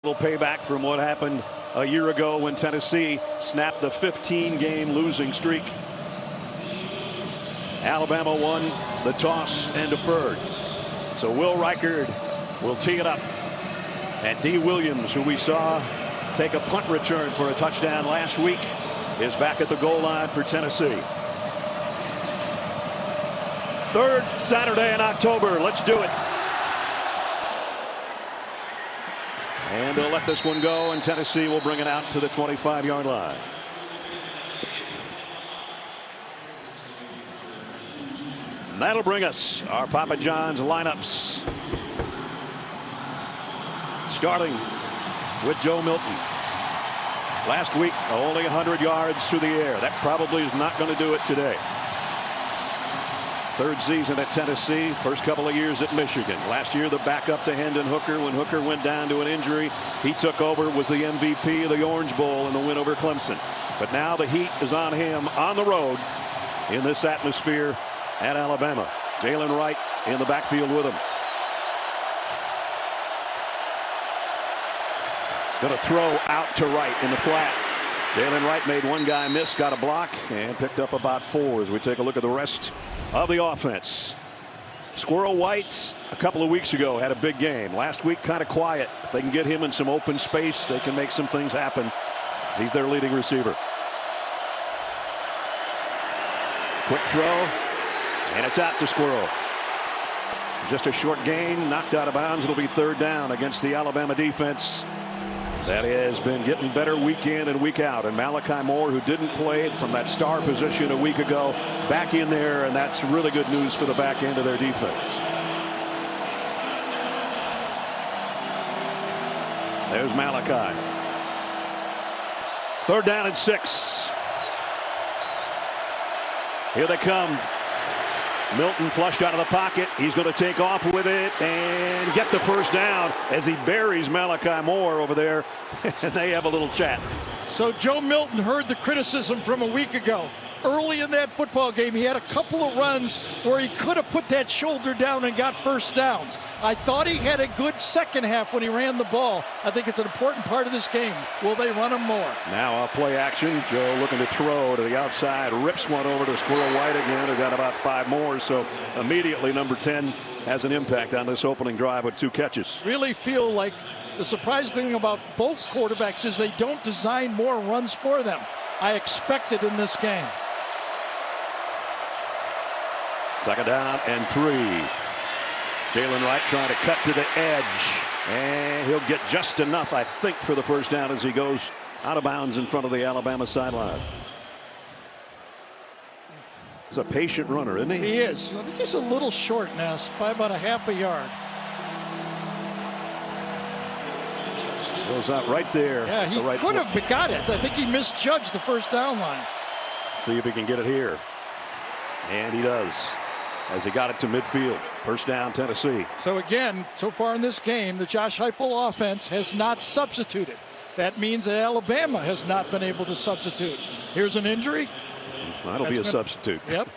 Little payback from what happened a year ago when Tennessee snapped the 15-game losing streak. Alabama won the toss and deferred. So Will Reichard will tee it up. And D. Williams, who we saw take a punt return for a touchdown last week, is back at the goal line for Tennessee. Third Saturday in October. Let's do it. And they'll let this one go, and Tennessee will bring it out to the 25-yard line. And that'll bring us our Papa John's lineups. Starting with Joe Milton. Last week, only 100 yards through the air. That probably is not going to do it today. Third season at Tennessee, first couple of years at Michigan. Last year, the backup to Hendon Hooker. When Hooker went down to an injury, he took over, was the MVP of the Orange Bowl in the win over Clemson. But now the heat is on him on the road in this atmosphere at Alabama. Jalen Wright in the backfield with him. He's going to throw out to Wright in the flat. Jalen Wright made one guy miss, got a block, and picked up about 4 as we take a look at the rest of the offense. Squirrel White a couple of weeks ago had a big game. Last week kind of quiet. If they can get him in some open space, they can make some things happen. He's their leading receiver. Quick throw, and it's out to Squirrel. Just a short gain, knocked out of bounds. It'll be third down against the Alabama defense that has been getting better week in and week out. And Malachi Moore, who didn't play from that star position a week ago, back in there, and that's really good news for the back end of their defense. There's Malachi. Third down and 6. Here they come. Milton flushed out of the pocket. He's going to take off with it and get the first down as he buries Malachi Moore over there, and they have a little chat. So Joe Milton heard the criticism from a week ago. Early in that football game, he had a couple of runs where he could have put that shoulder down and got first downs. I thought he had a good second half when he ran the ball. I think it's an important part of this game. Will they run him more? Now a play action. Joe looking to throw to the outside. Rips one over to Squirrel White again, who got about 5 more. So immediately number 10 has an impact on this opening drive with 2 catches. Really feel like the surprising thing about both quarterbacks is they don't design more runs for them. I expect it in this game. Second down and 3. Jalen Wright trying to cut to the edge, and he'll get just enough, I think, for the first down as he goes out of bounds in front of the Alabama sideline. He's a patient runner, isn't he? He is. I think he's a little short now, by about a half a yard. Goes out right there. Yeah, he right could have got it. I think he misjudged the first down line. See if he can get it here. And he does, as he got it to midfield. First down, Tennessee. So again, so far in this game, the Josh Heupel offense has not substituted. That means that Alabama has not been able to substitute. Here's an injury. That'll be a substitute. Yep.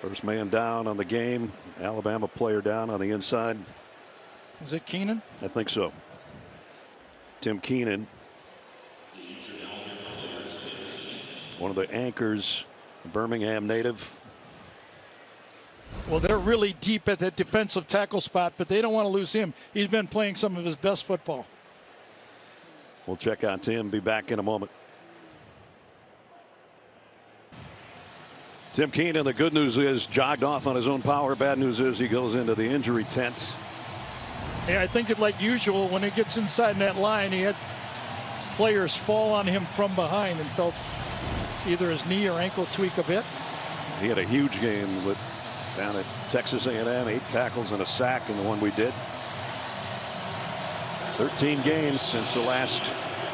First man down on the game. Alabama player down on the inside. Is it Keenan? I think so. Tim Keenan, one of the anchors, Birmingham native. Well, they're really deep at that defensive tackle spot, but they don't want to lose him. He's been playing some of his best football. We'll check on Tim, be back in a moment. Tim Keenan, the good news is, jogged off on his own power. Bad news is he goes into the injury tent. Yeah, I think it like usual when he gets inside that line, he had players fall on him from behind and felt either his knee or ankle tweak a bit. He had a huge game down at Texas A&M, 8 tackles and a sack in the one we did. 13 games since the last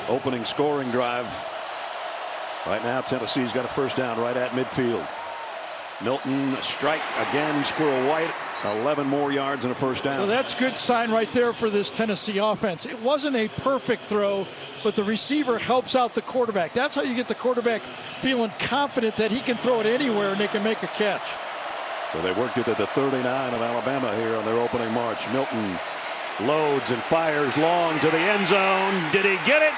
opening scoring drive. Right now, Tennessee's got a first down right at midfield. Milton strike again. Squirrel White, 11 more yards and a first down. Well, that's a good sign right there for this Tennessee offense. It wasn't a perfect throw, but the receiver helps out the quarterback. That's how you get the quarterback feeling confident that he can throw it anywhere and they can make a catch. So they worked it at the 39 of Alabama here on their opening march. Milton Loads and fires long to the end zone. Did he get it?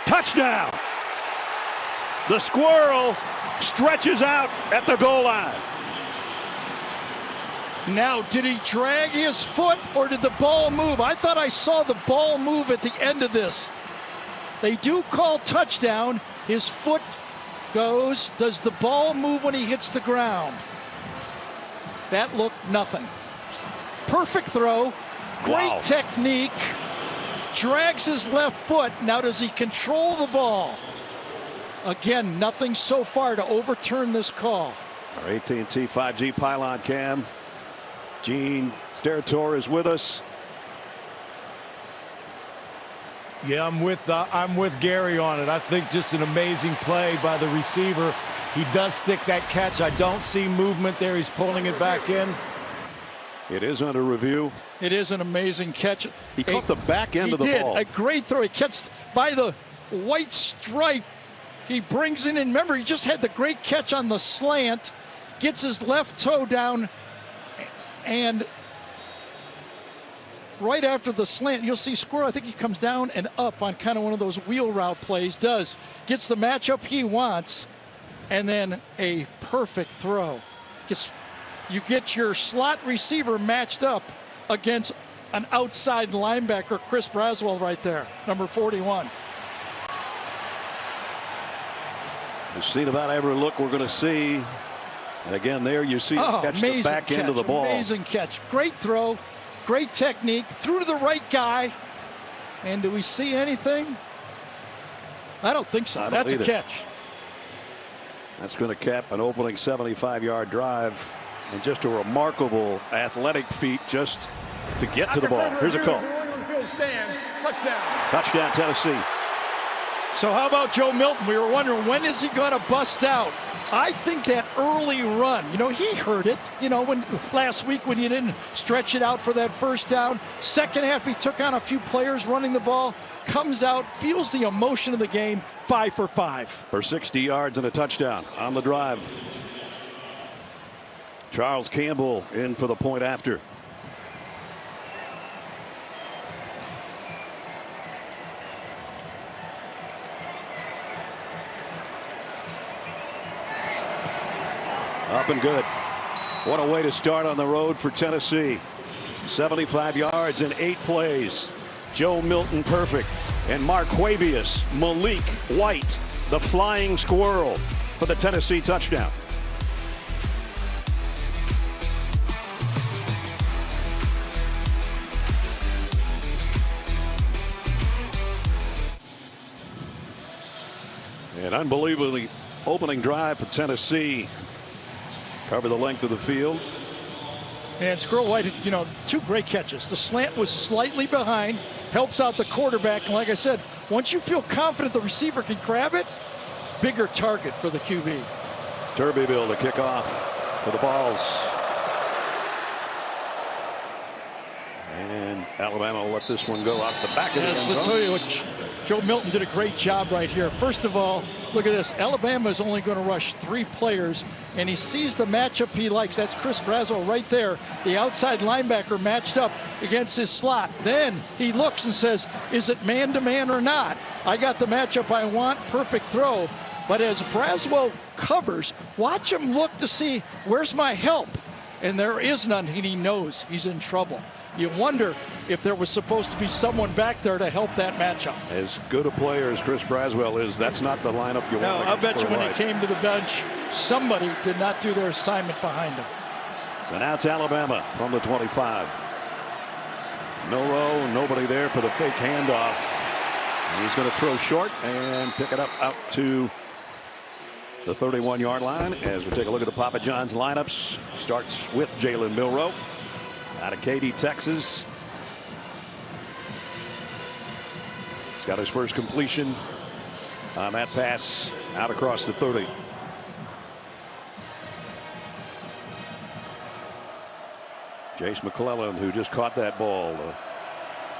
Touchdown. The squirrel stretches out at the goal line. Now, did he drag his foot or did the ball move? I thought I saw the ball move at the end of this. They do call touchdown. His foot goes. Does the ball move when he hits the ground? That looked nothing. Perfect throw. Great technique. Drags his left foot. Now, does he control the ball? Again, nothing so far to overturn this call. Our AT&T 5G pylon cam. Gene Steratore is with us. Yeah, I'm with Gary on it. I think just an amazing play by the receiver. He does stick that catch. I don't see movement there. He's pulling it back in. It is under review. It is an amazing catch. He caught the back end of the ball. A great throw. He catches by the white stripe. He brings it in. Remember, he just had the great catch on the slant. Gets his left toe down. And right after the slant, you'll see Squirrel, I think he comes down and up on kind of one of those wheel route plays. Gets the matchup he wants. And then a perfect throw. You get your slot receiver matched up against an outside linebacker, Chris Braswell right there, number 41. We've seen about every look we're going to see. And again, there you see catch the back end of the ball. Amazing catch. Great throw. Great technique. Threw to the right guy. And do we see anything? I don't think so. That's a catch. That's going to cap an opening 75-yard drive. And just a remarkable athletic feat just to get to the ball. Here's a call. Touchdown, Tennessee. So how about Joe Milton? We were wondering, when is he going to bust out? I think that early run, he heard it, when last week when you didn't stretch it out for that first down. Second half, he took on a few players running the ball, comes out, feels the emotion of the game, 5 for 5. For 60 yards and a touchdown on the drive. Charles Campbell in for the point after. Up and good. What a way to start on the road for Tennessee. 75 yards in 8 plays. Joe Milton perfect. And Marquavius Malik White, the flying squirrel, for the Tennessee touchdown. An unbelievably opening drive for Tennessee. Cover the length of the field. And Squirrel White, 2 great catches. The slant was slightly behind, helps out the quarterback. And like I said, once you feel confident the receiver can grab it, bigger target for the QB. Turbeville to kick off for the Vols. And Alabama will let this one go out the back of the end zone. I'll tell you what, Joe Milton did a great job right here. First of all, look at this. Alabama is only going to rush 3 players, and he sees the matchup he likes. That's Chris Braswell right there, the outside linebacker matched up against his slot. Then he looks and says, is it man-to-man or not? I got the matchup I want, perfect throw. But as Braswell covers, watch him look to see, where's my help? And there is none, and he knows he's in trouble. You wonder if there was supposed to be someone back there to help that matchup. As good a player as Chris Braswell is, that's not the lineup you want. No, I'll bet you when he came to the bench, somebody did not do their assignment behind him. So now it's Alabama from the 25. No row, nobody there for the fake handoff. And he's going to throw short and pick it up out to the 31-yard line. As we take a look at the Papa John's lineups, starts with Jalen Milroe out of Katy, Texas. He's got his first completion on that pass out across the 30. Jace McClellan, who just caught that ball, a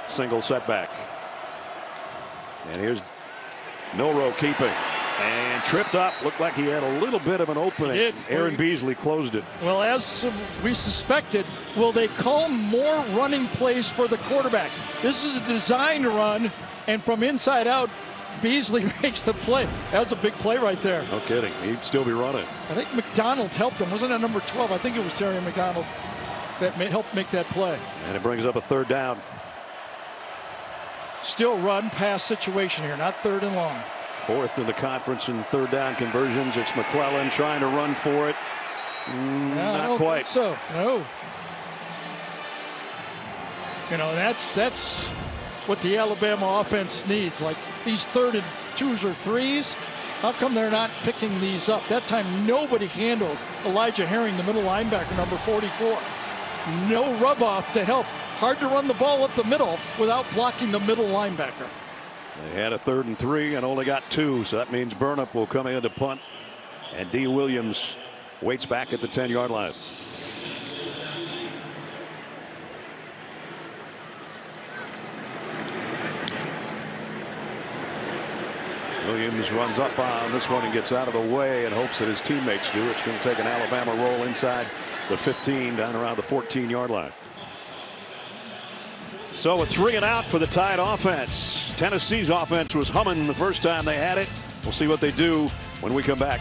single setback. And here's Milroe keeping. And tripped up. Looked like he had a little bit of an opening. He did. Aaron Beasley closed it. Well, as we suspected, will they call more running plays for the quarterback? This is a design run, and from inside out, Beasley makes the play. That was a big play right there. No kidding. He'd still be running. I think McDonald helped him. Wasn't that number 12? I think it was Terry McDonald that helped make that play. And it brings up a third down. Still run pass situation here, not third and long. Fourth in the conference in third down conversions. It's McClellan trying to run for it. Not quite. So no. You know, that's what the Alabama offense needs. Like these 3rd and 2s or 3s. How come they're not picking these up? That time nobody handled Elijah Herring, the middle linebacker, number 44. No rub off to help. Hard to run the ball up the middle without blocking the middle linebacker. They had a 3rd and 3 and only got 2, so that means Burnip will come in to punt, and D. Williams waits back at the 10-yard line. Williams runs up on this one and gets out of the way and hopes that his teammates do. It's going to take an Alabama roll inside the 15 down around the 14-yard line. So a 3 and out for the Tide offense. Tennessee's offense was humming the first time they had it. We'll see what they do when we come back.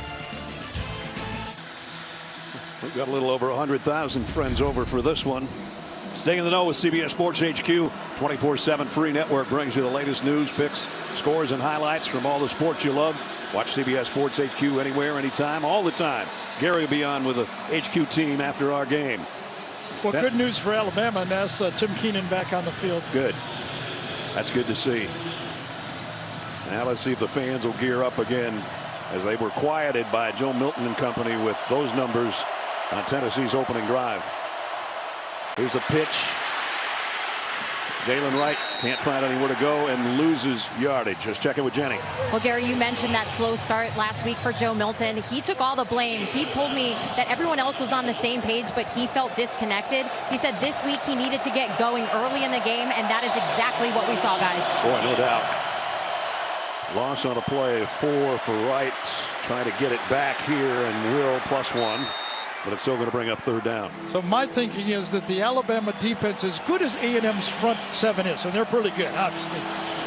We've got a little over 100,000 friends over for this one. Stay in the know with CBS Sports HQ. 24/7 free network brings you the latest news, picks, scores, and highlights from all the sports you love. Watch CBS Sports HQ anywhere, anytime, all the time. Gary will be on with the HQ team after our game. Well, good news for Alabama, and that's Tim Keenan back on the field. Good. That's good to see. Now let's see if the fans will gear up again, as they were quieted by Joe Milton and company with those numbers on Tennessee's opening drive. Here's a pitch. Jalen Wright can't find anywhere to go and loses yardage. Just checking with Jenny. Well, Gary, you mentioned that slow start last week for Joe Milton. He took all the blame. He told me that everyone else was on the same page, but he felt disconnected. He said this week he needed to get going early in the game, and that is exactly what we saw, guys. Boy, no doubt. Loss on a play, 4 for Wright. Trying to get it back here, and will +1. But it's still going to bring up third down. So my thinking is that the Alabama defense, as good as A&M's front 7 is, and they're pretty good, obviously,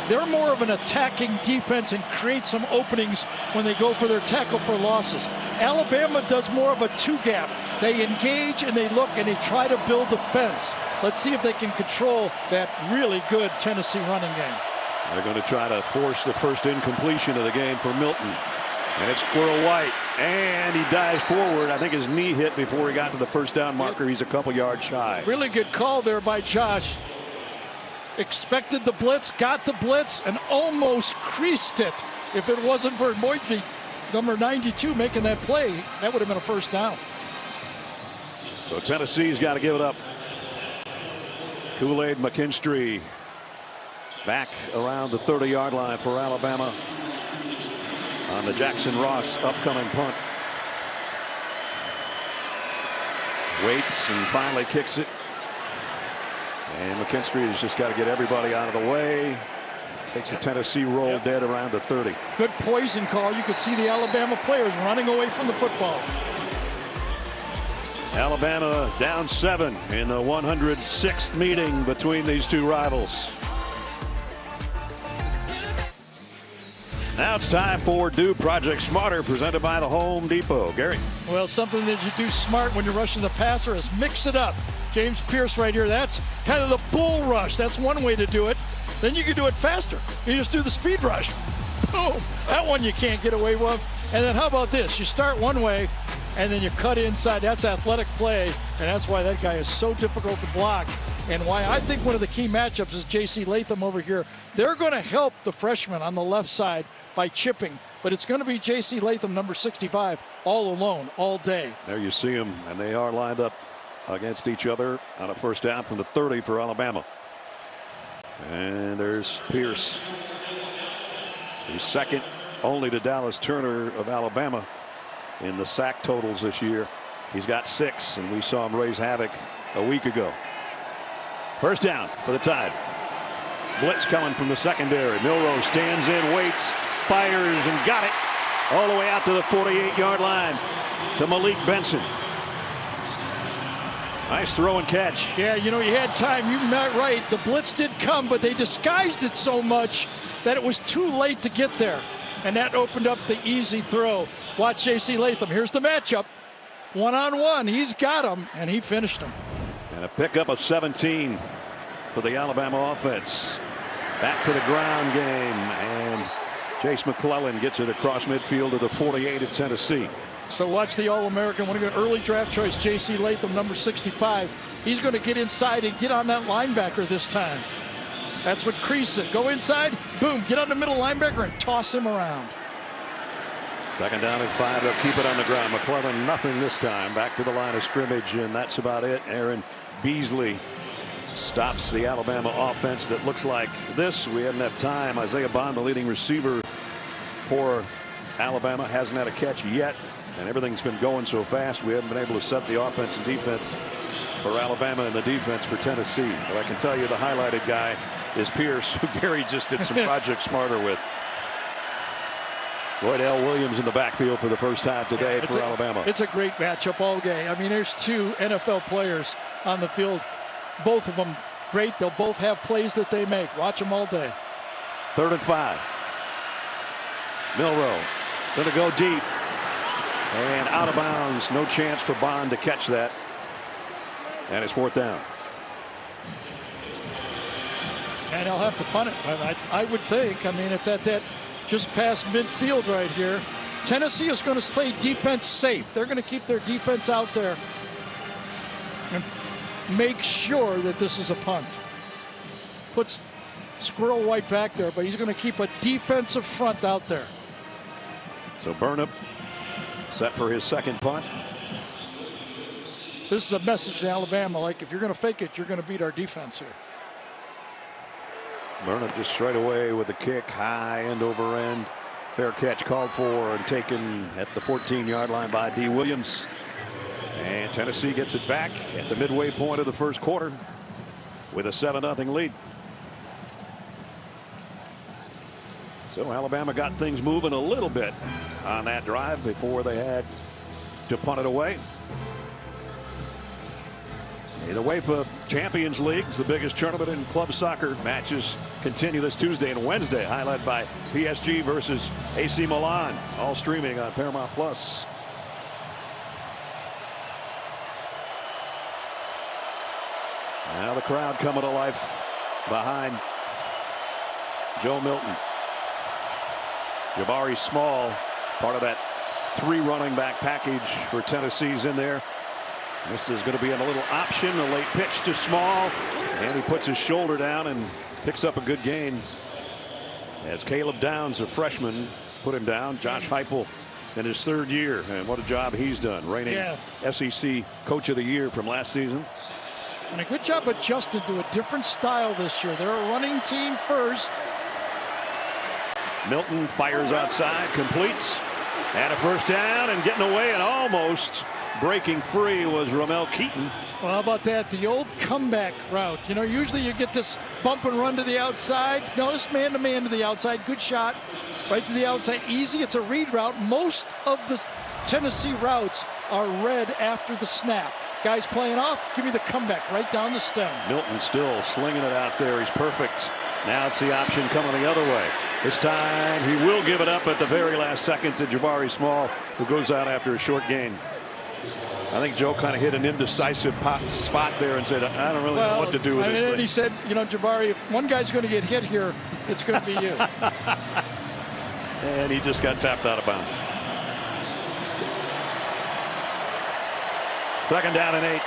they're more of an attacking defense and create some openings when they go for their tackle for losses. Alabama does more of a 2-gap. They engage and they look and they try to build the fence. Let's see if they can control that really good Tennessee running game. They're going to try to force the first incompletion of the game for Milton. And it's Squirrel White, and he dives forward. I think his knee hit before he got to the first down marker. He's a couple yards shy. Really good call there by Josh. Expected the blitz, got the blitz, and almost creased it. If it wasn't for Moitkey, number 92, making that play, that would have been a first down. So Tennessee's got to give it up. Kool-Aid McKinstry back around the 30-yard line for Alabama on the Jackson Ross upcoming punt. Waits and finally kicks it. And McKinstry has just got to get everybody out of the way. Takes the Tennessee roll dead around the 30. Good poison call. You could see the Alabama players running away from the football. Alabama down 7 in the 106th meeting between these two rivals. Now it's time for Do Project Smarter, presented by the Home Depot. Gary. Well, something that you do smart when you're rushing the passer is mix it up. James Pierce right here. That's kind of the bull rush. That's one way to do it. Then you can do it faster. You just do the speed rush. Boom. That one you can't get away with. And then how about this? You start one way, and then you cut inside. That's athletic play, and that's why that guy is so difficult to block, and why I think one of the key matchups is J.C. Latham over here. They're going to help the freshman on the left side by chipping, but it's going to be J.C. Latham, number 65, all alone, all day. There you see them, and they are lined up against each other on a first down from the 30 for Alabama. And there's Pierce, who's second only to Dallas Turner of Alabama in the sack totals this year. He's got 6, and we saw him raise havoc a week ago. First down for the Tide. Blitz coming from the secondary. Milroe stands in, waits, fires, and got it. all the way out to the 48-yard line to Malik Benson. Nice throw and catch. Yeah, you know, he had time. You're not right. The blitz did come, but they disguised it so much that it was too late to get there. And that opened up the easy throw. Watch J.C. Latham. Here's the matchup. One-on-one. He's got him, and he finished him. And a pickup of 17 for the Alabama offense. Back to the ground game, and Chase McClellan gets it across midfield to the 48 of Tennessee. So watch the All-American. One of the early draft choice, J.C. Latham, number 65. He's going to get inside and get on that linebacker this time. That's what Kreese said. Go inside, boom, get on the middle linebacker and toss him around. 2nd down and 5. They'll keep it on the ground. McClellan nothing this time. Back to the line of scrimmage, and that's about it. Aaron Beasley stops the Alabama offense that looks like this. We haven't had time. Isaiah Bond, the leading receiver for Alabama, hasn't had a catch yet, and everything's been going so fast we haven't been able to set the offense and defense for Alabama and the defense for Tennessee. But I can tell you the highlighted guy is Pierce, who Gary just did some Project Smarter with. Lloyd L. Williams in the backfield for the first time today for Alabama. It's a great matchup all game. I mean, there's two NFL players on the field. Both of them great. They'll both have plays that they make. Watch them all day. 3rd and 5. Milroe going to go deep. And out of bounds. No chance for Bond to catch that. And it's 4th down. And he'll have to punt it. I would think. I mean, it's at that just past midfield right here. Tennessee is going to play defense safe. They're going to keep their defense out there and make sure that this is a punt. Puts Squirrel White back there, but he's going to keep a defensive front out there. So Burnham set for his 2nd punt. This is a message to Alabama, like if you're going to fake it, you're going to beat our defense here. Burnham just straight away with the kick, high end over end. Fair catch called for and taken at the 14-yard line by D. Williams. And Tennessee gets it back at the midway point of the 1st quarter with a 7-0 lead. So Alabama got things moving a little bit on that drive before they had to punt it away. In the UEFA Champions Leagues, the biggest tournament in club soccer, matches continue this Tuesday and Wednesday, highlighted by PSG versus AC Milan, all streaming on Paramount Plus. Now the crowd coming to life behind Joe Milton. Jabari Small, part of that 3 running back package for Tennessee's in there. This is going to be a little option, a late pitch to Small, and he puts his shoulder down and picks up a good gain. As Caleb Downs, a freshman, put him down. Josh Heupel in his 3rd year, and what a job he's done, reigning SEC Coach of the Year from last season. And a good job adjusted to a different style this year. They're a running team first. Milton fires outside, completes, and a 1st down, and getting away and almost breaking free was Ramel Keaton. Well, how about that? The old comeback route. You know, usually you get this bump and run to the outside. No, this man-to-man to the outside. Good shot. Right to the outside. Easy. It's a read route. Most of the Tennessee routes are read after the snap. Guys playing off, give me the comeback right down the stem. Milton still slinging it out there. He's perfect. Now it's the option coming the other way. This time he will give it up at the very last second to Jabari Small, who goes out after a short gain. I think Joe kind of hit an indecisive spot there and said, I don't really know what to do with this thing. And he said, you know, Jabari, if one guy's going to get hit here, it's going to be you. And he just got tapped out of bounds. 2nd down and 8.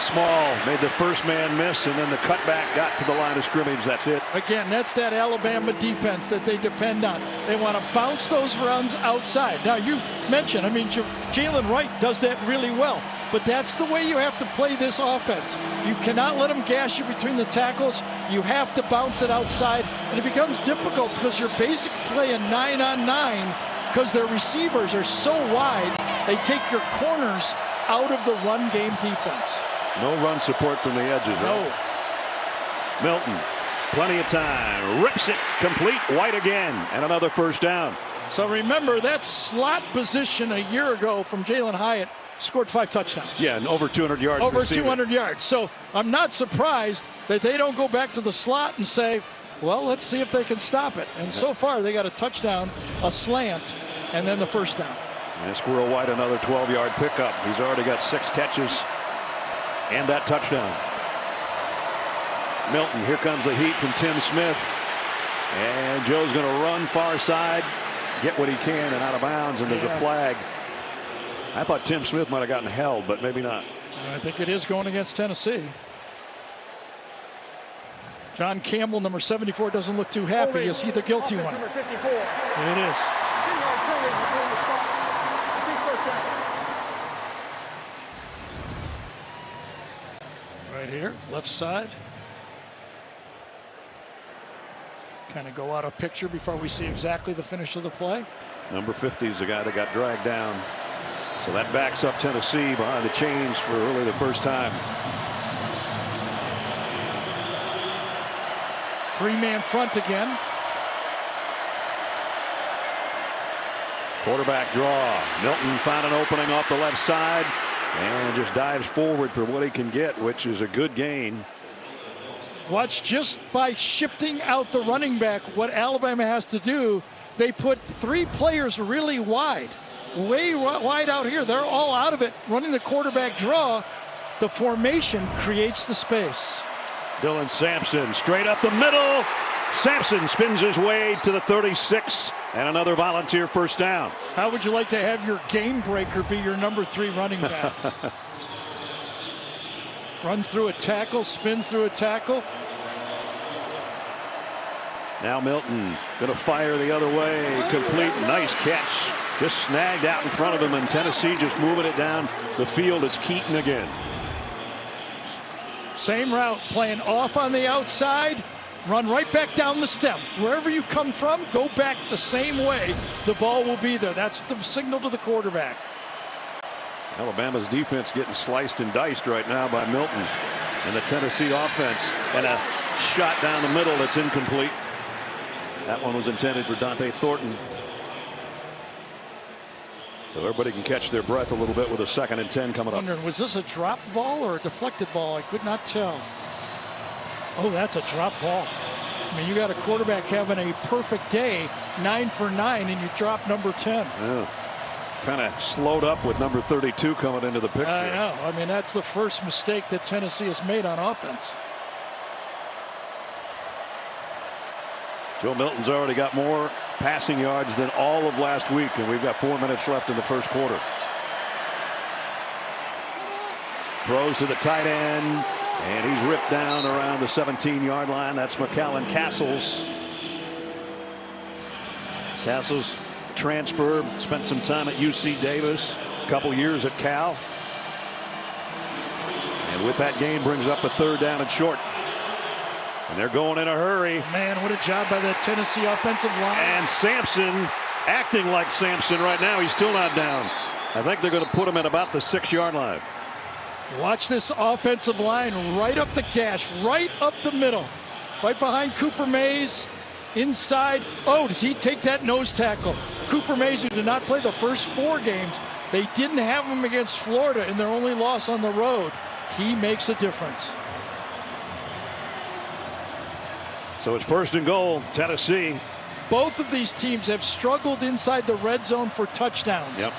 Small made the first man miss, and then the cutback got to the line of scrimmage. That's it. Again, that's that Alabama defense that they depend on. They want to bounce those runs outside. Now, you mentioned, I mean, Jalen Wright does that really well, but that's the way you have to play this offense. You cannot let them gash you between the tackles. You have to bounce it outside, and it becomes difficult because you're basically playing 9-on-9 because their receivers are so wide, they take your corners out of the run game defense. No run support from the edges. No. Right? Milton Plenty of time. Rips it complete. White again. And another first down. So remember, that slot position a year ago from Jalen Hyatt scored 5 touchdowns. Yeah, and over 200 yards. Over receiving. 200 yards. So I'm not surprised that they don't go back to the slot and say, well, let's see if they can stop it. And so far, they got a touchdown, a slant, and then the first down. And Squirrel White, another 12-yard pickup. He's already got 6 catches and that touchdown. Milton, here comes the heat from Tim Smith. And Joe's going to run far side, get what he can, and out of bounds, and there's a flag. I thought Tim Smith might have gotten held, but maybe not. I think it is going against Tennessee. John Campbell, number 74, doesn't look too happy. Is he the guilty one? It is. Right here, left side. Kind of go out of picture before we see exactly the finish of the play. Number 50 is the guy that got dragged down. So that backs up Tennessee behind the chains for really the first time. 3-man front again. Quarterback draw. Milton found an opening off the left side and just dives forward for what he can get, which is a good gain. Watch, just by shifting out the running back, what Alabama has to do, they put 3 players really wide, way wide out here. They're all out of it, running the quarterback draw. The formation creates the space. Dylan Sampson straight up the middle. Sampson spins his way to the 36 and another volunteer first down. How would you like to have your game breaker be your number 3 running back? Runs through a tackle, spins through a tackle. Now Milton going to fire the other way. Complete. Nice catch. Just snagged out in front of him, and Tennessee just moving it down the field. It's Keaton again. Same route, playing off on the outside. Run right back down the stem. Wherever you come from, go back the same way. The ball will be there. That's the signal to the quarterback. Alabama's defense getting sliced and diced right now by Milton and the Tennessee offense. And a shot down the middle that's incomplete. That one was intended for Dante Thornton. So everybody can catch their breath a little bit with a 2nd and 10 coming up. Wondering, was this a drop ball or a deflected ball? I could not tell. Oh, that's a drop ball. I mean, you got a quarterback having a perfect day, 9 for 9, and you drop number 10. Yeah. Kind of slowed up with number 32 coming into the picture. I know. I mean, that's the first mistake that Tennessee has made on offense. Joe Milton's already got more passing yards than all of last week, and we've got 4 minutes left in the first quarter. Throws to the tight end, and he's ripped down around the 17-yard line. That's McCallan Castles. Castles transferred, spent some time at UC Davis, a couple years at Cal. And with that gain brings up a 3rd down and short. And they're going in a hurry. Man, what a job by that Tennessee offensive line. And Sampson acting like Sampson right now. He's still not down. I think they're going to put him at about the 6-yard line. Watch this offensive line right up the gash, right up the middle, right behind Cooper Mays, inside. Oh, does he take that nose tackle? Cooper Mays, who did not play the first 4 games, they didn't have him against Florida in their only loss on the road. He makes a difference. So it's 1st and goal, Tennessee. Both of these teams have struggled inside the red zone for touchdowns. Yep.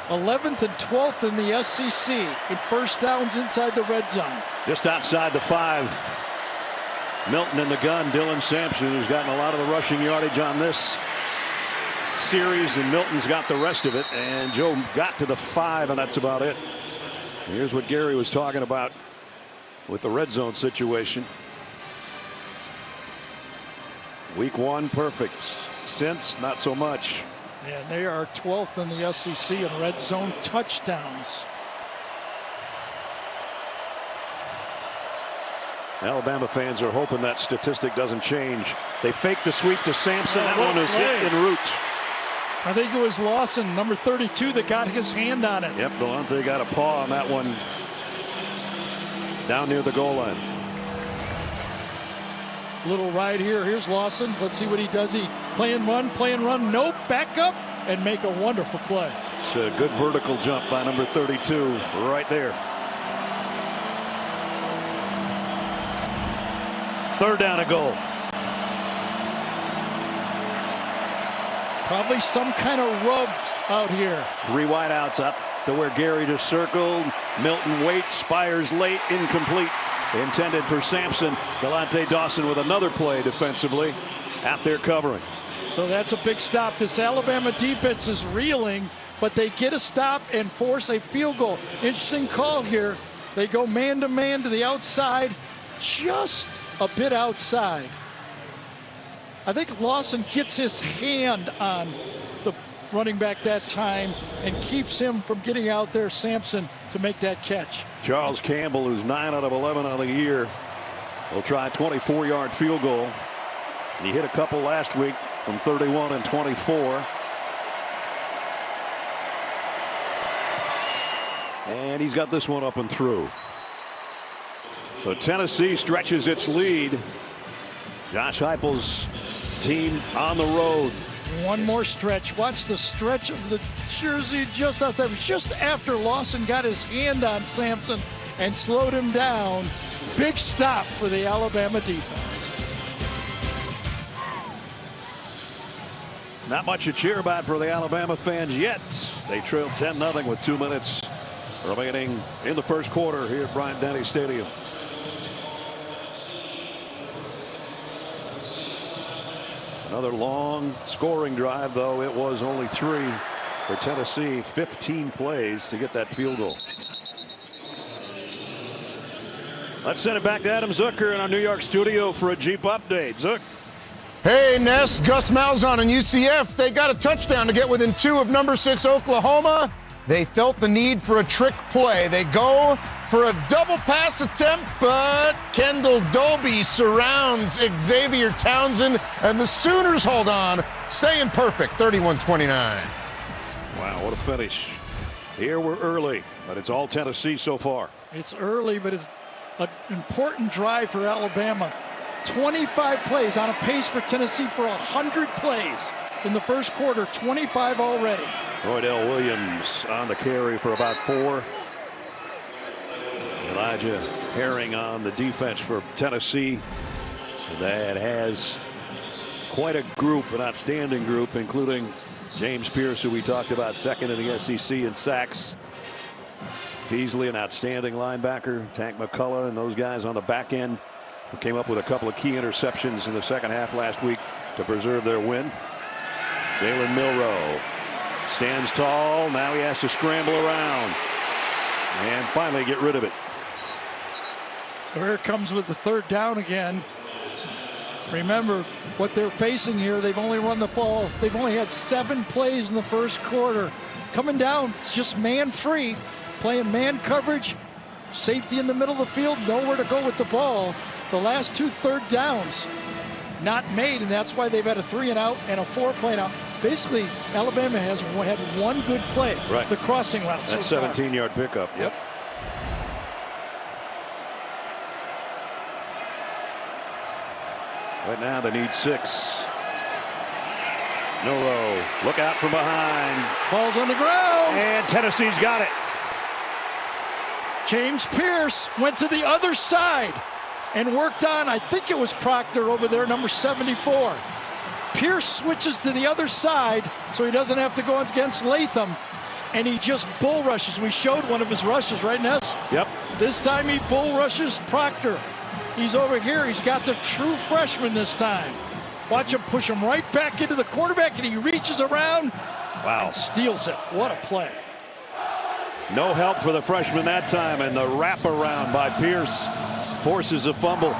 11th and 12th in the SEC in first downs inside the red zone. Just outside the 5. Milton in the gun. Dylan Sampson, who's gotten a lot of the rushing yardage on this series, and Milton's got the rest of it. And Joe got to the 5, and that's about it. And here's what Gary was talking about with the red zone situation. Week 1 perfect. Since, not so much. And they are 12th in the SEC in red zone touchdowns. Alabama fans are hoping that statistic doesn't change. They faked the sweep to Sampson. That one was hit en route. I think it was Lawson, number 32, that got his hand on it. Yep, Delonte got a paw on that one down near the goal line. Little ride here. Here's Lawson. Let's see what he does. He play and run. Nope, back up and make a wonderful play. It's a good vertical jump by number 32 right there. Third down and goal. Probably some kind of rub out here. 3 wideouts up to where Gary just circled. Milton waits, fires late, incomplete. Intended for Sampson. Delonte Dawson with another play defensively out there covering. So that's a big stop. This Alabama defense is reeling, but they get a stop and force a field goal. Interesting call here. They go man-to-man to the outside, just a bit outside. I think Lawson gets his hand on the running back that time and keeps him from getting out there, Sampson, to make that catch. Charles Campbell, who's 9 out of 11 on the year, will try a 24-yard field goal. He hit a couple last week from 31 and 24. And he's got this one up and through. So Tennessee stretches its lead. Josh Heupel's team on the road. One more stretch. Watch the stretch of the jersey just outside. Just after Lawson got his hand on Sampson and slowed him down. Big stop for the Alabama defense. Not much to cheer about for the Alabama fans yet. They trail 10-0 with 2 minutes remaining in the first quarter here at Bryant-Denny Stadium. Another long scoring drive, though it was only 3 for Tennessee. 15 plays to get that field goal. Let's send it back to Adam Zucker in our New York studio for a Jeep update. Zuck. Hey, Ness, Gus Malzahn and UCF, they got a touchdown to get within 2 of number 6 Oklahoma. They felt the need for a trick play. They go for a double pass attempt, but Kendall Dolby surrounds Xavier Townsend, and the Sooners hold on, staying perfect, 31-29. Wow, what a finish. Here we're early, but it's all Tennessee so far. It's early, but it's an important drive for Alabama. 25 plays on a pace for Tennessee for 100 plays in the first quarter, 25 already. Roydell Williams on the carry for about 4. Elijah Herring on the defense for Tennessee. That has quite a group, an outstanding group, including James Pierce, who we talked about, second in the SEC in sacks. Beasley, an outstanding linebacker. Tank McCullough and those guys on the back end who came up with a couple of key interceptions in the second half last week to preserve their win. Jalen Milroe stands tall. Now he has to scramble around and finally get rid of it. So here it comes with the third down again. Remember what they're facing here. They've only run the ball. They've only had 7 plays in the first quarter. Coming down, it's just man free, playing man coverage, safety in the middle of the field, nowhere to go with the ball. The last 2 third downs not made, and that's why they've had a 3 and out and a 4 play out. Basically, Alabama has had 1 good play, right? The crossing route. That 17-yard pickup. Yep. Right now they need 6. Milroe, look out from behind. Ball's on the ground. And Tennessee's got it. James Pierce went to the other side and worked on, I think it was Proctor over there, number 74. Pierce switches to the other side so he doesn't have to go against Latham, and he just bull rushes. We showed one of his rushes, right, Ness? Yep. This time he bull rushes Proctor. He's over here. He's got the true freshman this time. Watch him push him right back into the quarterback, and he reaches around. Wow. And steals it. What a play. No help for the freshman that time, and the wraparound by Pierce forces a fumble.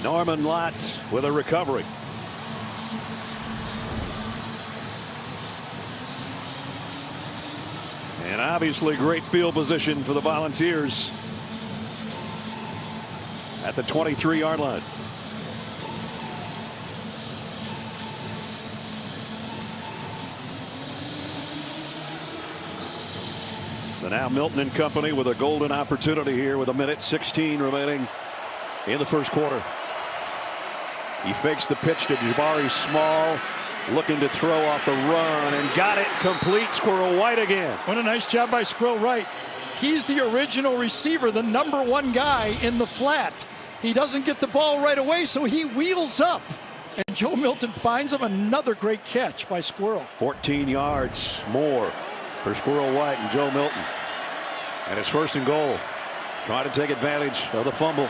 Norman Lott with a recovery. And obviously great field position for the Volunteers at the 23-yard line. So now Milton and company with a golden opportunity here with 1:16 remaining in the first quarter. He fakes the pitch to Jabari Small, looking to throw off the run, and got it complete. Squirrel White again. What a nice job by Squirrel White. He's the original receiver, the #1 guy in the flat. He doesn't get the ball right away, so he wheels up. And Joe Milton finds him. Another great catch by Squirrel. 14 yards more for Squirrel White and Joe Milton. And it's 1st and goal. Trying to take advantage of the fumble.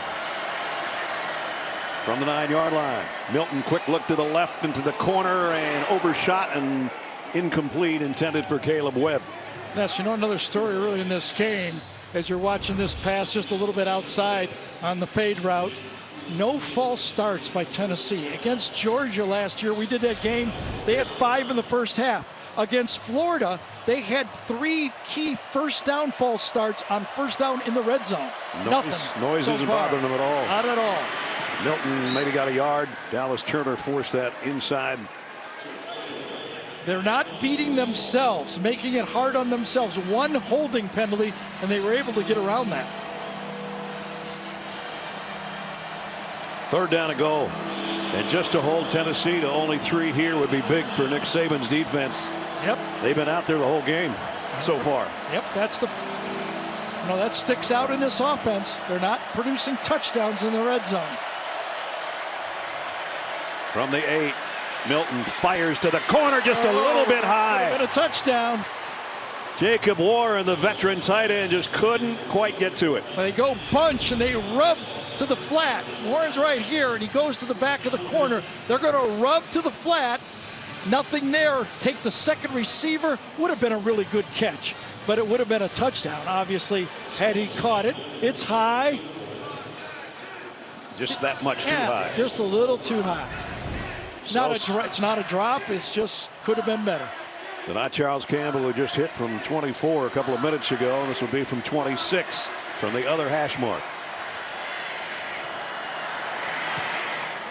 From the 9-yard line. Milton, quick look to the left into the corner and overshot and incomplete, intended for Caleb Webb. Yes, you know, another story early in this game, as you're watching this pass just a little bit outside on the fade route. No false starts by Tennessee. Against Georgia last year, we did that game. They had 5 in the first half. Against Florida, they had 3 key first down false starts on first down in the red zone. Nothing. Noise isn't bothering them at all. Not at all. Milton maybe got a yard. Dallas Turner forced that inside. They're not beating themselves, making it hard on themselves. 1 holding penalty, and they were able to get around that. 3rd down to go. And just to hold Tennessee to only 3 here would be big for Nick Saban's defense. Yep. They've been out there the whole game so far. Yep, that's the. No, that sticks out in this offense. They're not producing touchdowns in the red zone. From the 8, Milton fires to the corner just a little bit high. And a touchdown. Jacob Warren, the veteran tight end, just couldn't quite get to it. They go bunch and they rub to the flat. Warren's right here and he goes to the back of the corner. They're going to rub to the flat. Nothing there. Take the second receiver. Would have been a really good catch, but it would have been a touchdown, obviously, had he caught it. It's high. Just that much too high. Just a little too high. It's not a drop. It's just could have been better. Not Charles Campbell, who just hit from 24 a couple of minutes ago. And this will be from 26 from the other hash mark.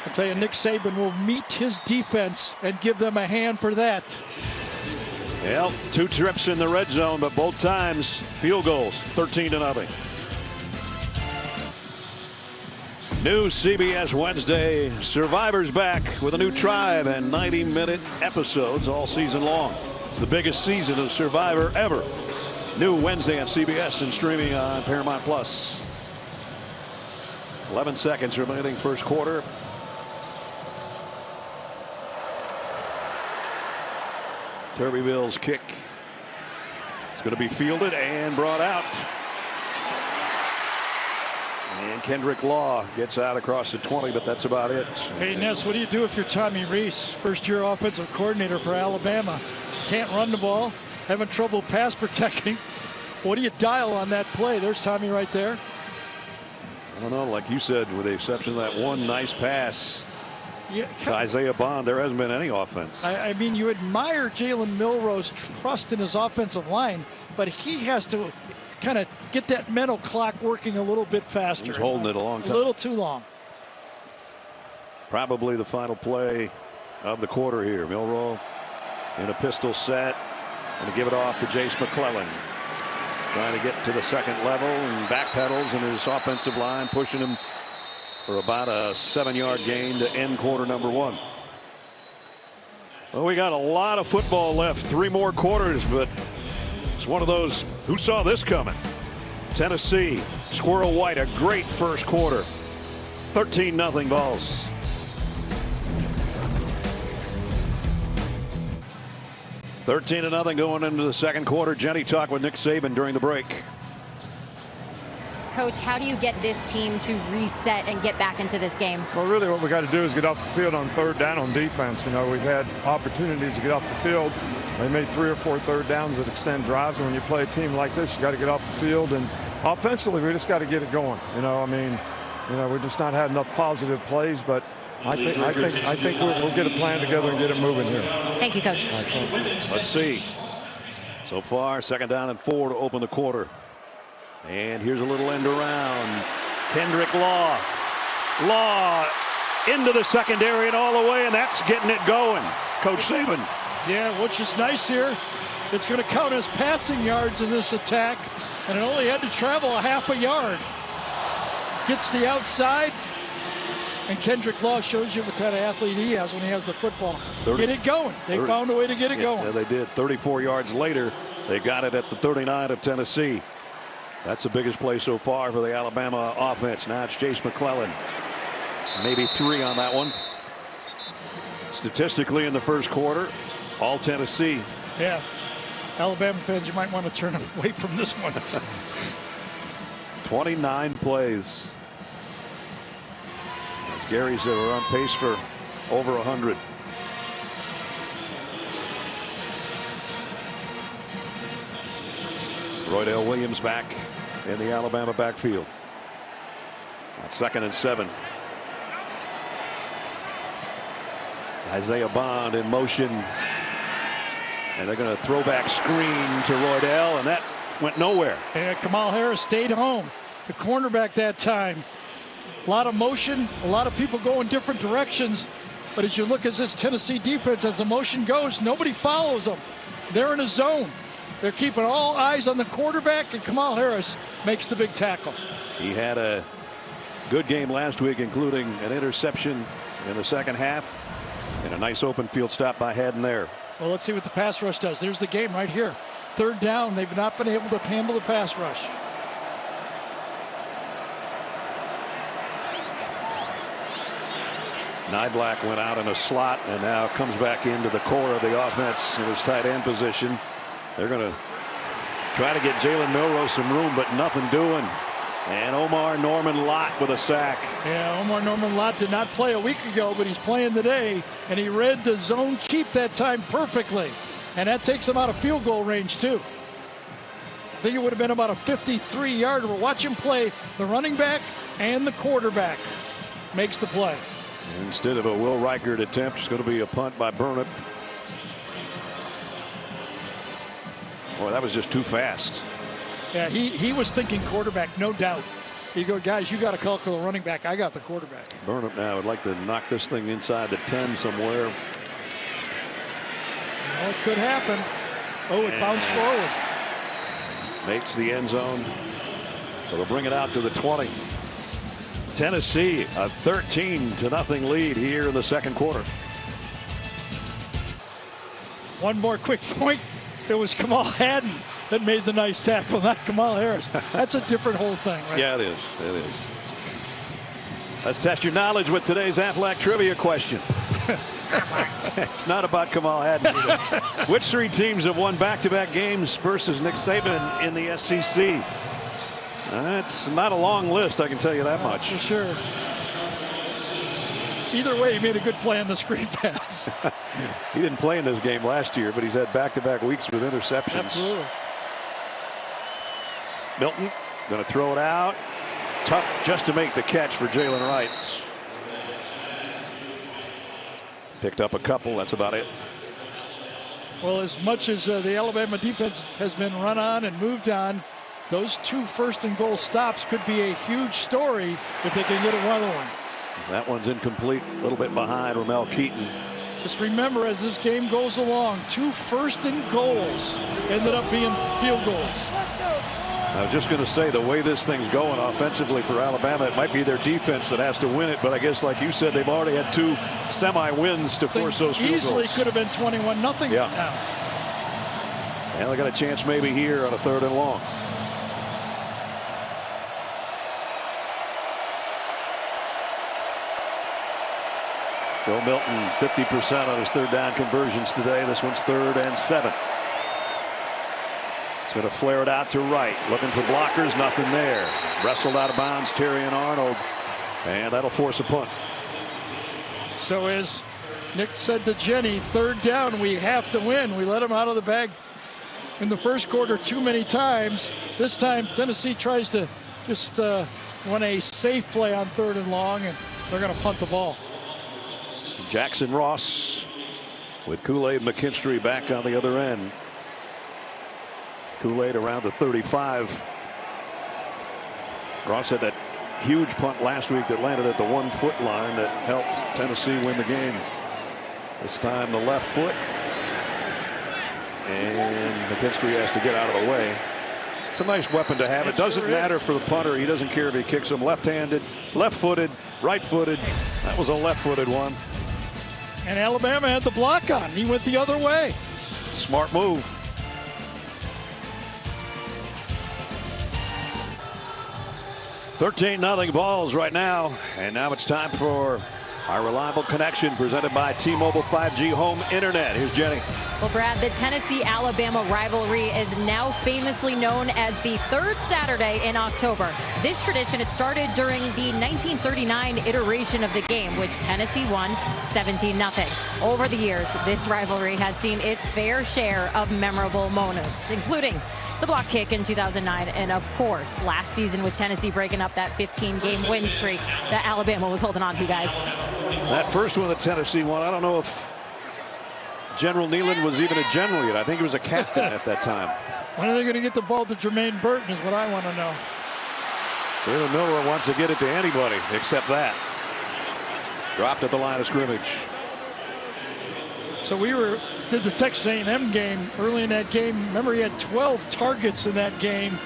I'll tell you, Nick Saban will meet his defense and give them a hand for that. Well, 2 trips in the red zone, but both times field goals, 13-0. New CBS Wednesday, Survivor's back with a new tribe and 90-minute episodes all season long. It's the biggest season of Survivor ever. New Wednesday on CBS and streaming on Paramount Plus. 11 seconds remaining first quarter. Tuberville's kick. It's going to be fielded and brought out. And Kendrick Law gets out across the 20, but that's about it. Hey, Ness, what do you do if you're Tommy Rees, first-year offensive coordinator for Alabama? Can't run the ball, having trouble pass protecting. What do you dial on that play? There's Tommy right there. I don't know, like you said, with the exception of that one nice pass Yeah, to Isaiah Bond, there hasn't been any offense. I mean, you admire Jalen Milroe's trust in his offensive line, but he has to kind of get that mental clock working a little bit faster. He's holding it a long time. A little too long. Probably the final play of the quarter here. Milroe in a pistol set. Going to give it off to Jace McClellan. Trying to get to the second level and backpedals, and his offensive line pushing him for about a 7-yard gain to end quarter number 1. Well, we got a lot of football left. 3 more quarters, but it's one of those, who saw this coming? Tennessee, Squirrel White, a great first quarter. 13-0 Vols. $13-0 going into the second quarter. Jenny talked with Nick Saban during the break. Coach, how do you get this team to reset and get back into this game? Well, really what we got to do is get off the field on 3rd down on defense. You know, we've had opportunities to get off the field. They made 3 or 4 third downs that extend drives. And when you play a team like this, you got to get off the field. And offensively, we just got to get it going. You know, I mean, you know, we've just not had enough positive plays, but I think we'll get a plan together and get it moving here. Thank you, Coach. Right, thank you. Let's see. So far, 2nd down and 4 to open the quarter. And here's a little end around. Kendrick Law. Law into the secondary and all the way, and that's getting it going. Coach Saban. Yeah, which is nice here. It's going to count as passing yards in this attack, and it only had to travel a half a yard. Gets the outside, And Kendrick Law shows you what kind of athlete he has when he has the football. 30, get it going. They found a way to get it going. Yeah, they did. 34 yards later, they got it at the 39 of Tennessee. That's the biggest play so far for the Alabama offense. Now it's Chase McClellan. Maybe 3 on that one. Statistically in the first quarter, all Tennessee. Yeah. Alabama fans, you might want to turn away from this one. 29 plays. Gary said we're on pace for over 100. Roydell Williams back in the Alabama backfield. On 2nd and 7. Isaiah Bond in motion. And they're going to throw back screen to Roydell, and that went nowhere. Yeah, Kamal Harris stayed home. The cornerback that time. A lot of motion, a lot of people going different directions. But as you look at this Tennessee defense, as the motion goes, nobody follows them. They're in a zone. They're keeping all eyes on the quarterback, and Kamal Harris makes the big tackle. He had a good game last week, including an interception in the second half and a nice open field stop by Haddon there. Well, let's see what the pass rush does. There's the game right here. 3rd down. They've not been able to handle the pass rush. Nyblack went out in a slot and now comes back into the core of the offense in his tight end position. They're going to try to get Jalen Milroe some room, but nothing doing. And Omar Norman Lott with a sack. Yeah, Omar Norman Lott did not play a week ago, but he's playing today, and he read the zone keep that time perfectly. And that takes him out of field goal range, too. I think it would have been about a 53-yarder. But watch him play the running back and the quarterback. Makes the play. Instead of a Will Reichert attempt, it's going to be a punt by Burnip. Boy, that was just too fast. Yeah, he was thinking quarterback, no doubt. You go, guys, you got to call for the running back. I got the quarterback. Burnip now would like to knock this thing inside the 10 somewhere. Well, it could happen. Oh, it bounced forward. Makes the end zone. So they'll bring it out to the 20. Tennessee, a 13-0 lead here in the second quarter. One more quick point. It was Kamal Haddon that made the nice tackle, not Kamal Harris. That's a different whole thing, right? Yeah, it is. It is. Let's test your knowledge with today's Aflac trivia question. It's not about Kamal Haddon either. Which 3 teams have won back-to-back games versus Nick Saban in the SEC? It's not a long list, I can tell you that much. For sure. Either way, he made a good play on the screen pass. He didn't play in this game last year, but he's had back-to-back weeks with interceptions. Absolutely. Milton going to throw it out. Tough just to make the catch for Jalen Wright. Picked up a couple. That's about it. Well, as much as the Alabama defense has been run on and moved on, those 2 1st-and-goal stops could be a huge story if they can get another one. That one's incomplete. A little bit behind Ramel Keaton. Just remember, as this game goes along, 2 1st-and-goals ended up being field goals. I was just going to say, the way this thing's going offensively for Alabama, it might be their defense that has to win it. But I guess, like you said, they've already had 2 semi-wins to force those field goals. Easily could have been 21-0 yeah. now. And they got a chance maybe here on a 3rd and long. Joe Milton, 50% on his 3rd down conversions today. This one's 3rd and 7. He's going to flare it out to right. Looking for blockers, nothing there. Wrestled out of bounds, Terry and Arnold. And that'll force a punt. So as Nick said to Jenny, 3rd down, we have to win. We let him out of the bag in the first quarter too many times. This time, Tennessee tries to just run a safe play on 3rd and long, and they're going to punt the ball. Jackson Ross with Kool-Aid McKinstry back on the other end. Kool-Aid around the 35. Ross had that huge punt last week that landed at the 1-foot line that helped Tennessee win the game. This time the left foot. And McKinstry has to get out of the way. It's a nice weapon to have. It doesn't matter for the punter. He doesn't care if he kicks him left-handed, left-footed, right-footed. That was a left-footed one. And Alabama had the block on. He went the other way. Smart move. 13-0 balls right now. And now it's time for our reliable connection presented by T-Mobile 5G Home Internet. Here's Jenny. Well, Brad, the Tennessee-Alabama rivalry is now famously known as the third Saturday in October. This tradition, it started during the 1939 iteration of the game, which Tennessee won 17-0. Over the years, this rivalry has seen its fair share of memorable moments, including the block kick in 2009, and of course, last season with Tennessee breaking up that 15-game win streak that Alabama was holding on to, guys. That first one that Tennessee won, I don't know if General Neyland was even a general yet. I think he was a captain at that time. When are they going to get the ball to Jermaine Burton is what I want to know. Jalen Milroe wants to get it to anybody except that. Dropped at the line of scrimmage. So did the Texas A&M game early in that game. Remember, he had 12 targets in that game.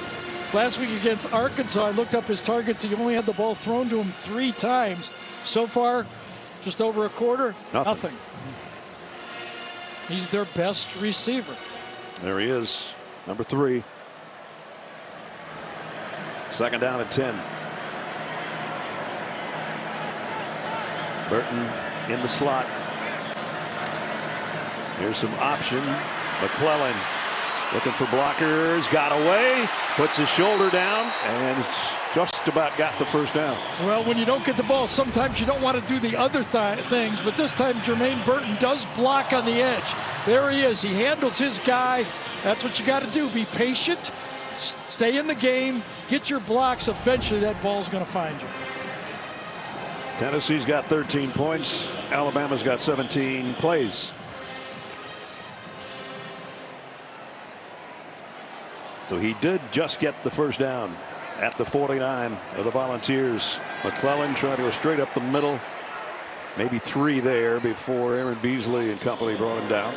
Last week against Arkansas, I looked up his targets. He only had the ball thrown to him 3 times. So far, just over a quarter, nothing. He's their best receiver. There he is, number 3. Second down at 10. Burton in the slot. Here's some option. McClellan looking for blockers. Got away. Puts his shoulder down and just about got the first down. Well, when you don't get the ball, sometimes you don't want to do the other things. But this time, Jermaine Burton does block on the edge. There he is. He handles his guy. That's what you got to do. Be patient. Stay in the game. Get your blocks. Eventually, that ball's going to find you. Tennessee's got 13 points. Alabama's got 17 plays. So he did just get the first down at the 49 of the Volunteers. McClellan trying to go straight up the middle. Maybe 3 there before Aaron Beasley and company brought him down.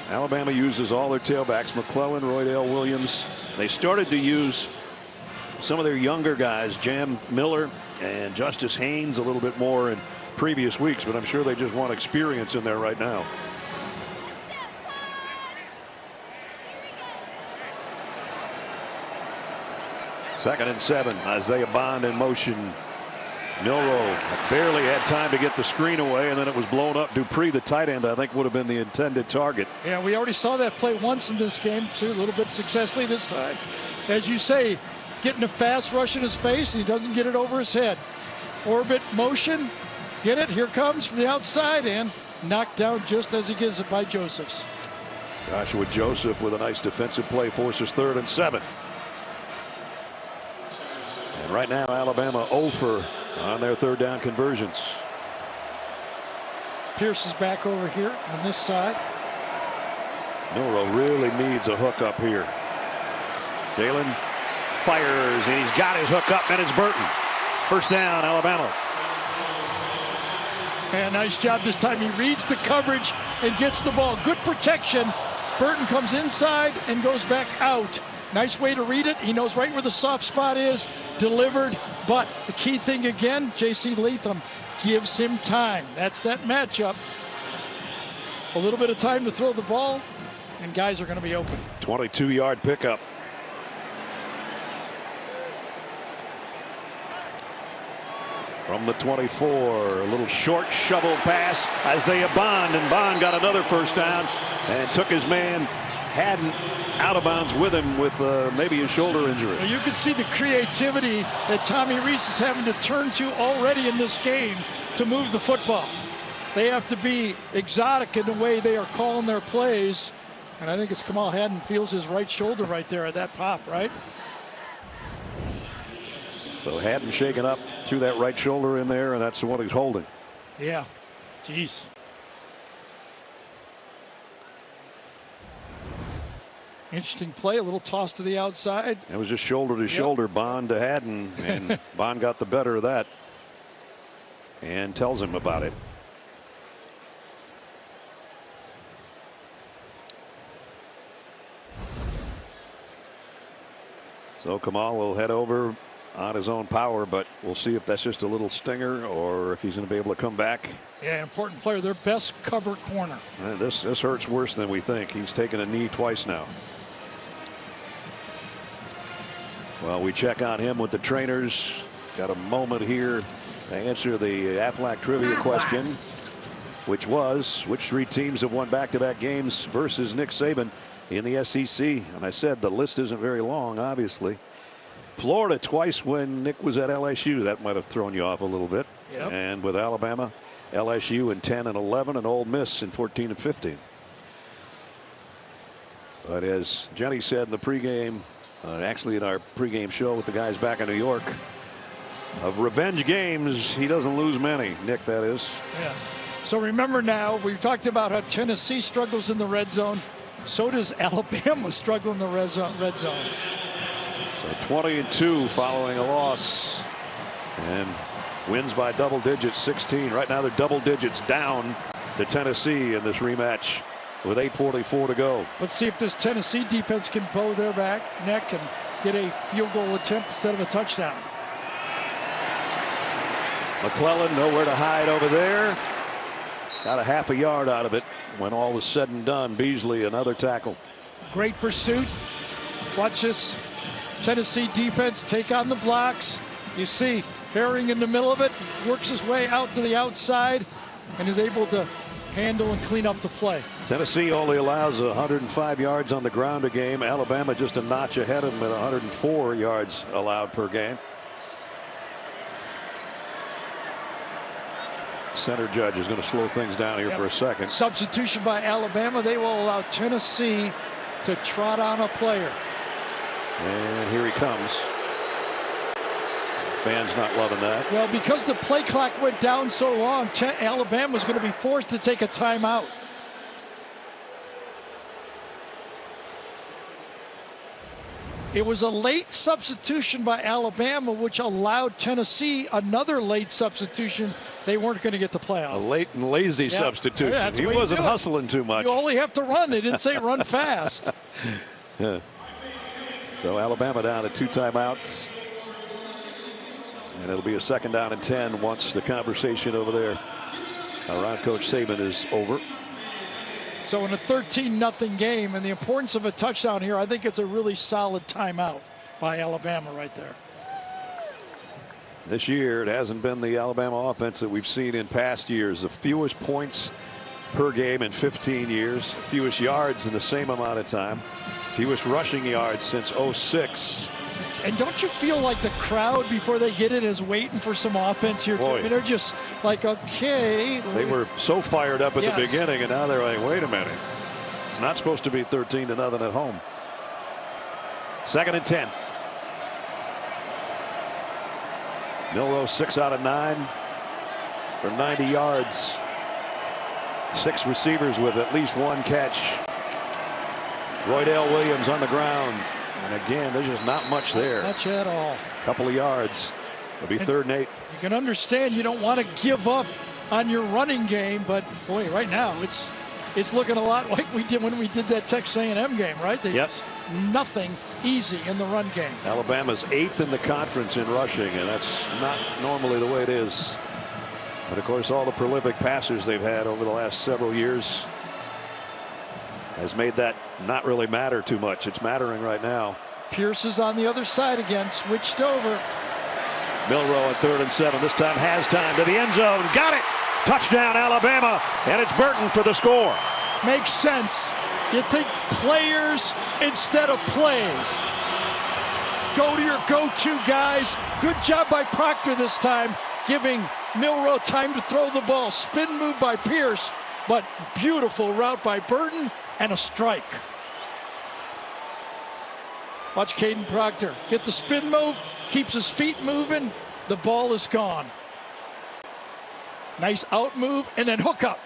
Alabama uses all their tailbacks. McClellan, Roydale Williams. They started to use some of their younger guys, Jam Miller and Justice Haynes, a little bit more in previous weeks, but I'm sure they just want experience in there right now. Second and 7. Isaiah Bond in motion. Milroe barely had time to get the screen away, and then it was blown up. Dupree, the tight end, I think would have been the intended target. Yeah, we already saw that play once in this game. See, a little bit successfully this time. As you say, getting a fast rush in his face, and he doesn't get it over his head. Orbit motion. Get it. Here comes from the outside, and knocked down just as he gets it by Josephs. Joshua Joseph with a nice defensive play forces 3rd and 7. And right now, Alabama 0 for on their 3rd down conversions. Pierce is back over here on this side. Milroe really needs a hook up here. Jalen fires, and he's got his hook up, and it's Burton. First down, Alabama. And nice job this time. He reads the coverage and gets the ball. Good protection. Burton comes inside and goes back out. Nice way to read it. He knows right where the soft spot is. Delivered. But the key thing again, J.C. Latham gives him time. That's that matchup. A little bit of time to throw the ball, and guys are going to be open. 22-yard pickup. From the 24, a little short shovel pass. Isaiah Bond, and Bond got another first down and took his man Haddon out of bounds with him with maybe a shoulder injury. Well, you can see the creativity that Tommy Rees is having to turn to already in this game to move the football. They have to be exotic in the way they are calling their plays. And I think it's Kamal Haddon feels his right shoulder right there at that pop, right? So Haddon shaking up through that right shoulder in there, and that's the one he's holding. Yeah. Jeez. Interesting play, a little toss to the outside. It was just shoulder to shoulder, Bond to Haddon, and Bond got the better of that and tells him about it. So Kamal will head over on his own power, but we'll see if that's just a little stinger or if he's going to be able to come back. Yeah, important player, their best cover corner. This hurts worse than we think. He's taken a knee twice now. Well, we check on him with the trainers. Got a moment here to answer the Aflac trivia question, which was, which three teams have won back-to-back games versus Nick Saban in the SEC? And I said the list isn't very long, obviously. Florida twice when Nick was at LSU. That might have thrown you off a little bit. Yep. And with Alabama, LSU in 10 and 11, and Ole Miss in 14 and 15. But as Jenny said in the pregame, actually in our pregame show with the guys back in New York, of revenge games, he doesn't lose many. Nick, that is. Yeah. So remember now, we talked about how Tennessee struggles in the red zone. So does Alabama struggle in the red zone. So 20-2 following a loss, and wins by double digits, 16. Right now they're double digits down to Tennessee in this rematch with 8:44 to go. Let's see if this Tennessee defense can bow their neck and get a field goal attempt instead of a touchdown. McClellan nowhere to hide over there. Got a half a yard out of it when all was said and done. Beasley, another tackle. Great pursuit. Watch this Tennessee defense take on the blocks. You see Herring in the middle of it, works his way out to the outside and is able to handle and clean up the play. Tennessee only allows 105 yards on the ground a game. Alabama just a notch ahead of them at 104 yards allowed per game. Center judge is going to slow things down here for a second. Substitution by Alabama. They will allow Tennessee to trot on a player. And here he comes. Fans not loving that. Well, because the play clock went down so long, Alabama's going to be forced to take a timeout. It was a late substitution by Alabama, which allowed Tennessee another late substitution. They weren't going to get the playoff. A late and lazy substitution. Yeah, he wasn't hustling too much. You only have to run. They didn't say run fast. Yeah. So Alabama down to 2 timeouts. And it'll be a 2nd down and 10 once the conversation over there around Coach Saban is over. So in a 13-0 game, and the importance of a touchdown here, I think it's a really solid timeout by Alabama right there. This year, it hasn't been the Alabama offense that we've seen in past years. The fewest points per game in 15 years, fewest yards in the same amount of time, fewest rushing yards since '06. And don't you feel like the crowd before they get it is waiting for some offense here? Boy. I mean, they're just like, okay. They were so fired up at Yes. the beginning, and now they're like, wait a minute. It's not supposed to be 13-0 at home. 2nd and 10. Milroe 6 out of 9 for 90 yards. 6 receivers with at least 1 catch. Roydale Williams on the ground. And again, there's just not much there. Much at all. Couple of yards. It'll be 3rd and 8. You can understand you don't want to give up on your running game, but boy, right now it's looking a lot like we did when we did that Texas A&M game, right? Yes. Nothing easy in the run game. Alabama's 8th in the conference in rushing, and that's not normally the way it is. But of course, all the prolific passers they've had over the last several years has made that not really matter too much. It's mattering right now. Pierce is on the other side again, switched over. Milroe at 3rd and 7. This time has time to the end zone. Got it. Touchdown, Alabama. And it's Burton for the score. Makes sense. You think players instead of plays. Go to your go-to guys. Good job by Proctor this time, giving Milroe time to throw the ball. Spin move by Pierce, but beautiful route by Burton and a strike. Watch Caden Proctor get the spin move, keeps his feet moving. The ball is gone. Nice out move and then hook up.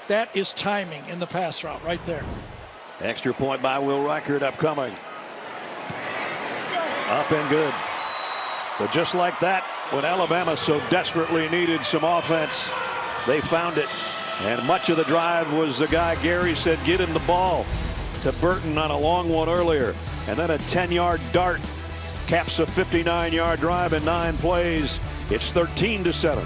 That is timing in the pass route right there. Extra point by Will Reichert upcoming. Up and good. So just like that, when Alabama so desperately needed some offense, they found it. And much of the drive was the guy Gary said, get him the ball, to Burton on a long one earlier. And then a 10-yard dart caps a 59-yard drive in 9 plays. It's 13-7.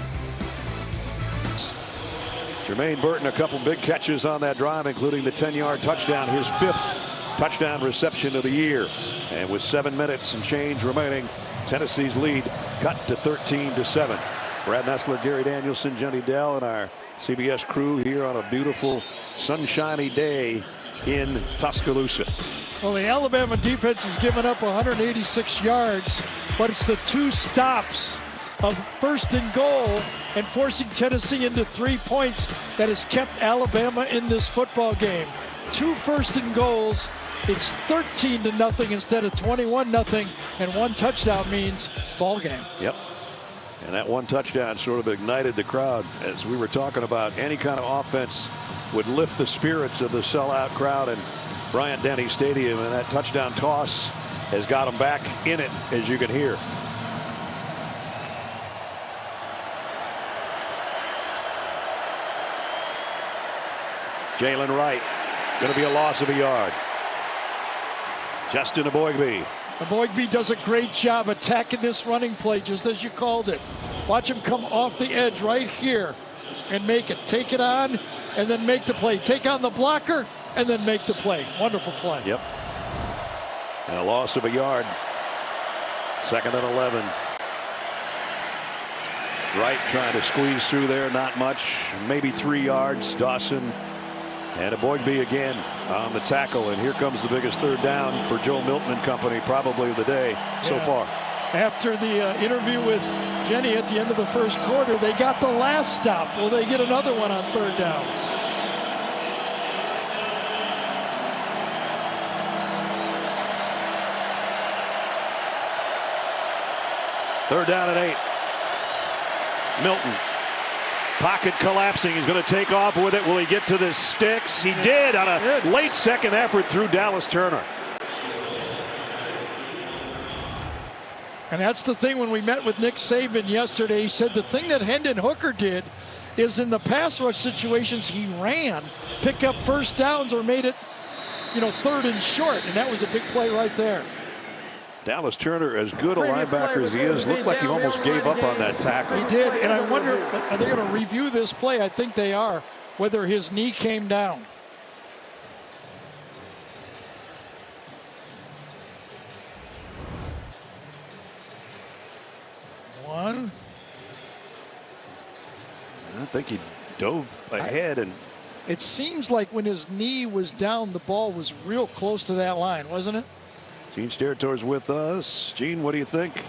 Jermaine Burton, a couple big catches on that drive, including the 10-yard touchdown, his 5th touchdown reception of the year. And with 7 minutes and change remaining, Tennessee's lead cut to 13-7. Brad Nessler, Gary Danielson, Jenny Dell, and our CBS crew here on a beautiful sunshiny day in Tuscaloosa. Well, the Alabama defense has given up 186 yards, but it's the 2 stops of 1st and goal and forcing Tennessee into 3 points that has kept Alabama in this football game. 2 1st and goals. It's 13-0 instead of 21-0, and 1 touchdown means ball game. Yep. And that 1 touchdown sort of ignited the crowd. As we were talking about, any kind of offense would lift the spirits of the sellout crowd in Bryant-Denny Stadium, and that touchdown toss has got them back in it, as you can hear. Jalen Wright, going to be a loss of a yard. Justin Aboigbe. Aboigbe does a great job attacking this running play, just as you called it. Watch him come off the edge right here and make it. Take it on and then make the play. Take on the blocker and then make the play. Wonderful play. Yep. And a loss of a yard. 2nd and 11. Wright trying to squeeze through there, not much, maybe 3 yards. Dawson and Aboigbe again on the tackle, and here comes the biggest 3rd down for Joe Milton and company, probably of the day so far. After the interview with Jenny at the end of the 1st quarter, they got the last stop. Will they get another one on 3rd down? Third down and 8. Milton. Pocket collapsing. He's going to take off with it. Will he get to the sticks? He did on a late 2nd effort through Dallas Turner. And that's the thing, when we met with Nick Saban yesterday, he said the thing that Hendon Hooker did is in the pass rush situations he ran, pick up 1st downs or made it, 3rd and short. And that was a big play right there. Dallas Turner, as good a linebacker as he is, looked like he almost gave up on that tackle. He did, and I wonder, are they going to review this play? I think they are, whether his knee came down. One. I think he dove ahead, and it seems like when his knee was down, the ball was real close to that line, wasn't it? Gene Steratore with us. Gene, what do you think?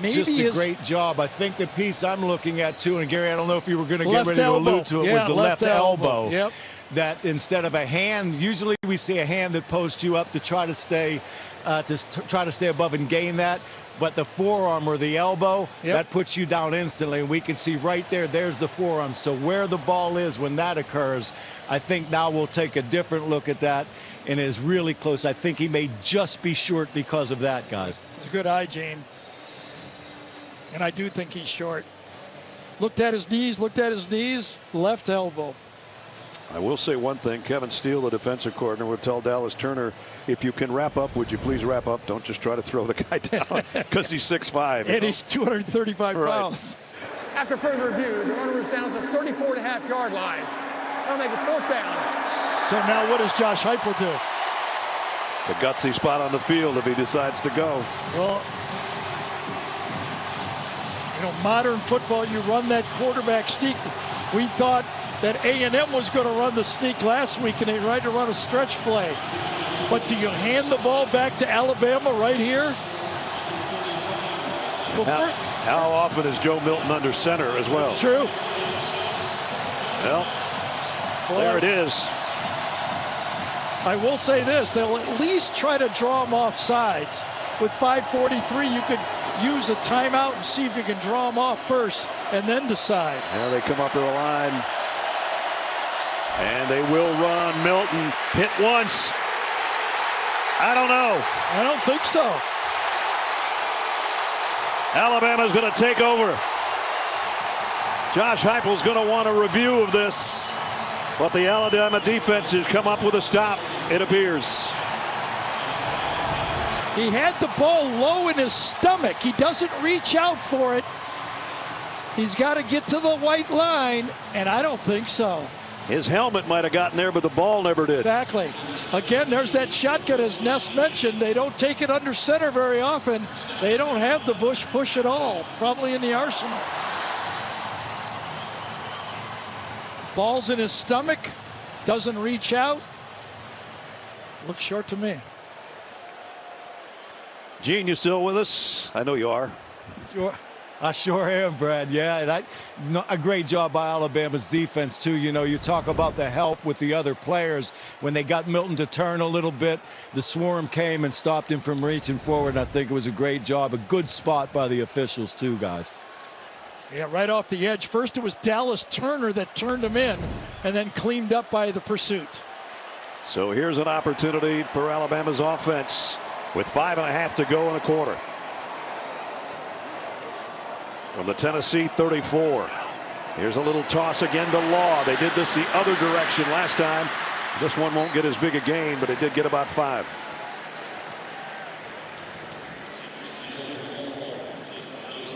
Maybe just a great job. I think the piece I'm looking at too, and Gary, I don't know if you were going to get ready to allude to it, was the left elbow. Yep. That instead of a hand, usually we see a hand that posts you up to try to stay above and gain that. But the forearm or the elbow, that puts you down instantly. And we can see right there, there's the forearm. So where the ball is when that occurs, I think now we'll take a different look at that. And it is really close. I think he may just be short because of that, guys. It's a good eye, Gene. And I do think he's short. Looked at his knees, left elbow. I will say one thing. Kevin Steele, the defensive coordinator, will tell Dallas Turner, if you can wrap up, would you please wrap up? Don't just try to throw the guy down because he's 6'5". And he's 235 pounds. After further review, the runner was down to the 34.5-yard line. They'll make a 4th down. So now what does Josh Heupel do? It's a gutsy spot on the field if he decides to go. Well, modern football, you run that quarterback sneak. We thought that A&M was going to run the sneak last week, and they tried to run a stretch play. But do you hand the ball back to Alabama right here? Well, how often is Joe Milton under center as well? True. Well, there it is. I will say this, they'll at least try to draw him off sides. With 5:43, you could use a timeout and see if you can draw him off first and then decide. Now they come up to the line. And they will run. Milton hit once. I don't know. I don't think so. Alabama's going to take over. Josh Heupel's going to want a review of this. But the Alabama defense has come up with a stop, it appears. He had the ball low in his stomach. He doesn't reach out for it. He's got to get to the white line, and I don't think so. His helmet might have gotten there, but the ball never did. Exactly. Again, there's that shotgun, as Ness mentioned. They don't take it under center very often. They don't have the Bush push at all, probably in the arsenal. Ball's in his stomach, doesn't reach out. Looks short to me. Gene, you still with us? I know you are. Sure. I sure am, Brad. Yeah, and a great job by Alabama's defense, too. You know, you talk about the help with the other players. When they got Milton to turn a little bit, the swarm came and stopped him from reaching forward. And I think it was a great job, a good spot by the officials, too, guys. Yeah, right off the edge. First, it was Dallas Turner that turned him in and then cleaned up by the pursuit. So here's an opportunity for Alabama's offense with 5.5 to go in the quarter. From the Tennessee 34. Here's a little toss again to Law. They did this the other direction last time. This one won't get as big a gain, but it did get about 5.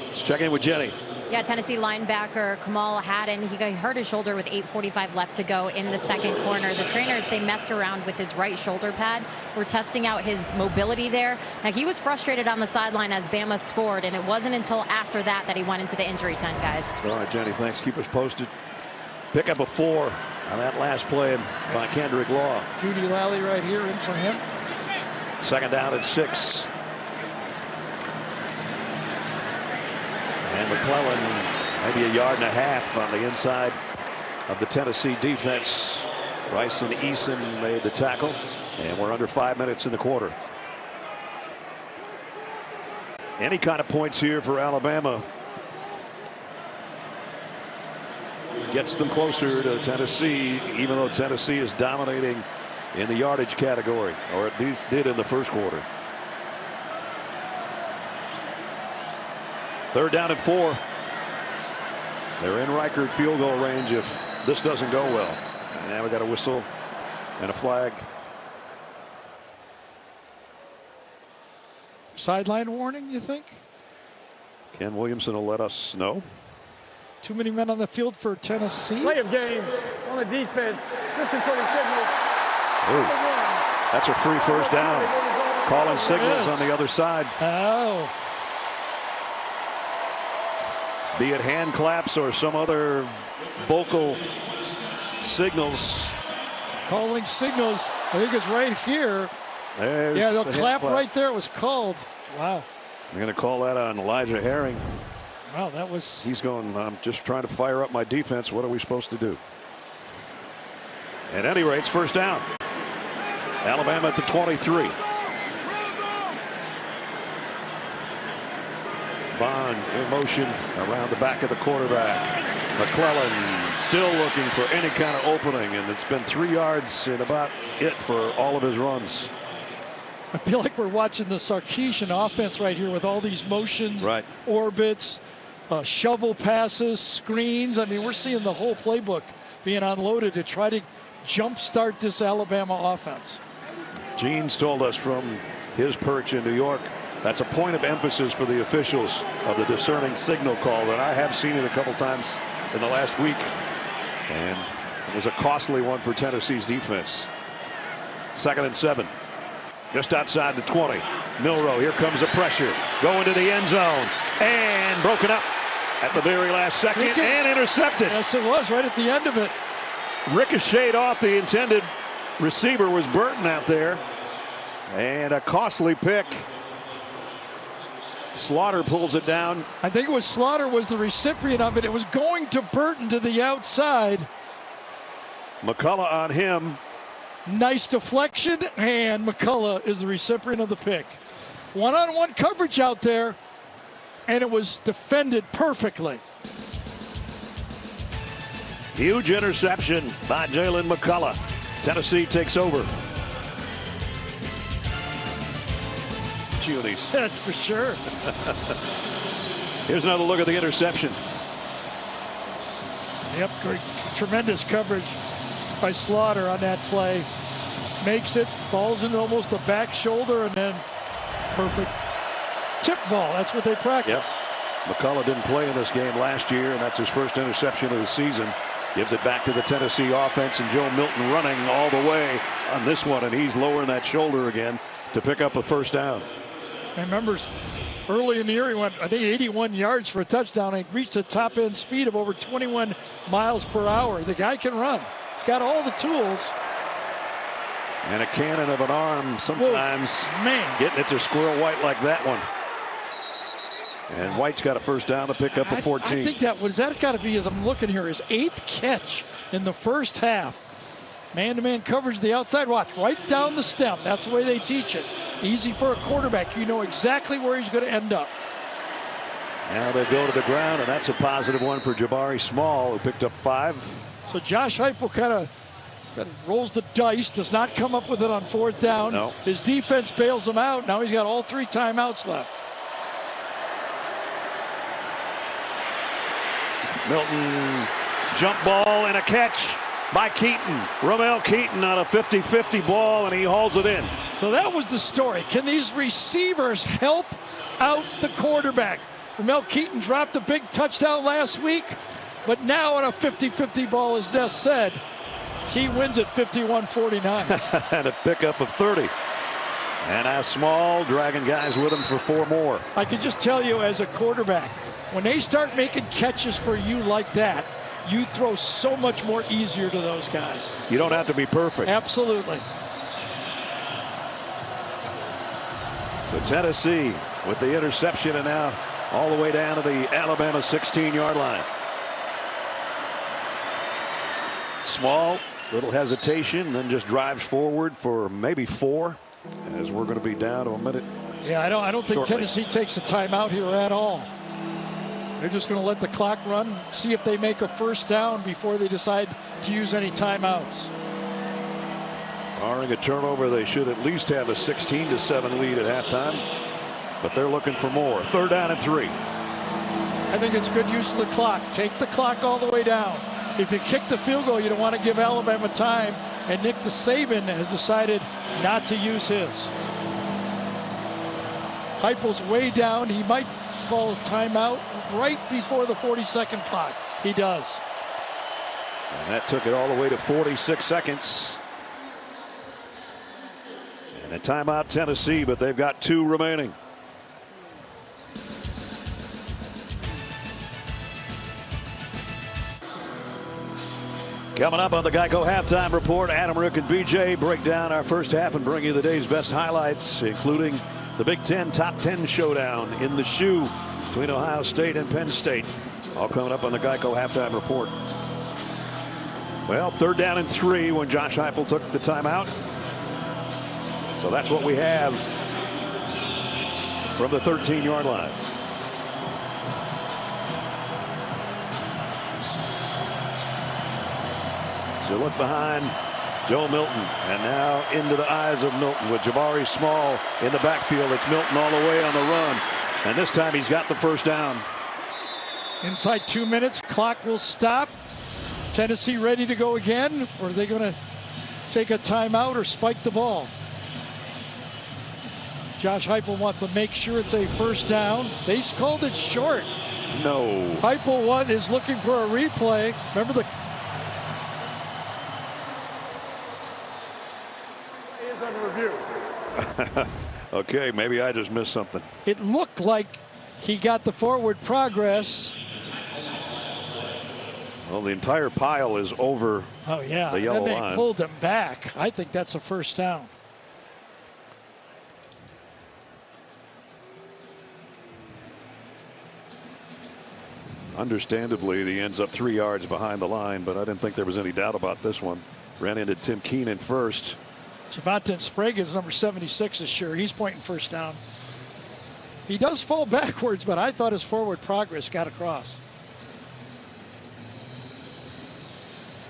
Let's check in with Jenny. Yeah, Tennessee linebacker Kamal Haddon, he hurt his shoulder with 8:45 left to go in the second corner. The trainers, they messed around with his right shoulder pad. We're testing out his mobility there. Now, he was frustrated on the sideline as Bama scored, and it wasn't until after that that he went into the injury tent, guys. All right, Jenny, thanks. Keep us posted. Pick up a 4 on that last play by Kendrick Law. Judy Lally right here in for him. Second down and 6. And McClellan maybe 1.5 yards on the inside of the Tennessee defense. Bryson Eason made the tackle, and we're under 5 minutes in the quarter. Any kind of points here for Alabama gets them closer to Tennessee, even though Tennessee is dominating in the yardage category, or at least did in the first quarter. Third down and 4. They're in Reichert field goal range if this doesn't go well. And now we got a whistle and a flag. Sideline warning, you think? Ken Williamson will let us know. Too many men on the field for Tennessee. Play of game on the defense. Disconcerting signals. Ooh, that's a free first down. Calling signals on the other side. Oh. Be it hand claps or some other vocal signals. Calling signals. I think it's right here. There's yeah, the hand clap right there was called. Wow. They're going to call that on Elijah Herring. Wow, that was. He's going, I'm just trying to fire up my defense. What are we supposed to do? At any rate, it's first down. Alabama at the 23. Bond in motion around the back of the quarterback. McClellan still looking for any kind of opening, and it's been 3 yards and about it for all of his runs. I feel like we're watching the Sarkisian offense right here with all these motions, right, orbits, shovel passes, screens. I mean, we're seeing the whole playbook being unloaded to try to jumpstart this Alabama offense. Gene's told us from his perch in New York that's a point of emphasis for the officials of the discerning signal call, and I have seen it a couple times in the last week, and it was a costly one for Tennessee's defense. 2nd and 7. Just outside the 20. Milroe, here comes the pressure. Going to the end zone. And broken up at the very last second and intercepted. Yes, it was right at the end of it. Ricocheted off the intended receiver was Burton out there. And a costly pick. Slaughter pulls it down. I think it was Slaughter was the recipient of it. It was going to Burton to the outside. McCullough on him. Nice deflection, and McCullough is the recipient of the pick. One-on-one coverage out there, and it was defended perfectly. Huge interception by Jalen McCullough. Tennessee takes over. Junies. That's for sure. Here's another look at the interception. Yep, great, tremendous coverage by Slaughter on that play. Makes it, falls into almost the back shoulder, and then perfect tip ball. That's what they practice. Yes. McCullough didn't play in this game last year, and that's his first interception of the season. Gives it back to the Tennessee offense, and Joe Milton running all the way on this one, and he's lowering that shoulder again to pick up a first down. And remember, early in the year, he went, I think, 81 yards for a touchdown and reached a top-end speed of over 21 miles per hour. The guy can run. He's got all the tools. And a cannon of an arm sometimes. Whoa, man. Getting it to Squirrel White like that one. And White's got a first down to pick up a 14. I think that's got to be, as I'm looking here, his 8th catch in the first half. Man-to-man coverage to the outside. Watch, right down the stem. That's the way they teach it. Easy for a quarterback. You know exactly where he's going to end up. Now they go to the ground, and that's a positive one for Jabari Small, who picked up 5. So Josh Heupel kind of rolls the dice, does not come up with it on 4th down. No. His defense bails him out. Now he's got all 3 timeouts left. Milton, jump ball and a catch by Keaton. Ramel Keaton on a 50-50 ball, and he hauls it in. So that was the story. Can these receivers help out the quarterback? Ramel Keaton dropped a big touchdown last week, but now on a 50-50 ball, as Ness said, he wins at 51-49. And a pickup of 30. And as Small dragging guys with him for 4 more. I can just tell you, as a quarterback, when they start making catches for you like that, you throw so much more easier to those guys. You don't have to be perfect. Absolutely. So Tennessee with the interception, and now all the way down to the Alabama 16-yard line. Small, little hesitation, then just drives forward for maybe 4, as we're going to be down to a minute. Yeah, I don't think shortly. Tennessee takes a timeout here at all. They're just going to let the clock run, see if they make a first down before they decide to use any timeouts. Barring a turnover, they should at least have a 16-7 lead at halftime, but they're looking for more. 3rd down and 3. I think it's good use of the clock. Take the clock all the way down. If you kick the field goal, you don't want to give Alabama time, and Nick Saban has decided not to use his. Heupel's way down. He might call a timeout right before the 40-second clock. He does. And that took it all the way to 46 seconds. And a timeout Tennessee, but they've got 2 remaining. Coming up on the Geico Halftime Report, Adam, Rick, and BJ break down our first half and bring you the day's best highlights, including the Big Ten Top 10 showdown in the shoe between Ohio State and Penn State. All coming up on the Geico Halftime Report. Well, 3rd down and 3 when Josh Heupel took the timeout. So that's what we have from the 13-yard line. So look behind Joe Milton, and now into the eyes of Milton with Jabari Small in the backfield. It's Milton all the way on the run, and this time he's got the first down. Inside 2 minutes, clock will stop. Tennessee ready to go again, or are they going to take a timeout or spike the ball? Josh Heupel wants to make sure it's a first down. They called it short. No. Heupel is looking for a replay. Remember the Is under review. Okay, maybe I just missed something. It looked like he got the forward progress. Well, the entire pile is over Oh, yeah. the yellow Then they line. pulled him back. I think that's a first down. Understandably, he ends up 3 yards behind the line, but I didn't think there was any doubt about this one. Ran into Tim Keenan first. Javonte Sprague, number 76, is sure. He's pointing first down. He does fall backwards, but I thought his forward progress got across.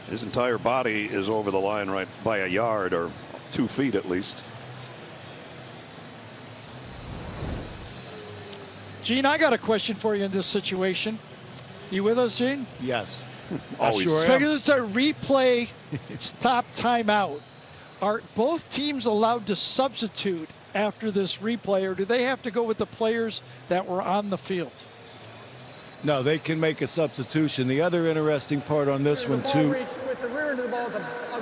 His entire body is over the line right by a yard or 2 feet at least. Gene, I got a question for you in this situation. You with us, Gene? Yes. Always. Sure So am. it's a replay stop timeout. Are both teams allowed to substitute after this replay, or do they have to go with the players that were on the field? No, they can make a substitution. The other interesting part on this one, too. With the rear end of the ball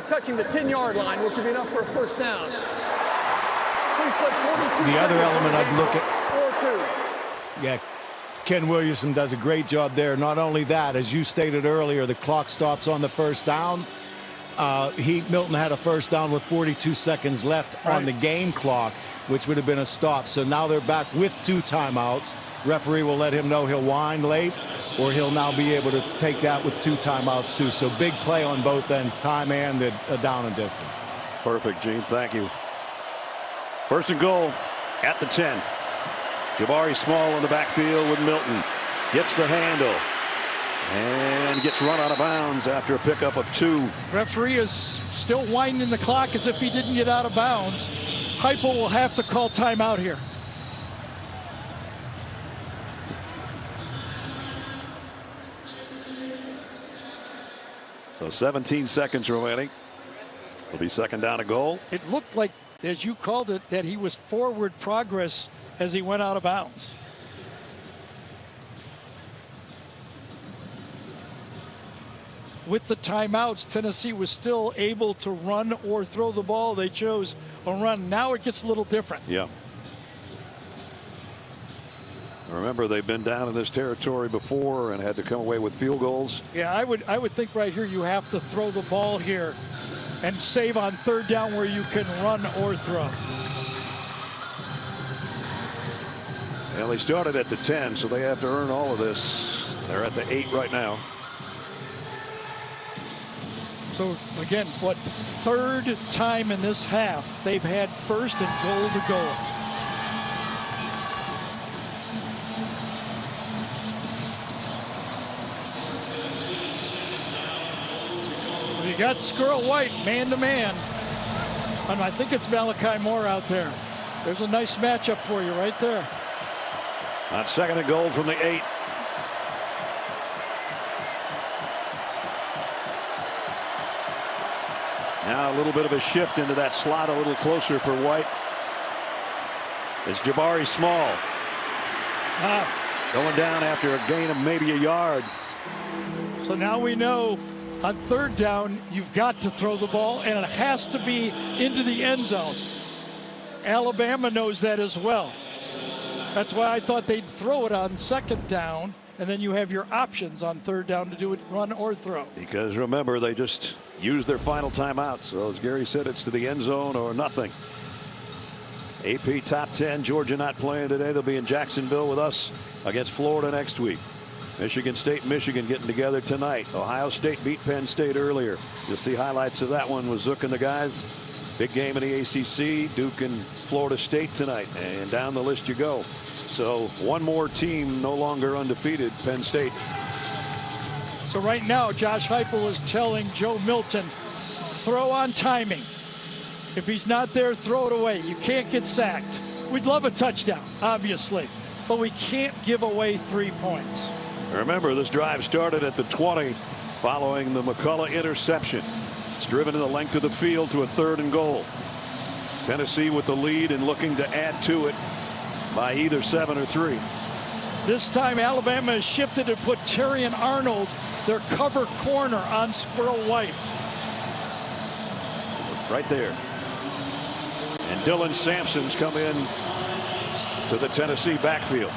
touching the 10-yard line, which would be enough for a first down. Please put 42 the other element I'd look at. 4-2. Yeah, Ken Williamson does a great job there. Not only that, as you stated earlier, the clock stops on the first down. Milton had a first down with 42 seconds left on the game clock, which would have been a stop. So now they're back with 2 timeouts. Referee will let him know he'll wind late, or he'll now be able to take that with 2 timeouts too. So big play on both ends, time and the down and distance. Perfect, Gene. Thank you. First and goal at the 10. Jabari Small in the backfield with Milton. Gets the handle and gets run out of bounds after a pickup of 2. Referee is still winding the clock as if he didn't get out of bounds. Heupel will have to call timeout here. So 17 seconds remaining. It'll be second down a goal. It looked like, as you called it, that he was forward progress as he went out of bounds. With the timeouts, Tennessee was still able to run or throw the ball. They chose a run. Now it gets a little different. Yeah. Remember, they've been down in this territory before and had to come away with field goals. Yeah, I would think right here you have to throw the ball here and save on third down where you can run or throw. Well, they started at the 10, so they have to earn all of this. They're at the 8 right now. So again, what, third time in this half they've had first and goal to goal. You got Squirrel White man to man, and I think it's Malachi Moore out there. There's a nice matchup for you right there. On second and goal from the 8. Now a little bit of a shift into that slot, a little closer for White. It's Jabari Small. Going down after a gain of maybe a yard. So now we know on third down, you've got to throw the ball, and it has to be into the end zone. Alabama knows that as well. That's why I thought they'd throw it on second down, and then you have your options on third down to do it, run or throw. Because remember, they just used their final timeout. So as Gary said, it's to the end zone or nothing. AP top 10. Georgia not playing today. They'll be in Jacksonville with us against Florida next week. Michigan State, Michigan getting together tonight. Ohio State beat Penn State earlier. You'll see highlights of that one with Zook and the guys. Big game in the ACC. Duke and Florida State tonight. And down the list you go. So one more team no longer undefeated, Penn State. So right now, Josh Heupel is telling Joe Milton, throw on timing. If he's not there, throw it away. You can't get sacked. We'd love a touchdown, obviously, but we can't give away 3 points. Remember, this drive started at the 20 following the McCullough interception. It's driven in the length of the field to a third and goal. Tennessee with the lead and looking to add to it by either 7 or 3. This time Alabama has shifted and put Terry and Arnold, their cover corner, on Squirrel White. Right there. And Dylan Sampson's come in to the Tennessee backfield.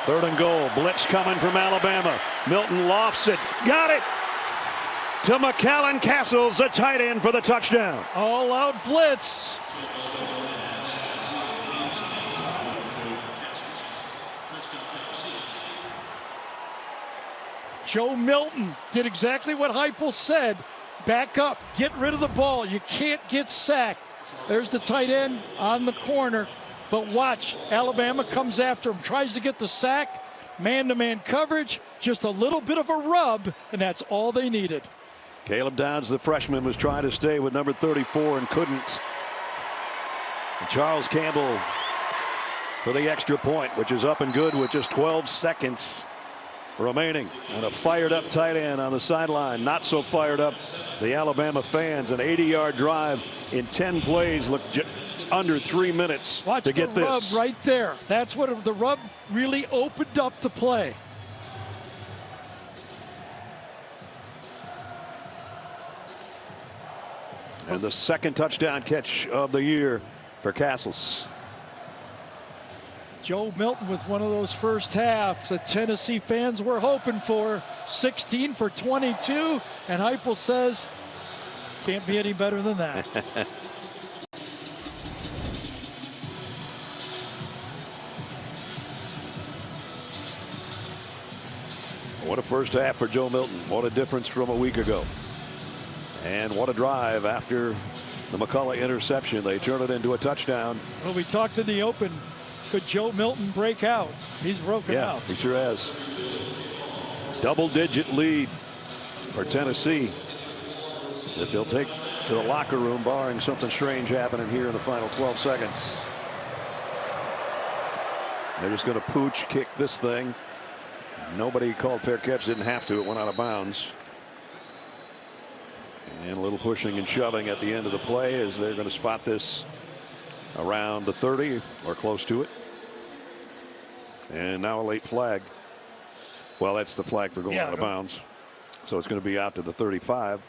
Third and goal. Blitz coming from Alabama. Milton lofts it. Got it. To McAllen Castles, the tight end for the touchdown. All out blitz. Joe Milton did exactly what Heupel said. Back up, get rid of the ball. You can't get sacked. There's the tight end on the corner. But watch, Alabama comes after him, tries to get the sack, man-to-man coverage, just a little bit of a rub, and that's all they needed. Caleb Downs, the freshman, was trying to stay with number 34 and couldn't. And Charles Campbell for the extra point, which is up and good with just 12 seconds. remaining, and a fired up tight end on the sideline. Not so fired up the Alabama fans. An 80-yard drive in 10 plays. Look, just under 3 minutes to get this. Watch the rub right there. That's what the rub really opened up the play. And the second touchdown catch of the year for Castles. Joe Milton with one of those first halves that Tennessee fans were hoping for. 16 for 22, and Heupel says can't be any better than that. What a first half for Joe Milton. What a difference from a week ago. And what a drive after the McCullough interception. They turn it into a touchdown. Well, we talked in the open. Could Joe Milton break out? He's broken out. He sure has. Double-digit lead for Tennessee that they'll take to the locker room, barring something strange happening here in the final 12 seconds. They're just going to pooch kick this thing. Nobody called fair catch. Didn't have to. It went out of bounds. And a little pushing and shoving at the end of the play as they're going to spot this around the 30 or close to it. And now a late flag. Well, that's the flag for going out of bounds. So it's going to be out to the 35.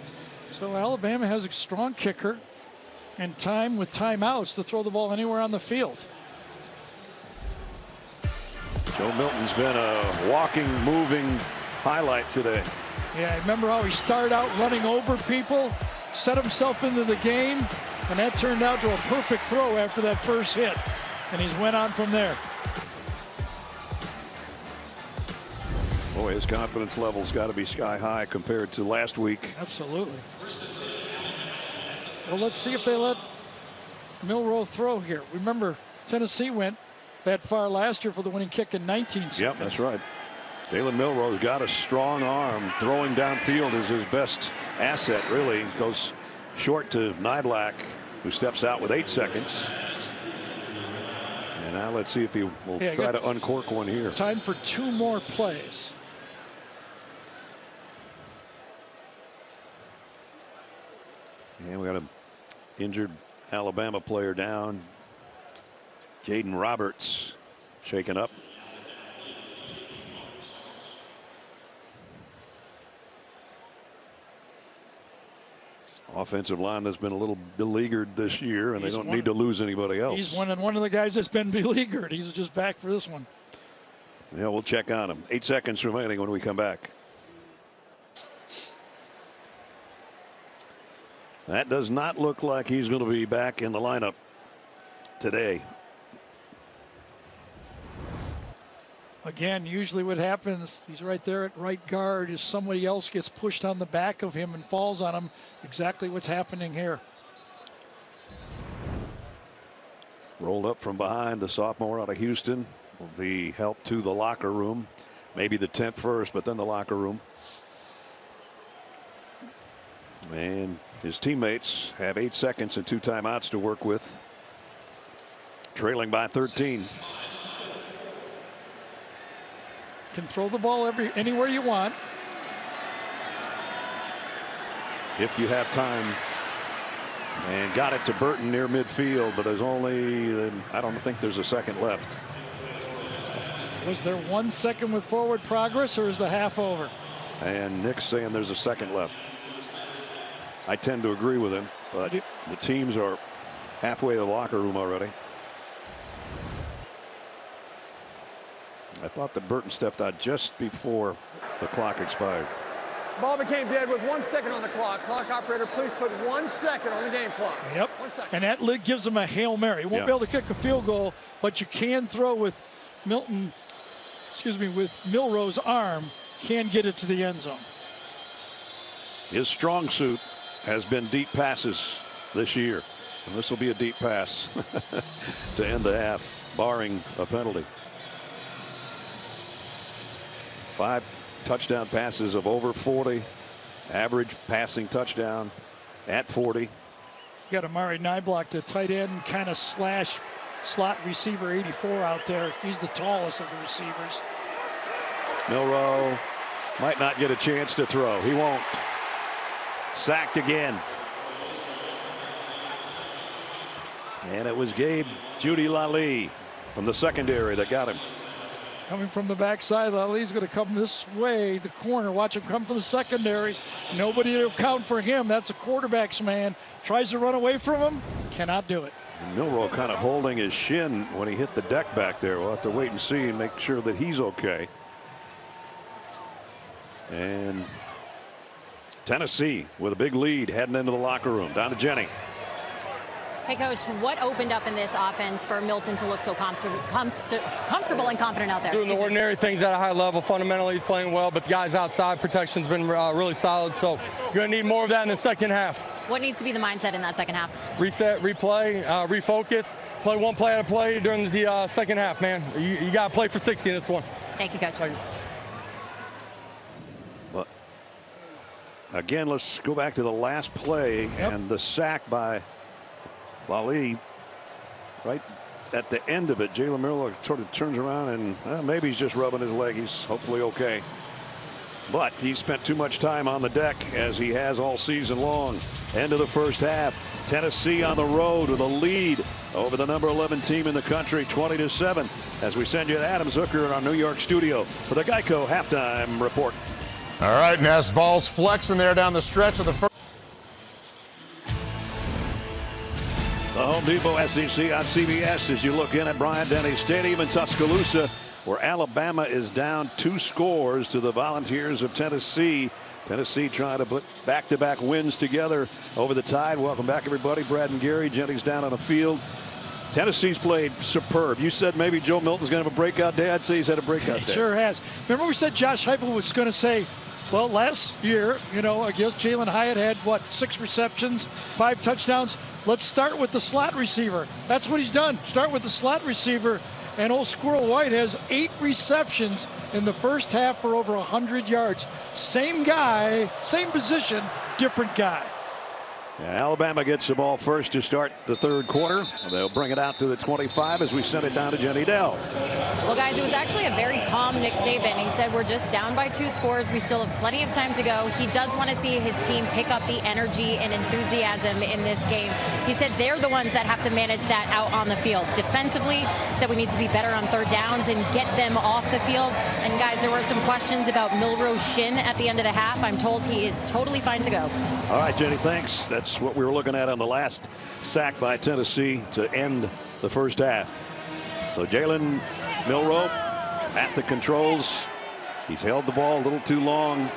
So Alabama has a strong kicker and time with timeouts to throw the ball anywhere on the field. Joe Milton's been a walking, moving highlight today. Yeah, remember how he started out running over people, set himself into the game, and that turned out to a perfect throw after that first hit. And he's went on from there. Boy, his confidence level's got to be sky high compared to last week. Absolutely. Well, let's see if they let Milroe throw here. Remember, Tennessee went that far last year for the winning kick in 19 seconds. Yep, that's right. Jalen Milroe's got a strong arm. Throwing downfield is his best asset, really. Goes short to Niblack, who steps out with 8 seconds. And now let's see if he will try to uncork one here. Time for 2 more plays. And we got an injured Alabama player down. Jaden Roberts shaken up. Offensive line that's been a little beleaguered this year, and they don't need to lose anybody else. He's one of the guys that's been beleaguered. He's just back for this one. Yeah, we'll check on him. 8 seconds remaining when we come back. That does not look like he's going to be back in the lineup today. Again, usually what happens, he's right there at right guard, is somebody else gets pushed on the back of him and falls on him. Exactly what's happening here. Rolled up from behind, the sophomore out of Houston will be helped to the locker room. Maybe the tent first, but then the locker room. And his teammates have 8 seconds and 2 timeouts to work with. Trailing by 13. Can throw the ball anywhere you want. If you have time. And got it to Burton near midfield, but there's only, I don't think there's a second left. Was there 1 second with forward progress, or is the half over? And Nick's saying there's a second left. I tend to agree with him, but the teams are halfway to the locker room already. I thought that Burton stepped out just before the clock expired. Ball became dead with 1 second on the clock. Clock operator, please put 1 second on the game clock. Yep. 1 second. And that gives them a Hail Mary. Won't be able to kick a field goal, but you can throw with with Milroe's arm, can get it to the end zone. His strong suit has been deep passes this year. And this will be a deep pass to end the half, barring a penalty. 5 touchdown passes of over 40. Average passing touchdown at 40. Got Amari Niblack, the tight end, kind of slash slot receiver 84 out there. He's the tallest of the receivers. Milroe might not get a chance to throw. He won't. Sacked again. And it was Gabe Judy Lally from the secondary that got him. Coming from the backside, Lalee's going to come this way, the corner. Watch him come from the secondary. Nobody to account for him. That's a quarterback's man. Tries to run away from him. Cannot do it. Milroe kind of holding his shin when he hit the deck back there. We'll have to wait and see and make sure that he's okay. And Tennessee with a big lead heading into the locker room. Down to Jenny. Hey, Coach, what opened up in this offense for Milton to look so comfortable and confident out there? Doing the ordinary things at a high level. Fundamentally, he's playing well, but the guys outside protection's been really solid. So you're going to need more of that in the second half. What needs to be the mindset in that second half? Reset, replay, refocus, play one play at a play during the second half, man. You got to play for 60 in this one. Thank you, Coach. Thank you. But again, let's go back to the last play and the sack by Lally. Right at the end of it, Jalen Milroe sort of turns around and maybe he's just rubbing his leg. He's hopefully okay. But he spent too much time on the deck, as he has all season long. End of the first half. Tennessee on the road with a lead over the number 11 team in the country, 20-7. As we send you to Adam Zucker in our New York studio for the Geico halftime report. All right, Ness. Vols flexing there down the stretch of the first. The Home Depot SEC on CBS as you look in at Bryant-Denny Stadium in Tuscaloosa, where Alabama is down 2 scores to the Volunteers of Tennessee. Tennessee trying to put back-to-back wins together over the Tide. Welcome back, everybody. Brad and Gary. Jenny's down on the field. Tennessee's played superb. You said maybe Joe Milton's going to have a breakout day. I'd say he's had a breakout day. He sure has. Remember we said Josh Heupel was going to say, well, last year, I guess Jalen Hyatt had, 6 receptions, 5 touchdowns. Let's start with the slot receiver. That's what he's done. Start with the slot receiver. And old Squirrel White has 8 receptions in the first half for over 100 yards. Same guy, same position, different guy. Alabama gets the ball first to start the third quarter. They'll bring it out to the 25 as we send it down to Jenny Dell. Well, guys, it was actually a very calm Nick Saban. He said we're just down by 2 scores. We still have plenty of time to go. He does want to see his team pick up the energy and enthusiasm in this game. He said they're the ones that have to manage that out on the field. Defensively, he said we need to be better on third downs and get them off the field. And, guys, there were some questions about Milroe's shin at the end of the half. I'm told he is totally fine to go. All right, Jenny, thanks. That's what we were looking at on the last sack by Tennessee to end the first half. So Jalen Milroe at the controls. He's held the ball a little too long.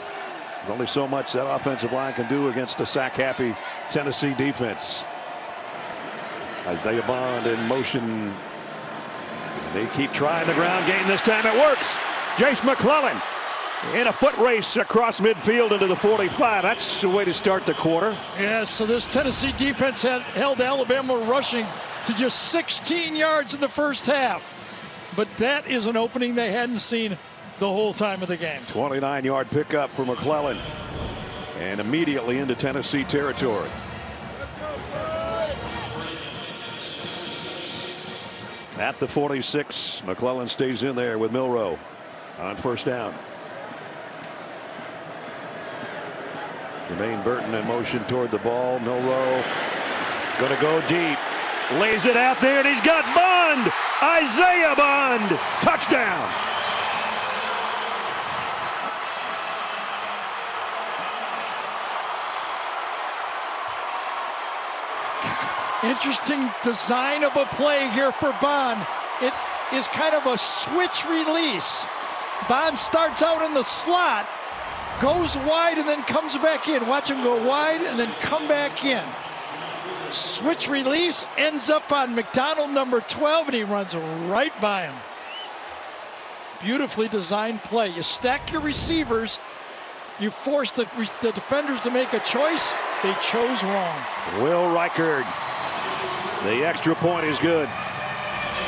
There's only so much that offensive line can do against a sack-happy Tennessee defense. Isaiah Bond in motion. They keep trying the ground game. This time it works. Jace McClellan in a foot race across midfield into the 45. That's the way to start the quarter. Yeah, so this Tennessee defense had held Alabama rushing to just 16 yards in the first half. But that is an opening they hadn't seen the whole time of the game. 29-yard pickup for McClellan. And immediately into Tennessee territory. At the 46, McClellan stays in there with Milroe on first down. Jermaine Burton in motion toward the ball. Milroe going to go deep. Lays it out there, and he's got Bond. Isaiah Bond. Touchdown. Interesting design of a play here for Bond. It is kind of a switch release. Bond starts out in the slot, goes wide, and then comes back in. Watch him go wide and then come back in. Switch release, ends up on McDonald number 12, and he runs right by him. Beautifully designed play. You stack your receivers, you force the defenders to make a choice. They chose wrong. Will Reichard. The extra point is good.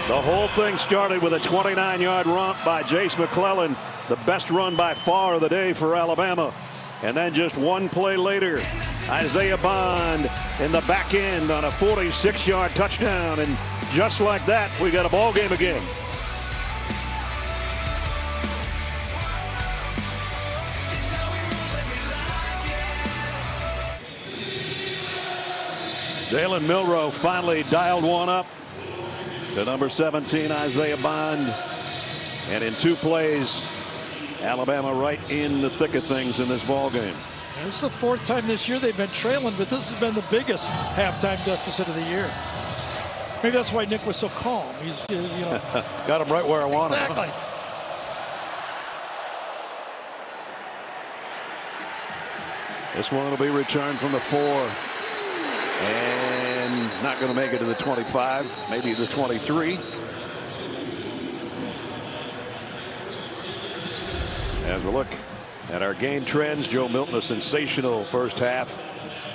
The whole thing started with a 29-yard romp by Jace McClellan. The best run by far of the day for Alabama. And then just one play later, Isaiah Bond in the back end on a 46-yard touchdown. And just like that, we got a ball game again. Jalen Milroe finally dialed one up to number 17, Isaiah Bond. And in 2 plays, Alabama right in the thick of things in this ball game. This is the 4th time this year they've been trailing, but this has been the biggest halftime deficit of the year. Maybe that's why Nick was so calm. He's, you know, got him right where I want him. Exactly. This one will be returned from the 4. And not going to make it to the 25, maybe the 23. As we look at our game trends, Joe Milton, a sensational first half.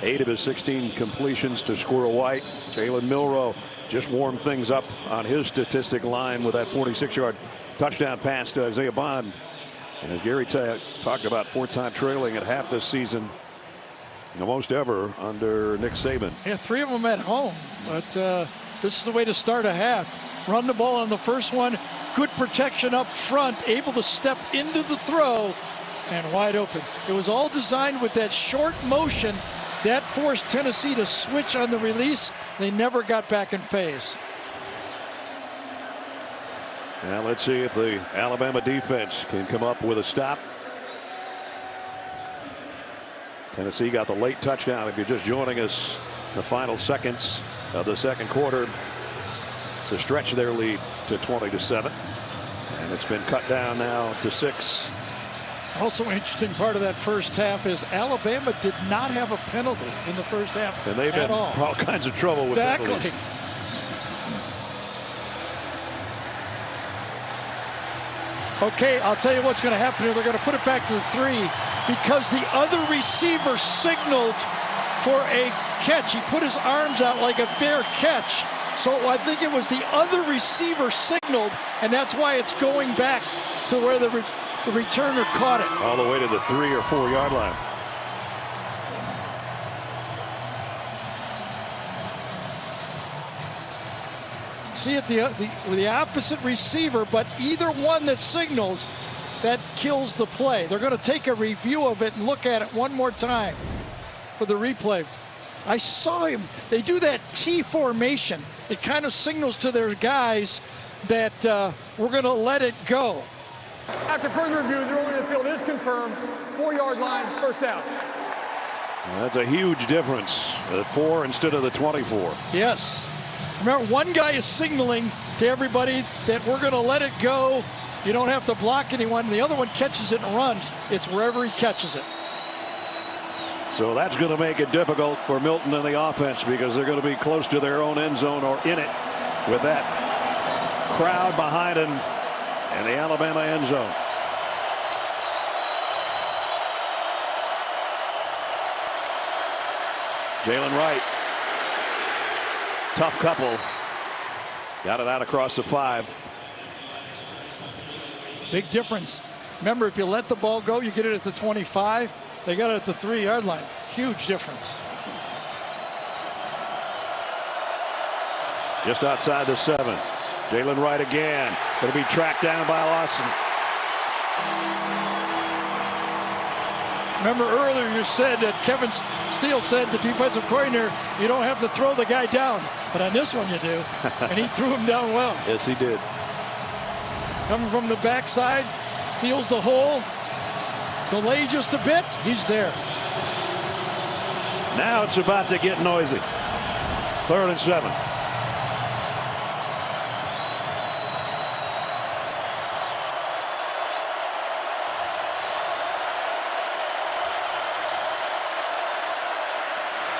8 of his 16 completions to Squirrel White. Jalen Milroe just warmed things up on his statistic line with that 46-yard touchdown pass to Isaiah Bond. And as Gary talked about, 4-time trailing at half this season. The most ever under Nick Saban. Yeah, 3 of them at home, but this is the way to start a half. Run the ball on the first one, good protection up front, able to step into the throw, and wide open. It was all designed with that short motion that forced Tennessee to switch on the release. They never got back in phase. Now let's see if the Alabama defense can come up with a stop. Tennessee got the late touchdown. If you're just joining us, the final seconds of the second quarter to stretch their lead to 20-7. And it's been cut down now to 6. Also interesting part of that first half is Alabama did not have a penalty in the first half. And they've had all kinds of trouble with penalties. Exactly. Okay, I'll tell you what's going to happen here. They're going to put it back to the 3 because the other receiver signaled for a catch. He put his arms out like a fair catch. So I think it was the other receiver signaled, and that's why it's going back to where the returner caught it. All the way to the 3 or 4 yard line. See it the opposite receiver, but either one that signals, that kills the play. They're going to take a review of it and look at it one more time for the replay. I saw him. They do that T formation. It kind of signals to their guys that we're going to let it go. After further review, the ruling of the field is confirmed. 4-yard line, first down. Well, that's a huge difference. The 4 instead of the 24. Yes. Remember, one guy is signaling to everybody that we're going to let it go. You don't have to block anyone. The other one catches it and runs. It's wherever he catches it. So that's going to make it difficult for Milton and the offense because they're going to be close to their own end zone or in it with that crowd behind them and the Alabama end zone. Jalen Wright. Tough couple. Got it out across the 5. Big difference. Remember, if you let the ball go, you get it at the 25. They got it at the 3-yard line. Huge difference. Just outside the 7. Jalen Wright again. Going to be tracked down by Lawson. Remember earlier you said that Kevin Steele said, the defensive coordinator, you don't have to throw the guy down. But on this one you do. And he threw him down well. Yes, he did. Coming from the backside, feels the hole. Delay just a bit. He's there. Now it's about to get noisy. 3rd and 7.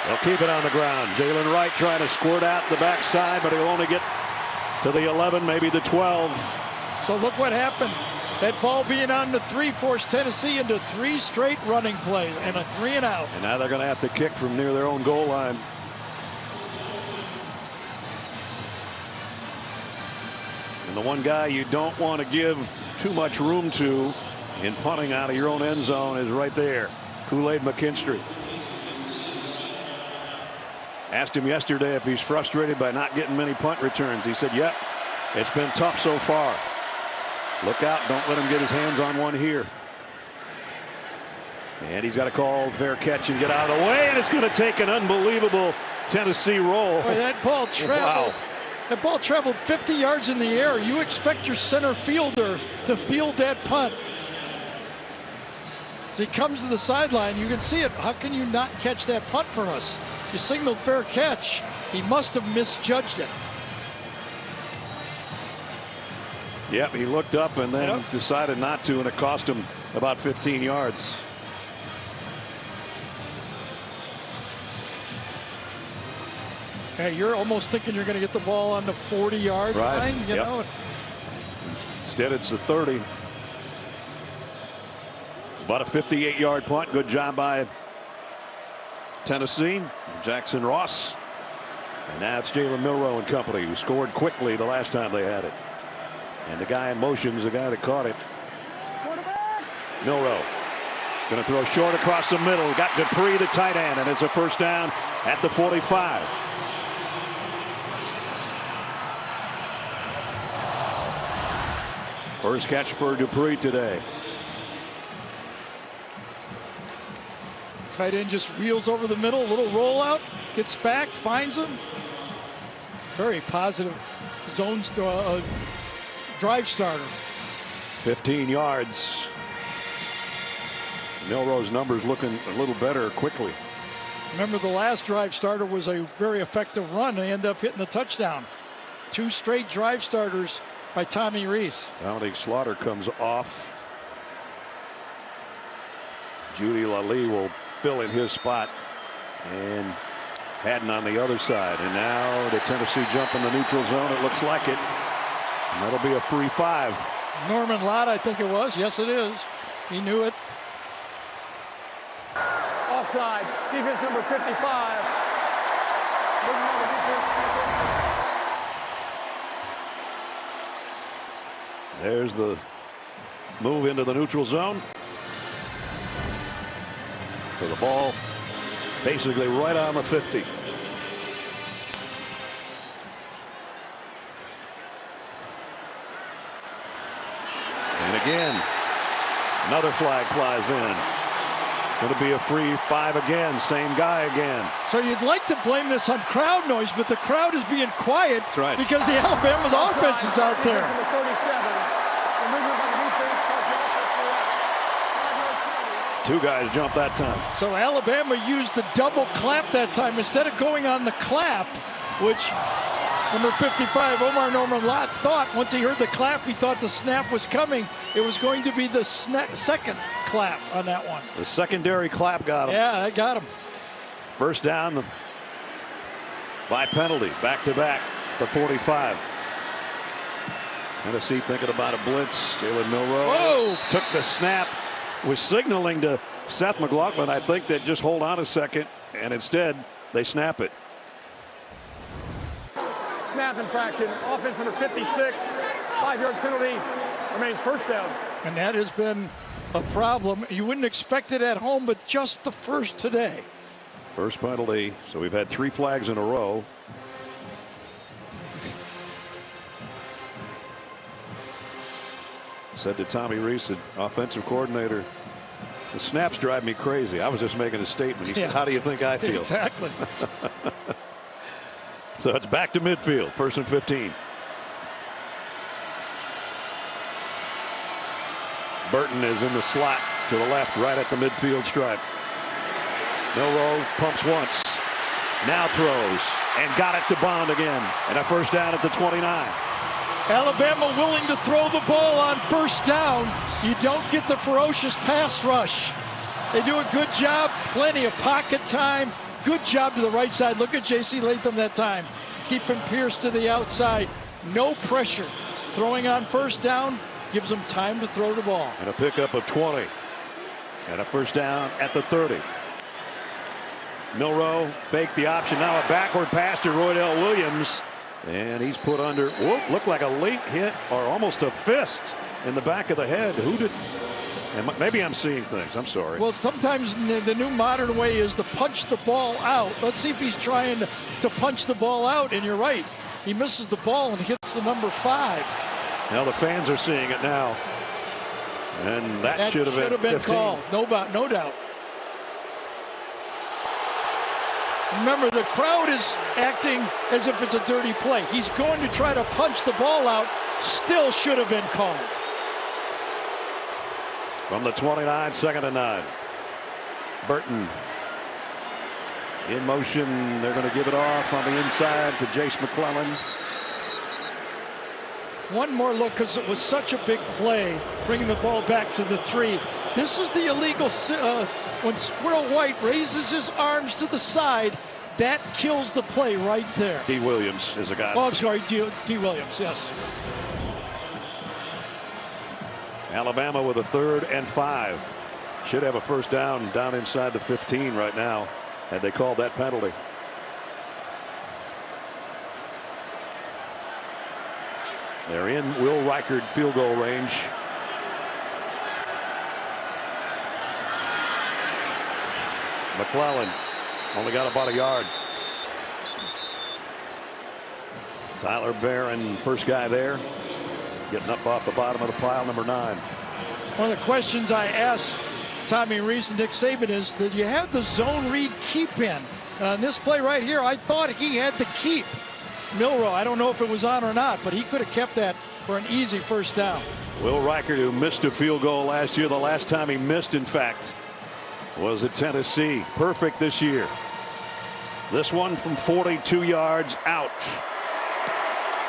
They'll keep it on the ground. Jalen Wright trying to squirt out the backside, but he'll only get to the 11, maybe the 12. So look what happened. That ball being on the 3 forced Tennessee into 3 straight running plays and a 3 and out. And now they're going to have to kick from near their own goal line. And the one guy you don't want to give too much room to in punting out of your own end zone is right there. Kool-Aid McKinstry. Asked him yesterday if he's frustrated by not getting many punt returns. He said, yep, it's been tough so far. Look out, don't let him get his hands on one here. And he's got to call fair catch and get out of the way, and it's going to take an unbelievable Tennessee roll. Boy, that ball traveled. Wow. That ball traveled 50 yards in the air. You expect your center fielder to field that punt. As he comes to the sideline, you can see it. How can you not catch that punt for us? You signaled fair catch. He must have misjudged it. Yep, he looked up and then decided not to, and it cost him about 15 yards. Hey, you're almost thinking you're going to get the ball on the 40-yard line, you know. Instead, it's the 30. About a 58-yard punt. Good job by Tennessee. Jackson Ross. And now it's Jalen Milroe and company, who scored quickly the last time they had it. And the guy in motion is the guy that caught it. Milroe going to throw short across the middle. Got Dupree, the tight end, and it's a first down at the 45. First catch for Dupree today. Tight end just wheels over the middle, a little rollout, gets back, finds him. Very positive zone drive starter. 15 yards. Milroe's numbers looking a little better quickly. Remember, the last drive starter was a very effective run. They end up hitting the touchdown. 2 straight drive starters by Tommy Reese. Dominique Slaughter comes off. Judy Lally will fill in his spot, and Haddon on the other side. And now the Tennessee jump in the neutral zone. It looks like it. And that'll be a free 5. Norman Lott, I think it was. Yes, it is. He knew it. Offside. Defense number 55. There's the move into the neutral zone. So the ball basically right on the 50. And again, another flag flies in. Going to be a free 5 again. Same guy again. So you'd like to blame this on crowd noise, but the crowd is being quiet. That's right. Because the Alabama's offense is out there. Two guys jumped that time. So Alabama used the double clap that time instead of going on the clap, which number 55, Omar Norman Lott, thought once he heard the clap, he thought the snap was coming. It was going to be the second clap on that one. The secondary clap got him. Yeah, that got him. First down by penalty, back to back, the 45. Tennessee thinking about a blitz. Jalen Milroe took the snap, was signaling to Seth McLaughlin, I think, that just hold on a second, and instead they snap it. Snap infraction. Offense number 56. 5-yard penalty. Remains first down. And that has been a problem. You wouldn't expect it at home, but just the first today. First penalty. So we've had 3 flags in a row. Said to Tommy Reese, the offensive coordinator, the snaps drive me crazy. I was just making a statement. He said, how do you think I feel? Exactly. So it's back to midfield, 1st and 15. Burton is in the slot to the left, right at the midfield stripe. Milroe pumps once, now throws, and got it to Bond again. And a first down at the 29. Alabama willing to throw the ball on first down. You don't get the ferocious pass rush. They do a good job, plenty of pocket time. Good job to the right side. Look at J.C. Latham that time. Keeping Pierce to the outside. No pressure. Throwing on first down gives them time to throw the ball. And a pickup of 20. And a first down at the 30. Milroe faked the option. Now a backward pass to Roydell Williams. And he's put under, looked like a late hit or almost a fist in the back of the head. Who did? Maybe I'm seeing things. I'm sorry. Well, sometimes the new modern way is to punch the ball out. Let's see if he's trying to punch the ball out. And you're right. He misses the ball and hits the number 5. Now the fans are seeing it now. And that should have been 15. called. No doubt. Remember, the crowd is acting as if it's a dirty play. He's going to try to punch the ball out. Still should have been called. From the 29, 2nd and 9. Burton in motion. They're going to give it off on the inside to Jace McClellan. One more look, because it was such a big play, bringing the ball back to the 3. This is the illegal, when Squirrel White raises his arms to the side, that kills the play right there. D. Williams is a guy. Oh, I'm sorry, D. Williams, yes. Alabama with a 3rd and 5. Should have a first down inside the 15 right now, had they called that penalty. They're in Will Reichard field goal range. McClellan only got about a yard. Tyler Barron, first guy there, getting up off the bottom of the pile, number 9. One of the questions I asked Tommy Rees and Nick Saban is, did you have the zone read keep in? On this play right here, I thought he had the keep. Milroe, I don't know if it was on or not, but he could have kept that for an easy first down. Will Reichard, who missed a field goal last year, the last time he missed, in fact, was at Tennessee. Perfect this year. This one from 42 yards out.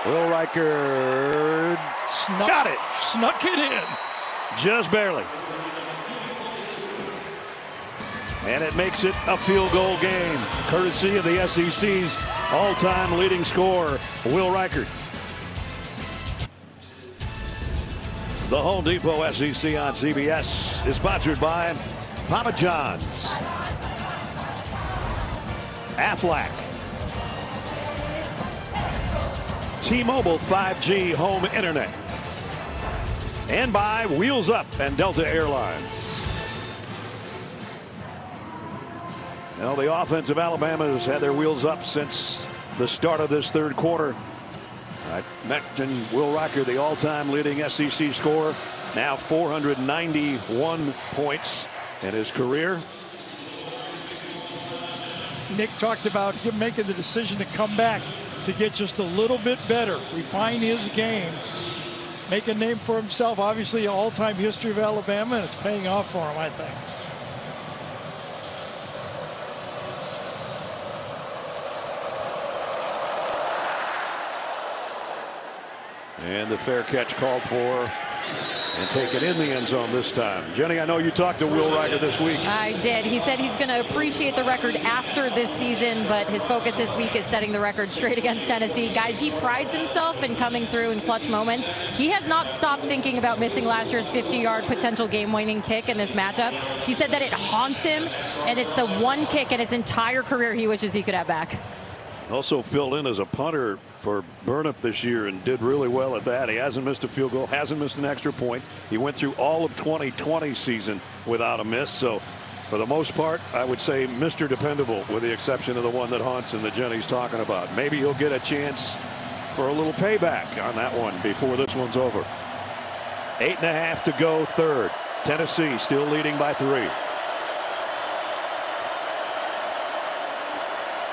Will Reichard got it. Snuck it in. Just barely. And it makes it a field goal game, courtesy of the SEC's all-time leading scorer, Will Reichard. The Home Depot SEC on CBS is sponsored by Papa John's, Aflac, T-Mobile 5G home internet, and by Wheels Up and Delta Airlines. Well, the offense of Alabama has had their wheels up since the start of this 3rd quarter. I mentioned Will Reichard, the all-time leading SEC scorer, now 491 points in his career. Nick talked about him making the decision to come back to get just a little bit better, refine his game, make a name for himself. Obviously, all-time history of Alabama, and it's paying off for him, I think. And the fair catch called for and taken in the end zone this time. Jenny, I know you talked to Will Reichard this week. I did. He said he's going to appreciate the record after this season, but his focus this week is setting the record straight against Tennessee. Guys, he prides himself in coming through in clutch moments. He has not stopped thinking about missing last year's 50-yard potential game-winning kick in this matchup. He said that it haunts him, and it's the one kick in his entire career he wishes he could have back. Also filled in as a punter for Burnip this year and did really well at that. He hasn't missed a field goal, hasn't missed an extra point. He went through all of 2020 season without a miss. So for the most part, I would say Mr. Dependable, with the exception of the one that haunts and that Jenny's talking about. Maybe he'll get a chance for a little payback on that one before this one's over. 8.5 to go, 3rd. Tennessee still leading by 3.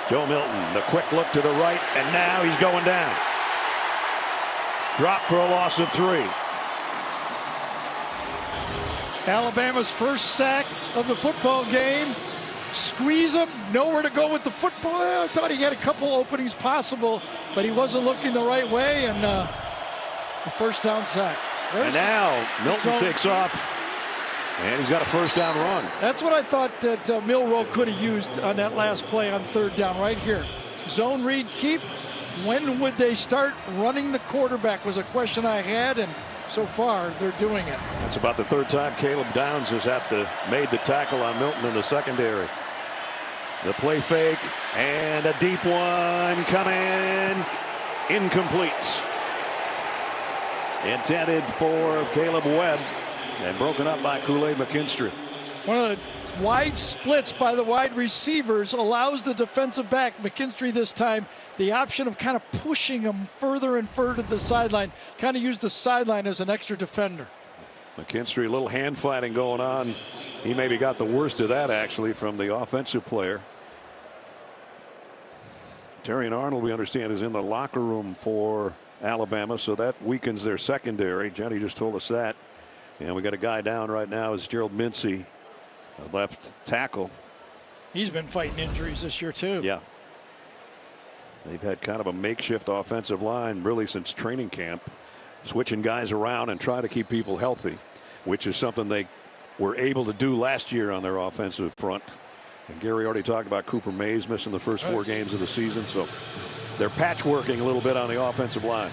Joe Milton, the quick look to the right, and now he's going down. Drop for a loss of 3. Alabama's first sack of the football game. Squeeze him, nowhere to go with the football. I thought he had a couple openings possible, but he wasn't looking the right way, and a first down sack. And now Milton takes off, and he's got a first down run. That's what I thought that Milroe could have used on that last play on 3rd down right here. Zone read keep. When would they start running the quarterback was a question I had, and so far they're doing it. That's about the 3rd time Caleb Downs has made the tackle on Milton in the secondary. The play fake and a deep one coming. Incomplete. Intended for Caleb Webb. And broken up by Kool-Aid McKinstry. One of the wide splits by the wide receivers allows the defensive back, McKinstry this time, the option of kind of pushing him further and further to the sideline. Kind of use the sideline as an extra defender. McKinstry, a little hand fighting going on. He maybe got the worst of that actually from the offensive player. Terrion Arnold, we understand, is in the locker room for Alabama, so that weakens their secondary. Jenny just told us that. And we got a guy down right now is Gerald Mincy, a left tackle. He's been fighting injuries this year too. Yeah. They've had kind of a makeshift offensive line really since training camp, switching guys around and trying to keep people healthy, which is something they were able to do last year on their offensive front. And Gary already talked about Cooper Mays missing the first 4 games of the season, so they're patchworking a little bit on the offensive line.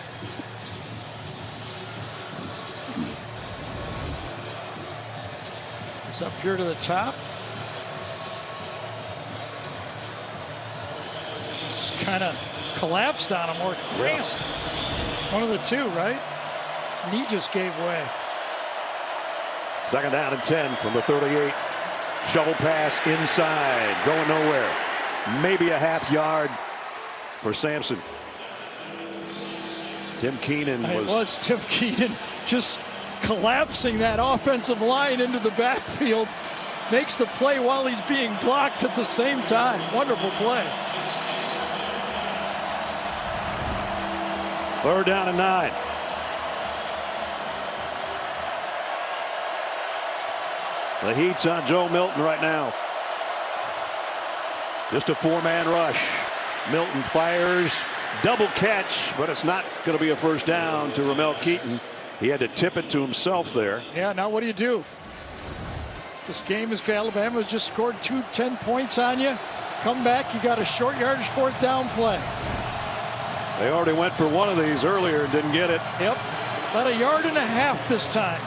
It's up here to the top. Just kind of collapsed on him or cramped. One of the two, right? Knee just gave way. 2nd down and 10 from the 38. Shovel pass inside, going nowhere. Maybe a half yard for Sampson. Tim Keenan It was Tim Keenan just collapsing that offensive line into the backfield. Makes the play while he's being blocked at the same time. Wonderful play. 3rd down and 9. The heat's on Joe Milton right now. Just a 4-man rush. Milton fires, double catch, but it's not going to be a first down to Ramel Keaton. He had to tip it to himself there. Yeah, now what do? This game is Alabama's just scored 10 points on you. Come back, you got a short yardage 4th down play. They already went for one of these earlier and didn't get it. Yep, about 1.5 yards this time.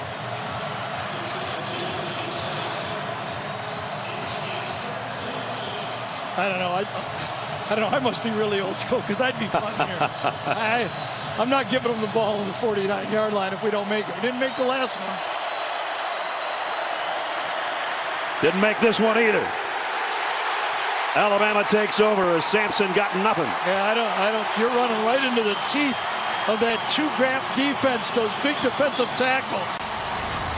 I don't know. I must be really old school because I'd be fun here. I'm not giving them the ball on the 49-yard line if we don't make it. We didn't make the last one. Didn't make this one either. Alabama takes over as Sampson got nothing. Yeah, I don't. You're running right into the teeth of that 2-gap defense. Those big defensive tackles.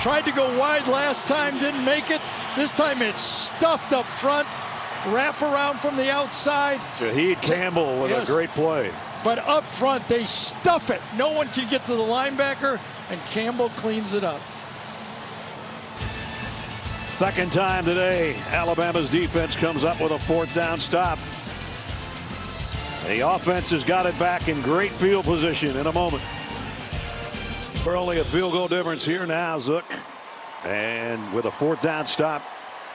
Tried to go wide last time, didn't make it. This time it's stuffed up front. Wrap around from the outside. Shaheed Campbell with a great play. But up front, they stuff it. No one can get to the linebacker, and Campbell cleans it up. 2nd time today, Alabama's defense comes up with a 4th down stop. The offense has got it back in great field position in a moment. We're only a field goal difference here now, Zook. And with a 4th down stop,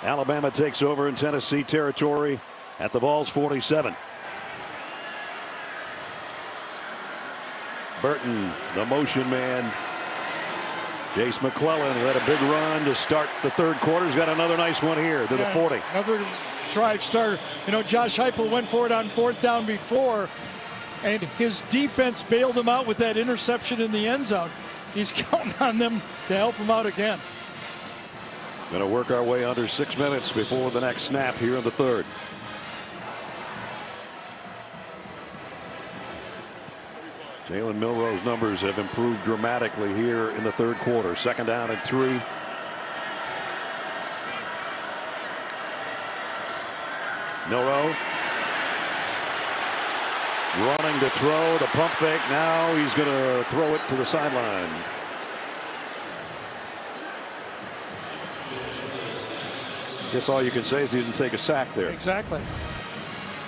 Alabama takes over in Tennessee territory at the Vols 47. Burton, the motion man. Jace McClellan had a big run to start the 3rd quarter. He's got another nice one here to the 40. Another drive starter. You know, Josh Heupel went for it on 4th down before, and his defense bailed him out with that interception in the end zone. He's counting on them to help him out again. Going to work our way under 6 minutes before the next snap here in the 3rd. Jalen Milroe's numbers have improved dramatically here in the 3rd quarter. 2nd down and 3. Milroe running to throw the pump fake. Now he's going to throw it to the sideline. Guess all you can say is he didn't take a sack there. Exactly.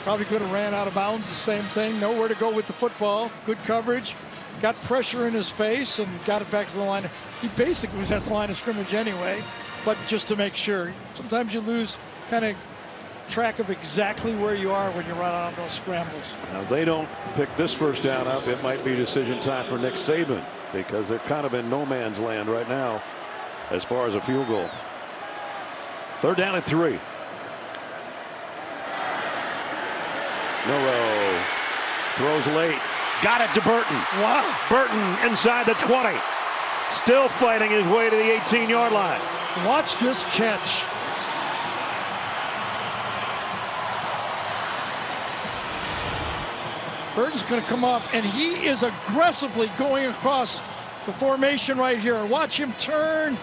Probably could have ran out of bounds. The same thing. Nowhere to go with the football. Good coverage. Got pressure in his face and got it back to the line. He basically was at the line of scrimmage anyway, but just to make sure. Sometimes you lose kind of track of exactly where you are when you run out on those scrambles. Now, if they don't pick this first down up, it might be decision time for Nick Saban because they're kind of in no man's land right now as far as a field goal. 3rd down and 3. Milroe throws late. Got it to Burton. Wow. Burton inside the 20. still fighting his way to the 18-yard line. Watch this catch. Burton's going to come up, and he is aggressively going across the formation right here. Watch him turn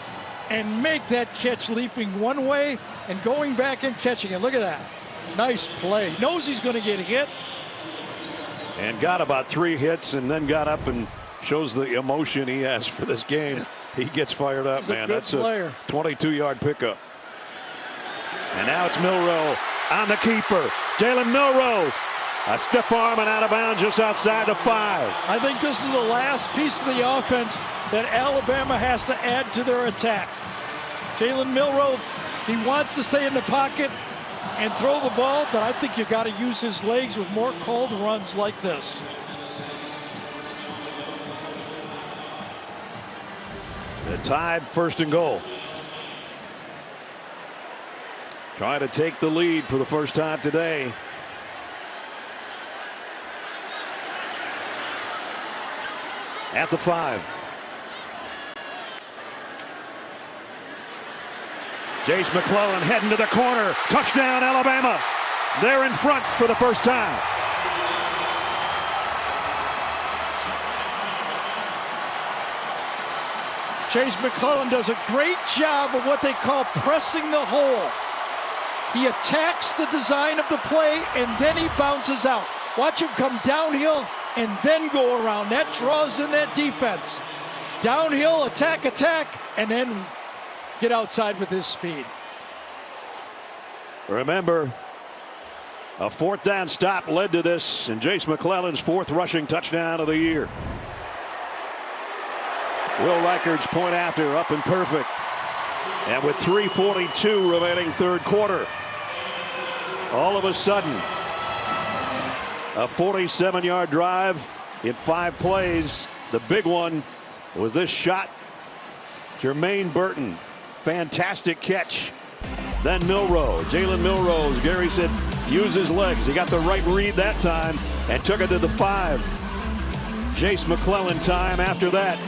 and make that catch, leaping one way and going back and catching it. Look at that. Nice play. Knows he's going to get hit. And got about 3 hits and then got up and shows the emotion he has for this game. He gets fired up, man. That's a 22-yard pickup. And now it's Milroe on the keeper. Jalen Milroe. A stiff arm and out of bounds just outside the 5. I think this is the last piece of the offense that Alabama has to add to their attack. Jalen Milroe, he wants to stay in the pocket and throw the ball, but I think you got to use his legs with more called runs like this. The Tide 1st and goal. Trying to take the lead for the first time today. At the 5. Jace McClellan heading to the corner. Touchdown, Alabama. They're in front for the first time. Jace McClellan does a great job of what they call pressing the hole. He attacks the design of the play and then he bounces out. Watch him come downhill and then go around. That draws in that defense. Downhill, attack, and then get outside with his speed. Remember, a 4th down stop led to this, and Jace McClellan's 4th rushing touchdown of the year. Will Reichard's point after up and perfect. And with 3:42 remaining 3rd quarter, all of a sudden, a 47-yard drive in 5 plays. The big one was this shot. Jermaine Burton, fantastic catch. Then Milroe, Jalen Milroe, as Gary said, use his legs. He got the right read that time and took it to the 5. Jace McClellan time after that.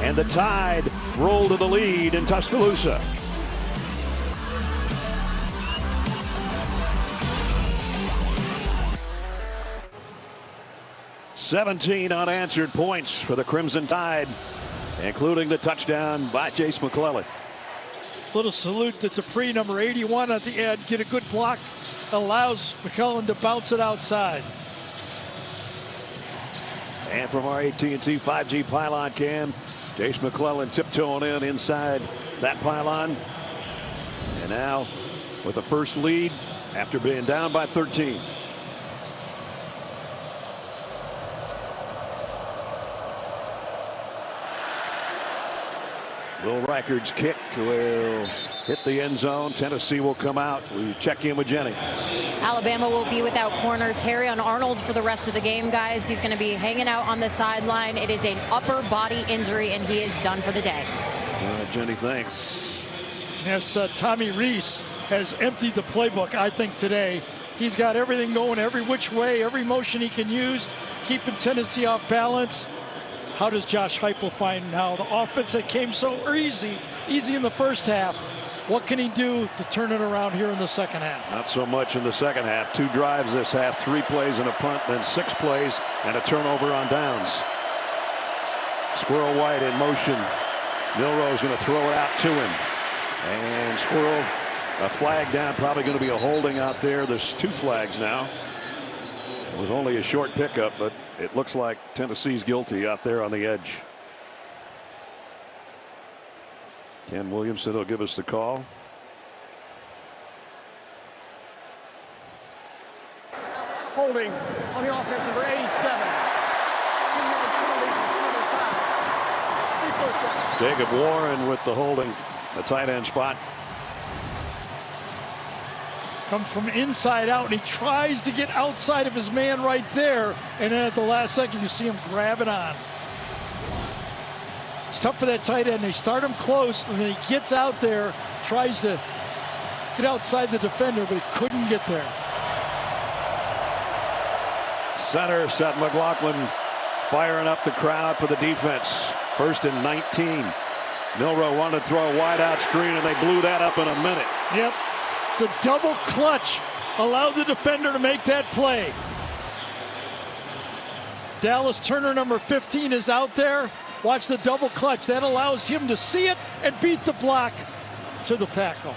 And the Tide roll to the lead in Tuscaloosa. "17 unanswered points for the Crimson Tide, including the touchdown by Jace McClellan." Little salute to Dupree, number 81 at the end. Get a good block, allows McClellan to bounce it outside. And from our AT&T 5G pylon cam, Jace McClellan tiptoeing inside that pylon. And now with the first lead after being down by 13. Will Reichard's kick will hit the end zone. Tennessee will come out. We check in with Jenny. Alabama will be without corner Terrion Arnold for the rest of the game, guys. He's going to be hanging out on the sideline. It is an upper body injury, and he is done for the day. Jenny, thanks. Yes, Tommy Rees has emptied the playbook, I think, today. He's got everything going every which way, every motion he can use, keeping Tennessee off balance. How does Josh Heupel find now the offense that came so easy in the first half? What can he do to turn it around here in the second half? Not so much in the second half. 2 drives this half, 3 plays and a punt, then 6 plays and a turnover on downs. Squirrel White in motion. Milroe's going to throw it out to him. And Squirrel, a flag down, probably going to be a holding out there. There's 2 flags now. It was only a short pickup, but it looks like Tennessee's guilty out there on the edge. Ken Williamson will give us the call. Holding on the offense, number 87. Jacob Warren with the holding, the tight end spot. Comes from inside out, and he tries to get outside of his man right there, and then at the last second you see him grab it on. It's tough for that tight end. They start him close, and then he gets out there, tries to get outside the defender, but he couldn't get there. Center Seth McLaughlin firing up the crowd for the defense. 1st and 19. Milroe wanted to throw a wide out screen, and they blew that up in a minute. Yep. The double clutch allowed the defender to make that play. Dallas Turner, number 15, is out there. Watch the double clutch. That allows him to see it and beat the block to the tackle.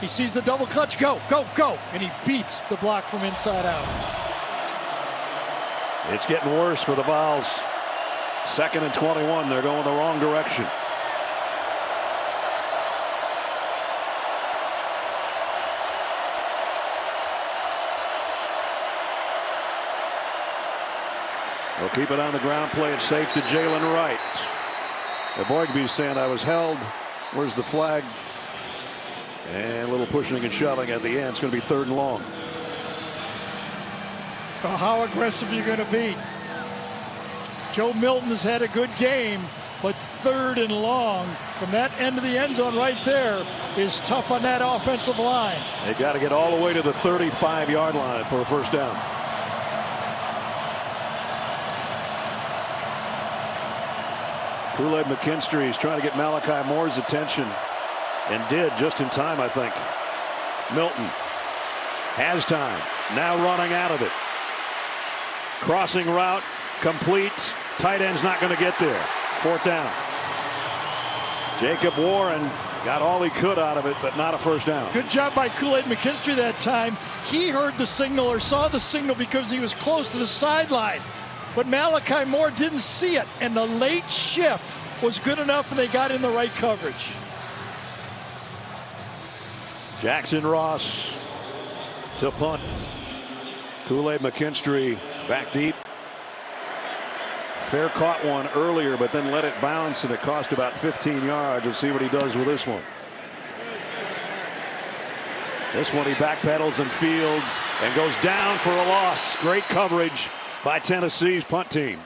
He sees the double clutch. Go, go, go. And he beats the block from inside out. It's getting worse for the Vols. 2nd and 21. They're going the wrong direction. They'll keep it on the ground, play it safe to Jalen Wright. Boygby's saying I was held. Where's the flag? And a little pushing and shoving at the end. It's going to be 3rd and long. Well, how aggressive are you going to be? Joe Milton has had a good game, but 3rd and long from that end of the end zone right there is tough on that offensive line. They got to get all the way to the 35-yard line for a first down. Kool-Aid McKinstry is trying to get Malachi Moore's attention, and did just in time, I think. Milton has time, now running out of it. Crossing route, complete. Tight end's not going to get there. 4th down. Jacob Warren got all he could out of it, but not a first down. Good job by Kool-Aid McKinstry that time. He heard the signal or saw the signal because he was close to the sideline. But Malachi Moore didn't see it, and the late shift was good enough, and they got in the right coverage. Jackson Ross to punt. Kool-Aid McKinstry back deep. Fair caught one earlier, but then let it bounce, and it cost about 15 yards. Let's see what he does with this one. This one he backpedals and fields and goes down for a loss. Great coverage by Tennessee's punt team.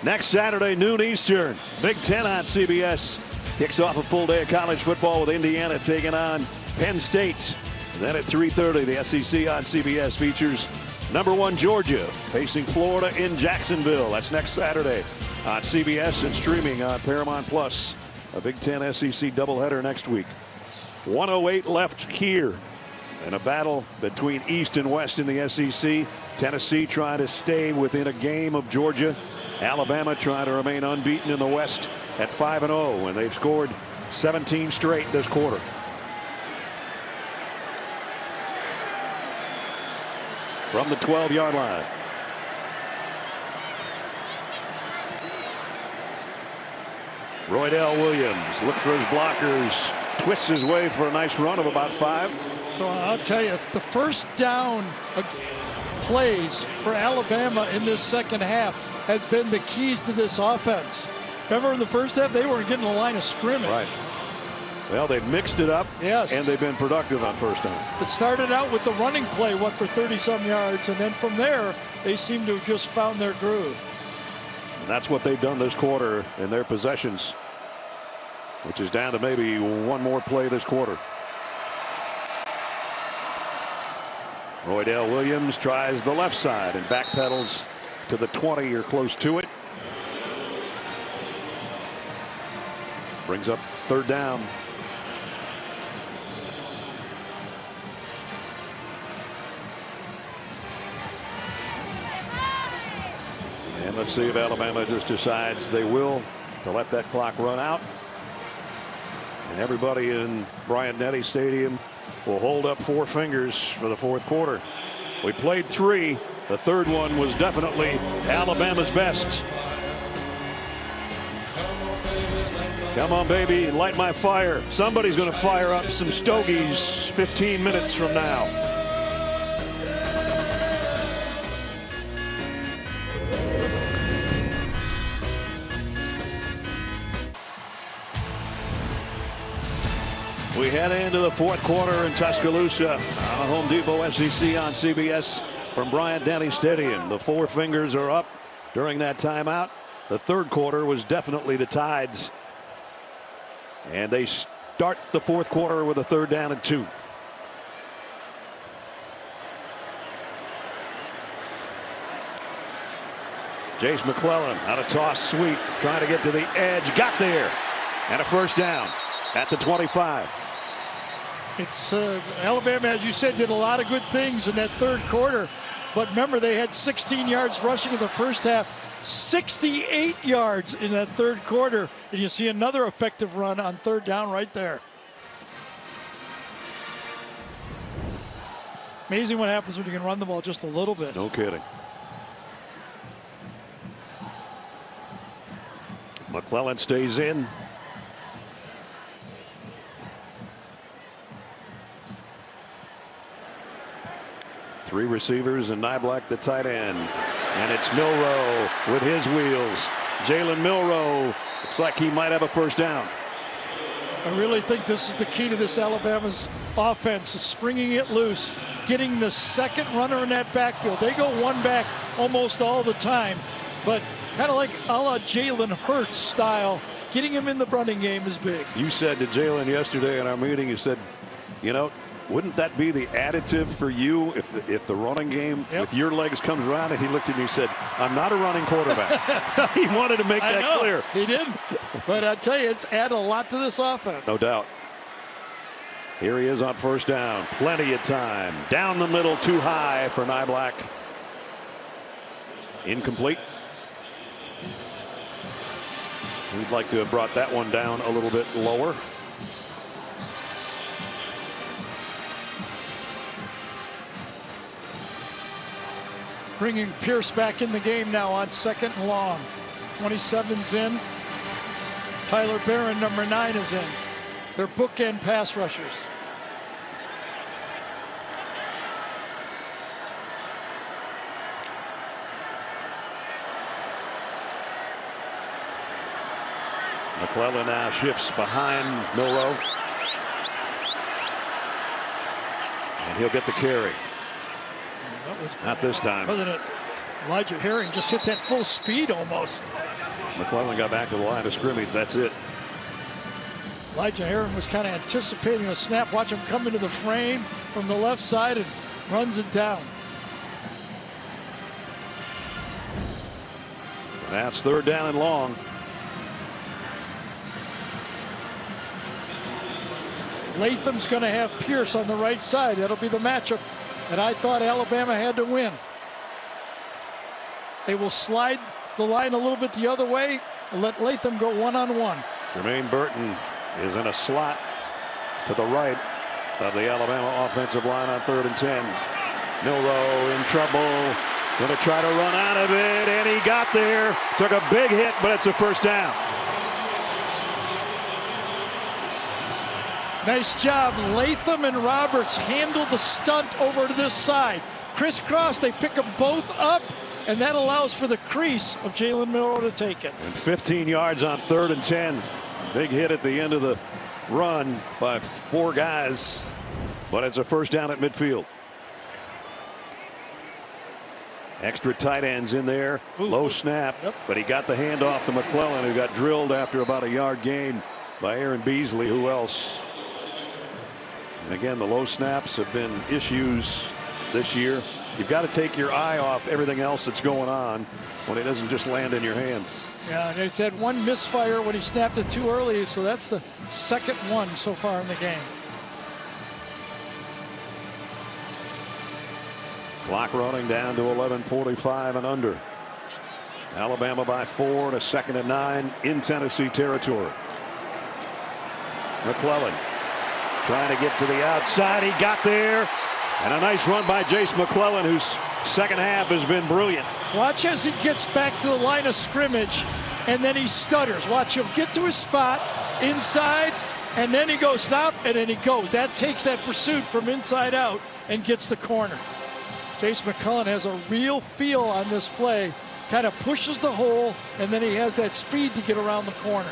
Next Saturday, noon Eastern, Big Ten on CBS. Kicks off a full day of college football with Indiana taking on Penn State. And then at 3:30, the SEC on CBS features #1 Georgia facing Florida in Jacksonville. That's next Saturday on CBS and streaming on Paramount Plus. A Big Ten SEC doubleheader next week. 1:08 left here. And a battle between East and West in the SEC. Tennessee trying to stay within a game of Georgia. Alabama trying to remain unbeaten in the West at 5-0, and they've scored 17 straight this quarter. From the 12-yard line. Roydell Williams looks for his blockers, twists his way for a nice run of about 5. So I'll tell you, the first down plays for Alabama in this second half has been the keys to this offense. Remember in the first half, they weren't getting the line of scrimmage. Right. Well, they've mixed it up. Yes. And they've been productive on first down. It started out with the running play, for 30-some yards, and then from there, they seem to have just found their groove. And that's what they've done this quarter in their possessions, which is down to maybe one more play this quarter. Roydell Williams tries the left side and backpedals to the 20 or close to it. Brings up 3rd down. And let's see if Alabama just decides they will to let that clock run out. And everybody in Bryant-Denny Stadium will hold up 4 fingers for the 4th quarter. We played 3. The 3rd one was definitely Alabama's best. Come on, baby, light my fire. Somebody's going to fire up some stogies 15 minutes from now. We head into the 4th quarter in Tuscaloosa on Home Depot SEC on CBS from Bryant-Denny Stadium. The 4 fingers are up during that timeout. The 3rd quarter was definitely the Tides. And they start the 4th quarter with a 3rd down and 2. Jace McClellan out of toss sweep, trying to get to the edge, got there, and a first down at the 25. It's Alabama, as you said, did a lot of good things in that third quarter. But remember, they had 16 yards rushing in the first half, 68 yards in that third quarter. And you see another effective run on third down right there. Amazing what happens when you can run the ball just a little bit. No kidding. McClellan stays in. Three receivers and Niblack the tight end. And it's Milroe with his wheels. Jalen Milroe looks like he might have a first down. I really think this is the key to this Alabama's offense, is springing it loose, getting the second runner in that backfield. They go one back almost all the time, but kind of like a la Jalen Hurts style, getting him in the running game is big. You said to Jalen yesterday in our meeting, you said, you know, wouldn't that be the additive for you if the running game with your legs comes around? And he looked at me and said, I'm not a running quarterback. He wanted to make that clear. He didn't. But I tell you, it's added a lot to this offense. No doubt. Here he is on first down. Plenty of time. Down the middle, too high for Niblack. Incomplete. We'd like to have brought that one down a little bit lower. Bringing Pierce back in the game now on second and long. 27's in. Tyler Barron, number 9, is in. They're bookend pass rushers. McClellan now shifts behind Milroe. And he'll get the carry. Not this time. Wasn't it? Elijah Herring just hit that full speed almost. McClellan got back to the line of scrimmage. That's it. Elijah Herring was kind of anticipating the snap. Watch him come into the frame from the left side and runs it down. That's third down and long. Latham's going to have Pierce on the right side. That'll be the matchup that I thought Alabama had to win. They will slide the line a little bit the other way and let Latham go one-on-one. Jermaine Burton is in a slot to the right of the Alabama offensive line on 3rd and 10. Milroe in trouble. Going to try to run out of it, and he got there. Took a big hit, but it's a first down. Nice job. Latham and Roberts handled the stunt over to this side. Crisscross, they pick them both up, and that allows for the crease of Jalen Milroe to take it. And 15 yards on 3rd and 10. Big hit at the end of the run by 4 guys, but it's a first down at midfield. Extra tight ends in there. Low snap, but he got the handoff to McClellan, who got drilled after about a yard gain by Aaron Beasley. Who else? And again, the low snaps have been issues this year. You've got to take your eye off everything else that's going on when it doesn't just land in your hands. Yeah, and he's had one misfire when he snapped it too early, so that's the second one so far in the game. Clock running down to 11:45 and under. Alabama by 4 to 2nd and 9 in Tennessee territory. McClellan trying to get to the outside. He got there. And a nice run by Jace McClellan, whose second half has been brilliant. Watch as he gets back to the line of scrimmage, and then he stutters. Watch him get to his spot inside, and then he goes stop, and then he goes. That takes that pursuit from inside out and gets the corner. Jace McClellan has a real feel on this play. Kind of pushes the hole, and then he has that speed to get around the corner.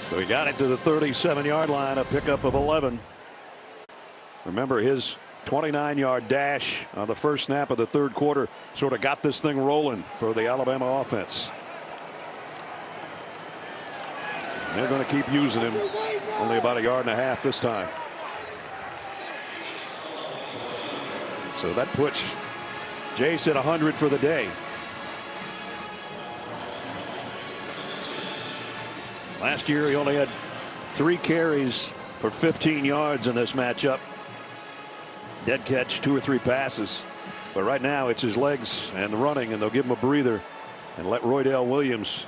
So he got it to the 37-yard line, a pickup of 11. Remember, his 29-yard dash on the first snap of the third quarter sort of got this thing rolling for the Alabama offense. They're going to keep using him. Only about 1.5 yards this time. So that puts Jace at 100 for the day. Last year he only had 3 carries for 15 yards in this matchup. Dead catch, 2 or 3 passes. But right now it's his legs and the running, and they'll give him a breather and let Roydell Williams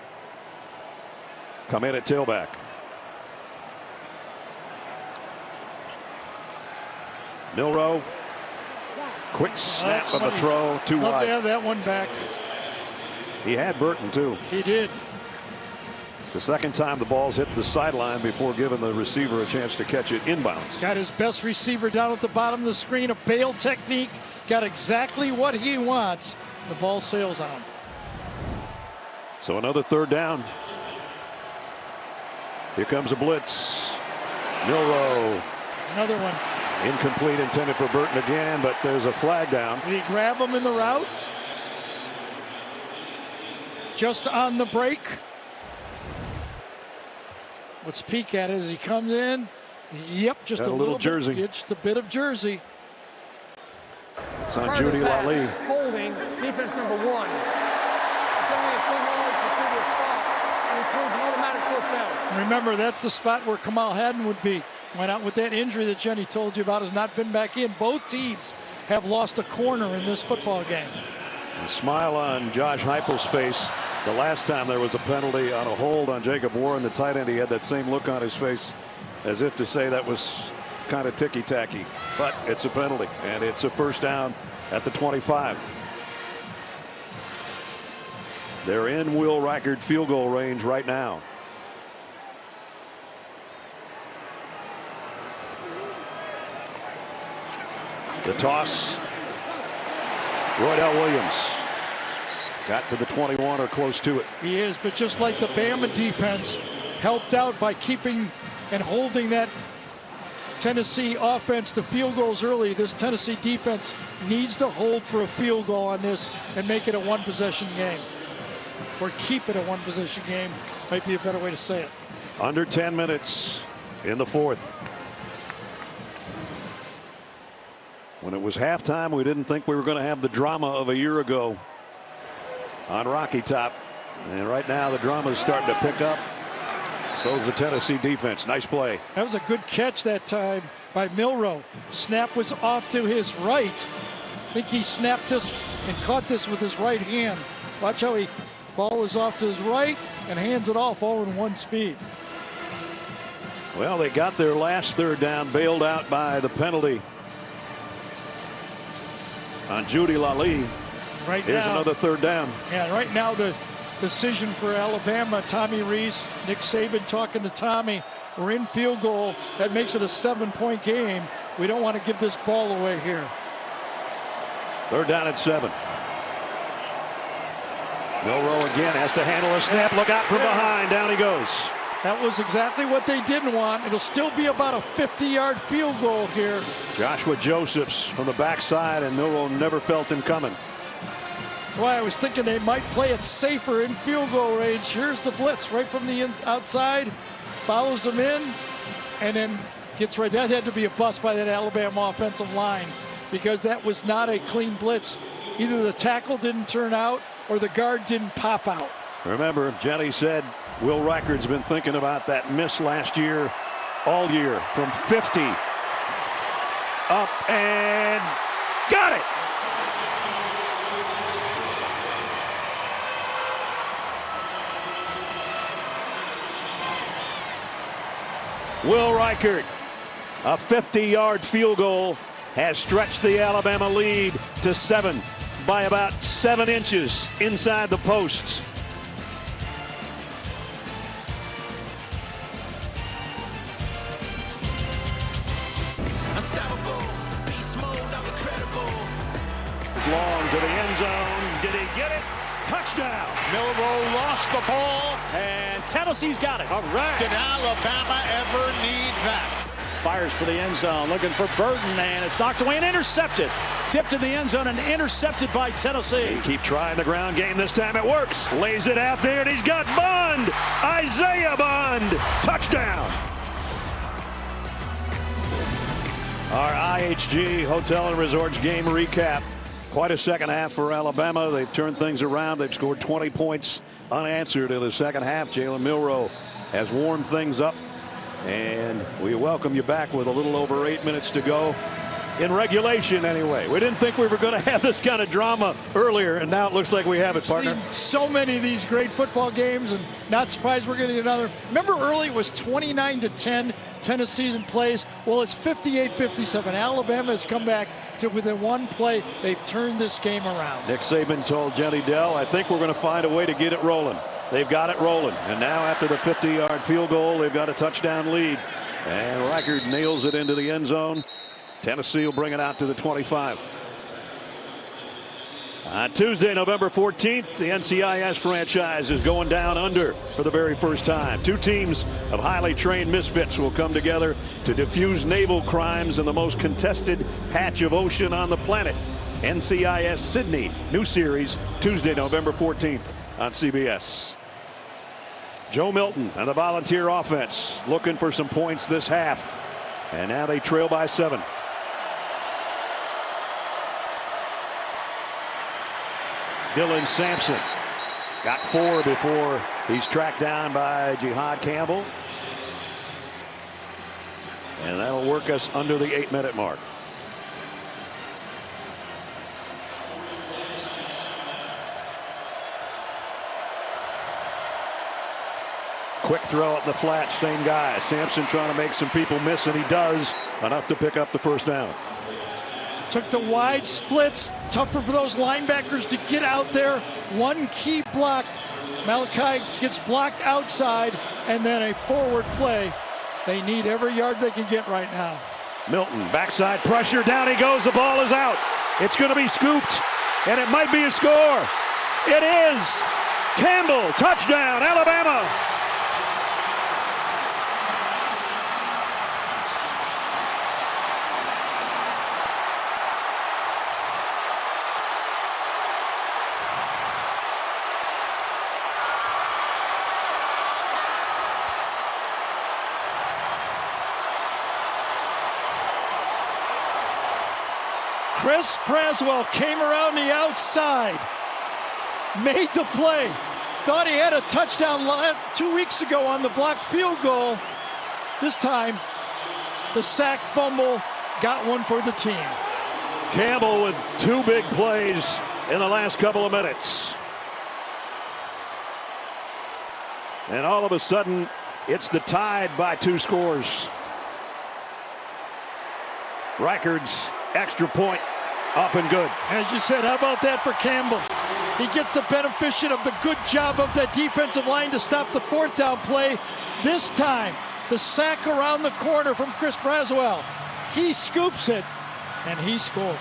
come in at tailback. Milroe, quick snap of the throw, too Love wide. to have that one back. He had Burton too. He did. It's the second time the ball's hit the sideline before giving the receiver a chance to catch it inbounds. Got his best receiver down at the bottom of the screen, a bail technique. Got exactly what he wants. The ball sails on. So another third down. Here comes a blitz. Milroe. Another one. Incomplete, intended for Burton again, but there's a flag down. Did he grab him in the route? Just on the break. Let's peek at it as he comes in. Yep, just Got a little jersey. Just a bit of jersey. It's on Judy Lally. Holding defense number 1. It's only a 3 yards for previous spot and includes an automatic first down. Remember, that's the spot where Kamal Haddon would be. Went out with that injury that Jenny told you about, has not been back in. Both teams have lost a corner in this football game. A smile on Josh Heupel's face. The last time there was a penalty on a hold on Jacob Warren, the tight end, he had that same look on his face as if to say that was kind of ticky-tacky. But it's a penalty, and it's a first down at the 25. They're in Will Reichert field goal range right now. The toss. Roydell Williams got to the 21 or close to it. He is, but just like the Bama defense helped out by keeping and holding that Tennessee offense to field goals early, this Tennessee defense needs to hold for a field goal on this and make it a 1-possession game. Or keep it a 1-possession game, might be a better way to say it. Under 10 minutes in the 4th. When it was halftime, we didn't think we were going to have the drama of a year ago on Rocky Top. And right now the drama is starting to pick up. So is the Tennessee defense. Nice play. That was a good catch that time by Milroe. Snap was off to his right. I think he snapped this and caught this with his right hand. Watch how he ball is off to his right and hands it off all in one speed. Well, they got their last third down bailed out by the penalty on Judy Lally. Right Here's now, another third down. Yeah, right now the decision for Alabama, Tommy Rees, Nick Saban talking to Tommy. We're in field goal. That makes it a 7-point game. We don't want to give this ball away here. Third down at 7. Milroe again has to handle a snap. Look out from behind. Down he goes. That was exactly what they didn't want. It'll still be about a 50-yard field goal here. Joshua Josephs from the backside, and Milroe never felt him coming. That's why I was thinking they might play it safer in field goal range. Here's the blitz right from the outside, follows them in, and then gets right. That had to be a bust by that Alabama offensive line because that was not a clean blitz. Either the tackle didn't turn out or the guard didn't pop out. Remember, Jenny said Will Reichert's been thinking about that miss last year, all year, from 50. Up and got it. Will Reichert, a 50-yard field goal, has stretched the Alabama lead to 7 by about 7 inches inside the posts. Long to the end zone. Did he get it? Touchdown. Milroe lost the ball, and Tennessee's got it. All right. Did Alabama ever need that? Fires for the end zone, looking for Burton, and it's knocked away and intercepted. Tipped in the end zone and intercepted by Tennessee. They keep trying the ground game. This time it works. Lays it out there, and he's got Bond. Isaiah Bond. Touchdown. Our IHG Hotel and Resorts game recap. Quite a second half for Alabama. They've turned things around. They've scored 20 points unanswered in the second half. Jalen Milroe has warmed things up, and we welcome you back with a little over 8 minutes to go. In regulation, anyway. We didn't think we were going to have this kind of drama earlier, and now it looks like we have it, partner. Seen so many of these great football games, and not surprised we're getting another. Remember early it was 29-10 Tennessee's in plays. Well, it's 58-57. Alabama has come back to within one play. They've turned this game around. Nick Saban told Jenny Dell, I think we're going to find a way to get it rolling. They've got it rolling, and now after the 50-yard field goal, they've got a touchdown lead, and Reichard nails it into the end zone. Tennessee will bring it out to the 25. On Tuesday, November 14th, the NCIS franchise is going down under for the very first time. Two teams of highly trained misfits will come together to defuse naval crimes in the most contested patch of ocean on the planet. NCIS Sydney, new series, Tuesday, November 14th on CBS. Joe Milton and the Volunteer offense looking for some points this half. And now they trail by 7. Dylan Sampson got 4 before he's tracked down by Jihad Campbell. And that'll work us under the 8-minute mark. Quick throw at the flat, same guy. Sampson trying to make some people miss, and he does enough to pick up the first down. Took the wide splits, tougher for those linebackers to get out there. One key block. Malachi gets blocked outside, and then a forward play. They need every yard they can get right now. Milton, backside pressure, down he goes, the ball is out. It's going to be scooped, and it might be a score. It is. Campbell, touchdown, Alabama. Chris Braswell came around the outside, made the play. Thought he had a touchdown 2 weeks ago on the blocked field goal. This time, the sack fumble got one for the team. Campbell with 2 big plays in the last couple of minutes. And all of a sudden, it's the Tide by 2 scores. Reichard's extra point up and good. As you said, how about that for Campbell? He gets the benefit of the good job of that defensive line to stop the 4th down play. This time, the sack around the corner from Chris Braswell. He scoops it, and he scores.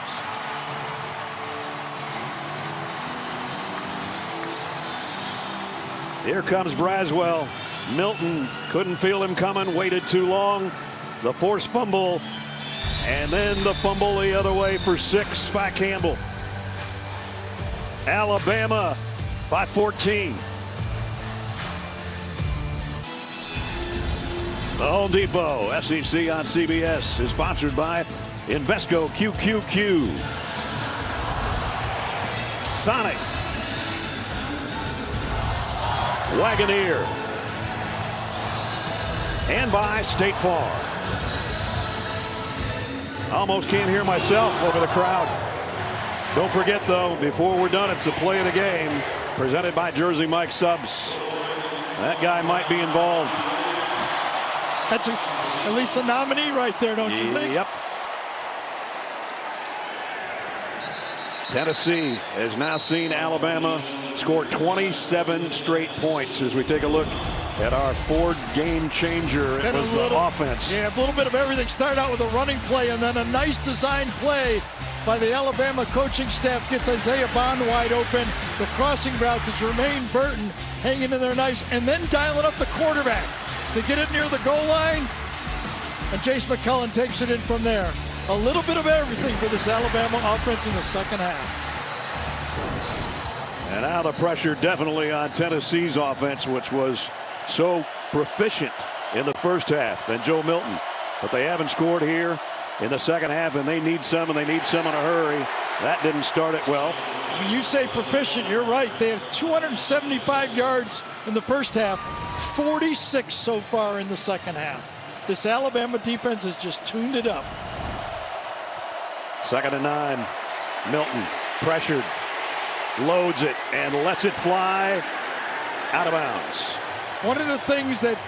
Here comes Braswell. Milton couldn't feel him coming, waited too long. The forced fumble. And then the fumble the other way for 6 by Campbell. Alabama by 14. The Home Depot SEC on CBS is sponsored by Invesco QQQ. Sonic. Wagoneer. And by State Farm. Almost can't hear myself over the crowd. Don't forget, though, before we're done, it's a play of the game presented by Jersey Mike Subs. That guy might be involved. That's at least a nominee right there, don't you think? Yep. Tennessee has now seen Alabama score 27 straight points. As we take a look at our Ford game changer, it was the offense. Yeah, a little bit of everything. Started out with a running play and then a nice design play by the Alabama coaching staff gets Isaiah Bond wide open. The crossing route to Jermaine Burton hanging in there nice, and then dialing up the quarterback to get it near the goal line. And Jace McCullen takes it in from there. A little bit of everything for this Alabama offense in the second half. And now the pressure definitely on Tennessee's offense, which was so proficient in the first half, and Joe Milton. But they haven't scored here in the second half, and they need some in a hurry. That didn't start it well. When you say proficient, you're right. They had 275 yards in the first half, 46 so far in the second half. This Alabama defense has just tuned it up. 2nd and 9. Milton pressured, loads it, and lets it fly out of bounds. One of the things that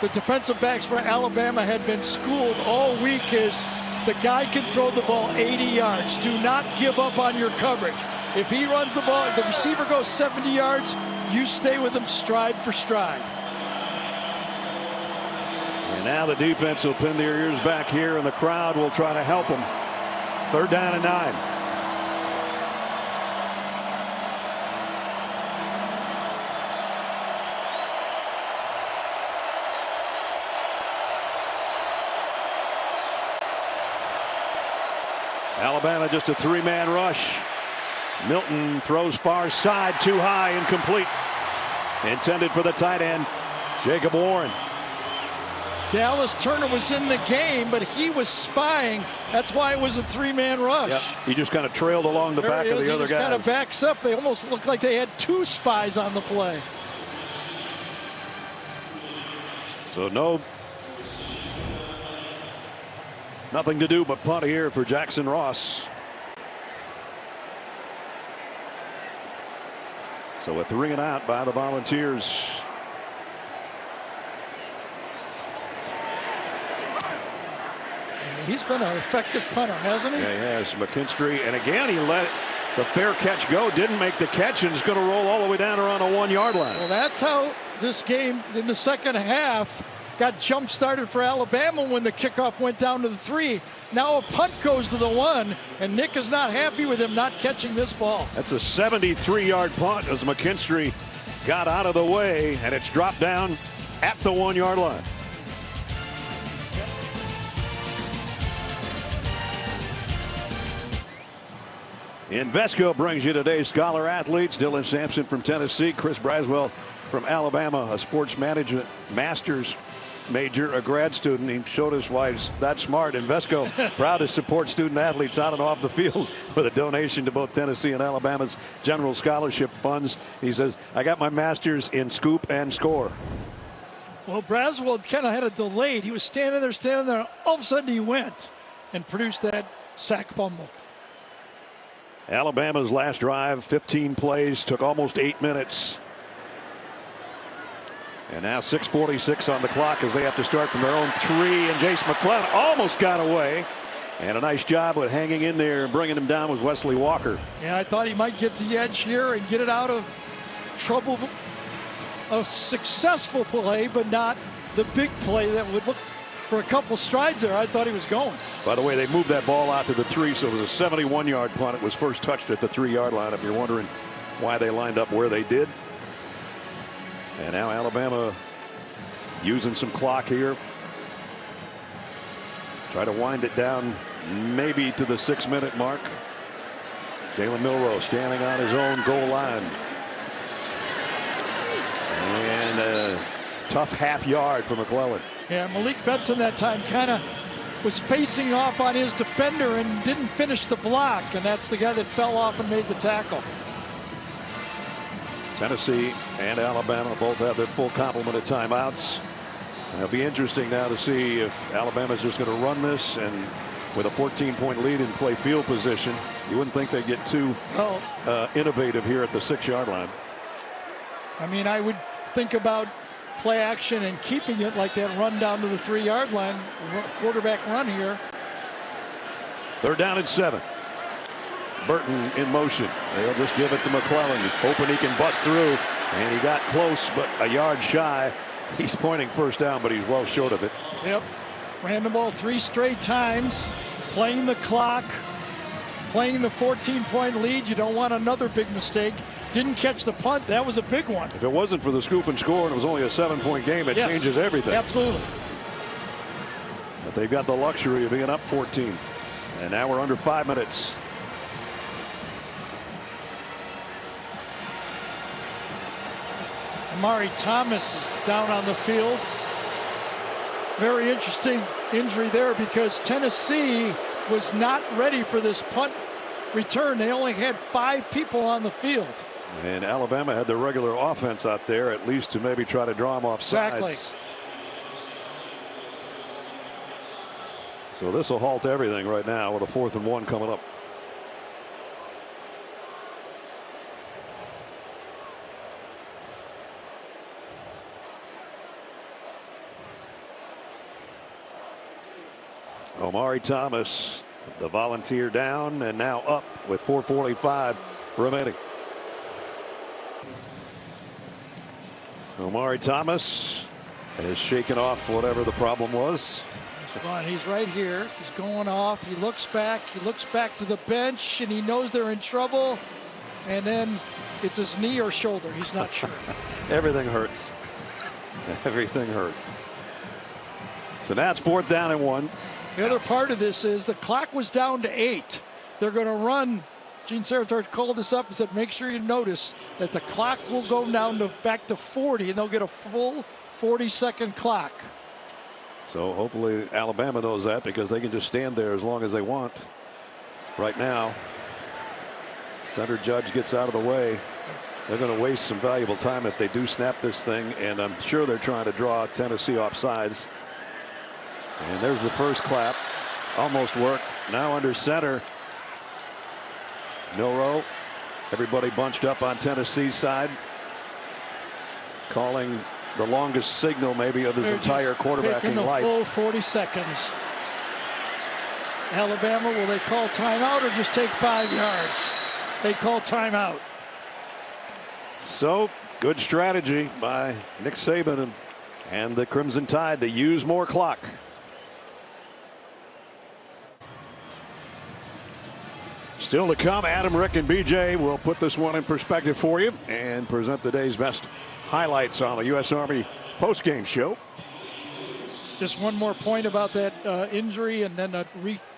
the defensive backs for Alabama had been schooled all week is the guy can throw the ball 80 yards. Do not give up on your coverage. If he runs the ball, if the receiver goes 70 yards, you stay with him stride for stride. And now the defense will pin their ears back here, and the crowd will try to help them. 3rd down and 9. Alabama just a 3-man rush. Milton throws far side, too high, incomplete. Intended for the tight end, Jacob Warren. Dallas Turner was in the game, but he was spying. That's why it was a 3-man rush. Yep. He just kind of trailed along the back of the other guys. He just kind of backs up. They almost looked like they had 2 spies on the play. So nothing to do but punt here for Jackson Ross. So a 3 and out by the Volunteers. He's been an effective punter, hasn't he? Yeah, he has. McKinstry, and again, he let the fair catch go, didn't make the catch, and is going to roll all the way down around the 1-yard line. Well, that's how this game in the second half got jump started for Alabama when the kickoff went down to the 3. Now a punt goes to the 1, and Nick is not happy with him not catching this ball. That's a 73-yard punt as McKinstry got out of the way, and it's dropped down at the 1-yard line. Invesco brings you today's Scholar Athletes. Dylan Sampson from Tennessee, Chris Braswell from Alabama, a sports management master's major, a grad student. He showed us why he's that smart. Invesco proud to support student athletes on and off the field with a donation to both Tennessee and Alabama's general scholarship funds. He says, I got my master's in scoop and score. Well, Braswell kind of had a delayed. He was standing there. All of a sudden he went and produced that sack fumble. Alabama's last drive, 15 plays, took almost 8 minutes. And now 6:46 on the clock as they have to start from their own 3. And Jace McClellan almost got away. And a nice job with hanging in there and bringing him down was Wesley Walker. Yeah, I thought he might get the edge here and get it out of trouble. A successful play, but not the big play that would look for a couple strides there. I thought he was going. By the way, they moved that ball out to the 3, so it was a 71-yard punt. It was first touched at the 3-yard line, if you're wondering why they lined up where they did. And now Alabama using some clock here. Try to wind it down maybe to the 6-minute mark. Jalen Milroe standing on his own goal line. And a tough half yard for McClellan. Yeah, Malik Benson that time kind of was facing off on his defender and didn't finish the block. And that's the guy that fell off and made the tackle. Tennessee and Alabama both have their full complement of timeouts. It'll be interesting now to see if Alabama's just going to run this, and with a 14-point lead and play field position, you wouldn't think they'd get too innovative here at the 6-yard line. I mean, I would think about play action and keeping it like that run down to the 3-yard line, quarterback run here. 3rd down and 7. Burton in motion. They'll just give it to McClellan, hoping he can bust through. And he got close, but a yard shy. He's pointing first down, but he's well short of it. Yep. Ran the ball 3 straight times, playing the clock, playing the 14-point lead. You don't want another big mistake. Didn't catch the punt. That was a big one. If it wasn't for the scoop and score and it was only a 7-point game, it changes everything. Absolutely. But they've got the luxury of being up 14. And now we're under 5 minutes. Amari Thomas is down on the field. Very interesting injury there because Tennessee was not ready for this punt return. They only had 5 people on the field. And Alabama had the regular offense out there, at least to maybe try to draw them off sides. Exactly. So this will halt everything right now with a 4th and 1 coming up. Omari Thomas, the volunteer, down and now up with 4:45 remaining. Omari Thomas has shaken off whatever the problem was. He's right here. He's going off. He looks back. He looks back to the bench, and he knows they're in trouble. And then it's his knee or shoulder. He's not sure. Everything hurts. Everything hurts. So now it's 4th down and 1. The other part of this is the clock was down to 8. They're going to run. Gene Sarator called us up and said, make sure you notice that the clock will go down to back to 40, and they'll get a full 40-second clock. So hopefully Alabama knows that, because they can just stand there as long as they want. Right now, center judge gets out of the way. They're going to waste some valuable time if they do snap this thing, and I'm sure they're trying to draw Tennessee off sides. And there's the first clap. Almost worked. Now under center. Milroe. Everybody bunched up on Tennessee's side. Calling the longest signal maybe of his entire quarterbacking the life. Full 40 seconds. Alabama, will they call timeout or just take 5 yards? They call timeout. So good strategy by Nick Saban and the Crimson Tide to use more clock. Still to come, Adam, Rick, and BJ will put this one in perspective for you and present the day's best highlights on the U.S. Army postgame show. Just one more point about that injury, and then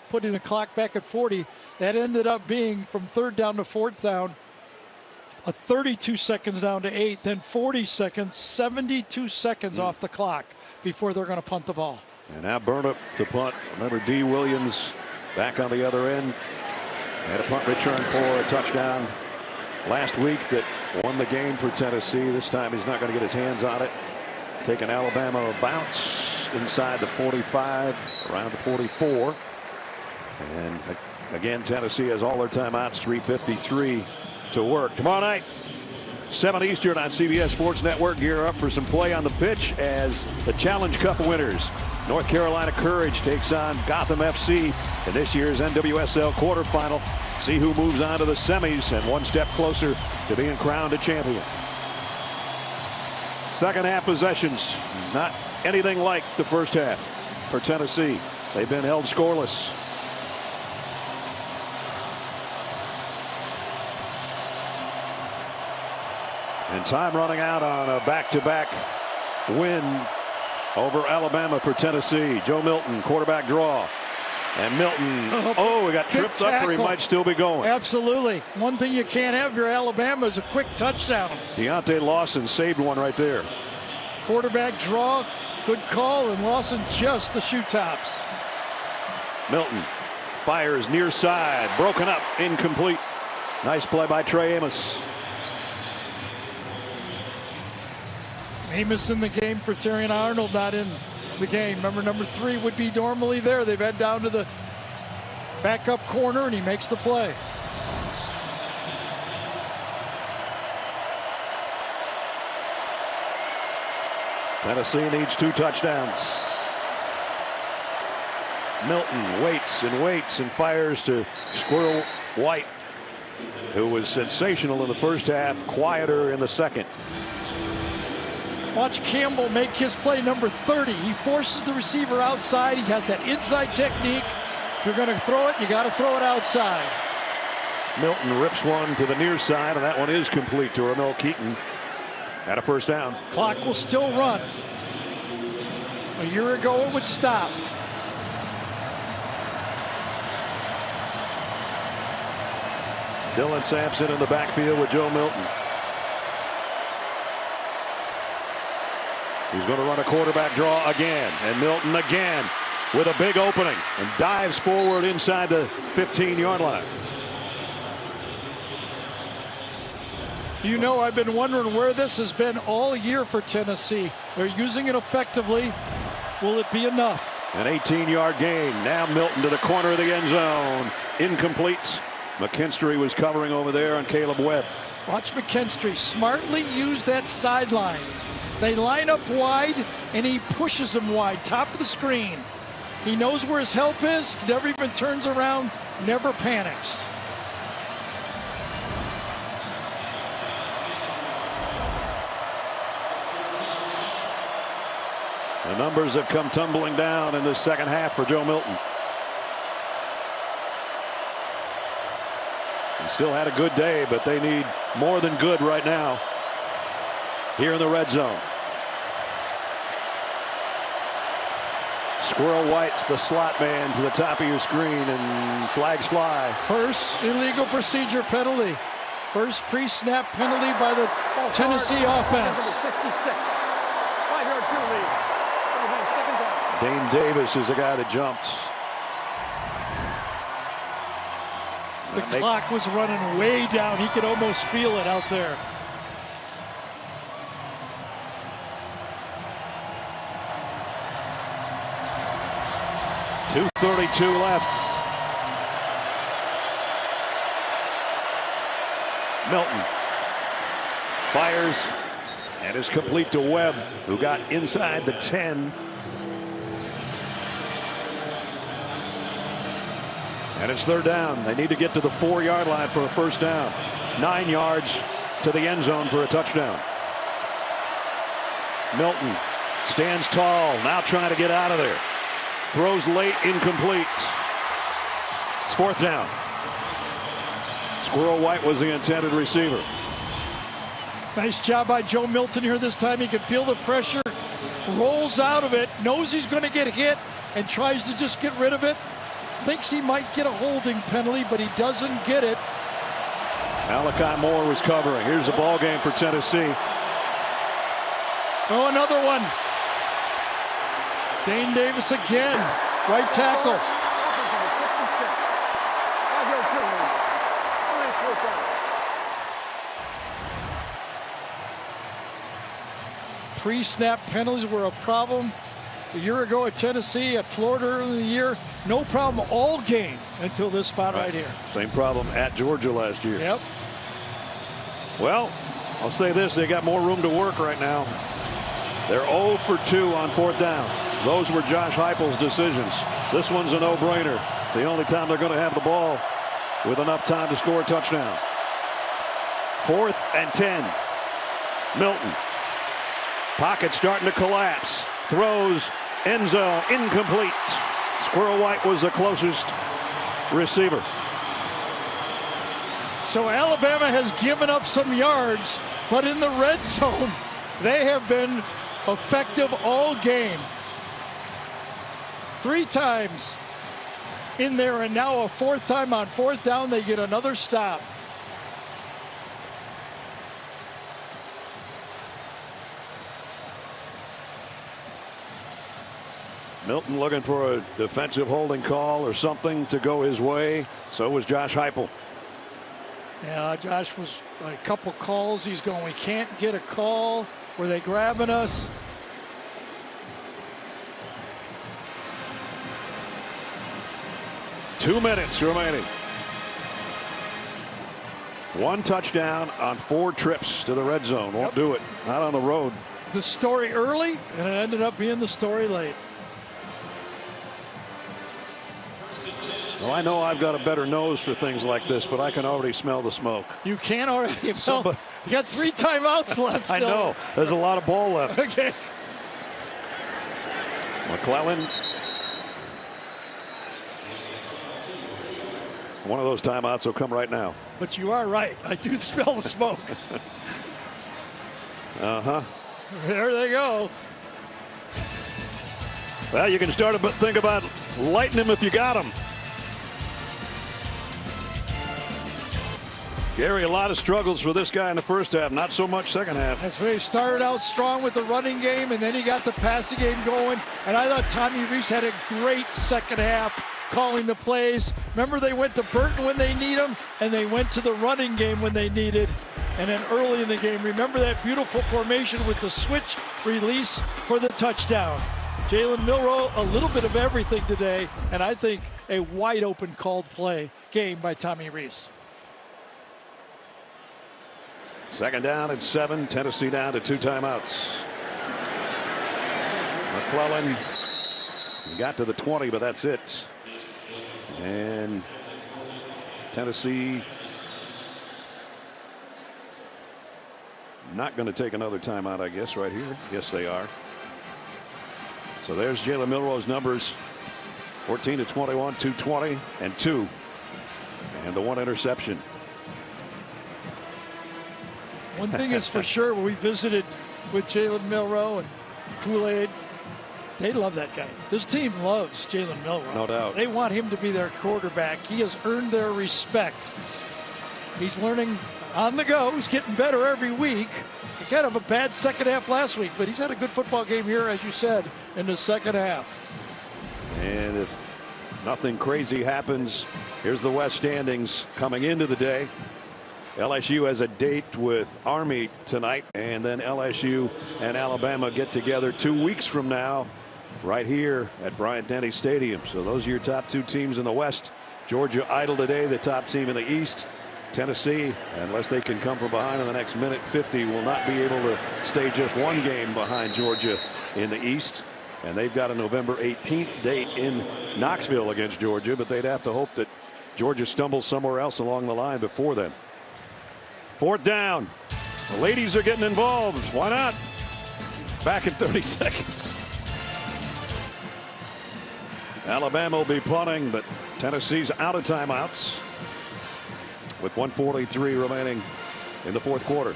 putting the clock back at 40. That ended up being from 3rd down to 4th down, 32 seconds down to 8, then 40 seconds, 72 seconds off the clock before they're going to punt the ball. And now Burnip to punt. Remember, D. Williams back on the other end. Had a punt return for a touchdown last week that won the game for Tennessee. This time he's not going to get his hands on it. Taking Alabama a bounce inside the 45, around the 44. And again, Tennessee has all their timeouts, 3:53 to work. Tomorrow night, 7 Eastern on CBS Sports Network. Gear up for some play on the pitch as the Challenge Cup winners, North Carolina Courage, takes on Gotham FC in this year's NWSL quarterfinal. See who moves on to the semis and one step closer to being crowned a champion. Second half possessions, not anything like the first half for Tennessee. They've been held scoreless. And time running out on a back-to-back win over Alabama for Tennessee. Joe Milton, quarterback draw. And Milton, he got tripped up, or he might still be going. Absolutely. One thing you can't have if you're Alabama is a quick touchdown. Deontay Lawson saved one right there. Quarterback draw, good call, and Lawson just the shoe tops. Milton fires near side, broken up, incomplete. Nice play by Trey Amos. Amos in the game for Terrion Arnold, not in the game. Remember, number 3 would be normally there. They've had down to the backup corner, and he makes the play. Tennessee needs 2 touchdowns. Milton waits and fires to Squirrel White, who was sensational in the first half, quieter in the second. Watch Campbell make his play number 30. He forces the receiver outside. He has that inside technique. If you're going to throw it, you got to throw it outside. Milton rips one to the near side, and that one is complete to Ramel Keaton. At a first down. Clock will still run. A year ago, it would stop. Dylan Sampson in the backfield with Joe Milton. He's going to run a quarterback draw again, and Milton again with a big opening and dives forward inside the 15-yard line. You know, I've been wondering where this has been all year for Tennessee. They're using it effectively. Will it be enough? An 18-yard gain. Now Milton to the corner of the end zone. Incomplete. McKinstry was covering over there on Caleb Webb. Watch McKinstry smartly use that sideline. They line up wide, and he pushes them wide, top of the screen. He knows where his help is, never even turns around, never panics. The numbers have come tumbling down in the second half for Joe Milton. He still had a good day, but they need more than good right now here in the red zone. Squirrel White's the slot man to the top of your screen, and flags fly. First illegal procedure penalty. First pre-snap penalty by the Tennessee offense. 66. 5-yard penalty. Second down. Dane Davis is the guy that jumped. The clock was running way down. He could almost feel it out there. .232 left. Milton fires and is complete to Webb, who got inside the 10. And it's third down. They need to get to the 4-yard line for a first down. 9 yards to the end zone for a touchdown. Milton stands tall, now trying to get out of there. Throws late, incomplete. It's fourth down. Squirrel White was the intended receiver. Nice job by Joe Milton here this time. He can feel the pressure, rolls out of it, knows he's going to get hit, and tries to just get rid of it. Thinks he might get a holding penalty, but he doesn't get it. Malachi Moore was covering. Here's the ball game for Tennessee. Oh, another one. Dane Davis again. Right tackle. 66. 5-yard penalty. Fourth down. Pre-snap penalties were a problem a year ago at Tennessee, at Florida early in the year. No problem all game until this spot right here. Same problem at Georgia last year. Yep. Well, I'll say this, they got more room to work right now. They're 0 for 2 on fourth down. Those were Josh Heupel's decisions. This one's a no-brainer. It's the only time they're going to have the ball with enough time to score a touchdown. 4th and 10. Milton. Pocket starting to collapse. Throws, end zone, incomplete. Squirrel White was the closest receiver. So Alabama has given up some yards, but in the red zone, they have been effective all game. 3 times in there, and now a 4th time on fourth down, they get another stop. Milton looking for a defensive holding call or something to go his way. So was Josh Heupel. Yeah, Josh was a couple calls. He's going, we can't get a call. Were they grabbing us? Two minutes remaining. 1 touchdown on 4 trips to the red zone. Won't do it. Not on the road. The story early, and it ended up being the story late. Well, I know I've got a better nose for things like this, but I can already smell the smoke. You can already. Well, you got 3 timeouts left still. I know. There's a lot of ball left. Okay. McClellan. One of those timeouts will come right now. But you are right. I do smell the smoke. Uh-huh. There they go. Well, you can start to think about lighting him if you got him. Gary, a lot of struggles for this guy in the first half, not so much second half. That's where he started out strong with the running game, and then he got the passing game going. And I thought Tommy Rees had a great second half calling the plays. Remember, they went to Burton when they need him, and they went to the running game when they needed. And then early in the game, remember that beautiful formation with the switch release for the touchdown. Jalen Milroe, a little bit of everything today, and I think a wide open called play game by Tommy Rees. Second down and 7. Tennessee down to 2 timeouts. McClellan, he got to the 20, but that's it. And Tennessee not going to take another timeout, I guess, right here. Yes, they are. So there's Jalen Milroe's numbers. 14 to 21, 220, and 2. And the 1 interception. One thing is for sure, when we visited with Jalen Milroe and Kool-Aid, they love that guy. This team loves Jalen Milroe. No doubt. They want him to be their quarterback. He has earned their respect. He's learning on the go. He's getting better every week. He kind of a bad second half last week, but he's had a good football game here, as you said, in the second half. And if nothing crazy happens, here's the West standings coming into the day. LSU has a date with Army tonight, and then LSU and Alabama get together 2 weeks from now right here at Bryant-Denny Stadium. So those are your top 2 teams in the West. Georgia idle today, the top team in the East. Tennessee, unless they can come from behind in the next minute 50, will not be able to stay just 1 game behind Georgia in the East. And they've got a November 18th date in Knoxville against Georgia, but they'd have to hope that Georgia stumbles somewhere else along the line before then. 4th down. The ladies are getting involved. Why not? Back in 30 seconds. Alabama will be punting, but Tennessee's out of timeouts with 1:43 remaining in the 4th quarter.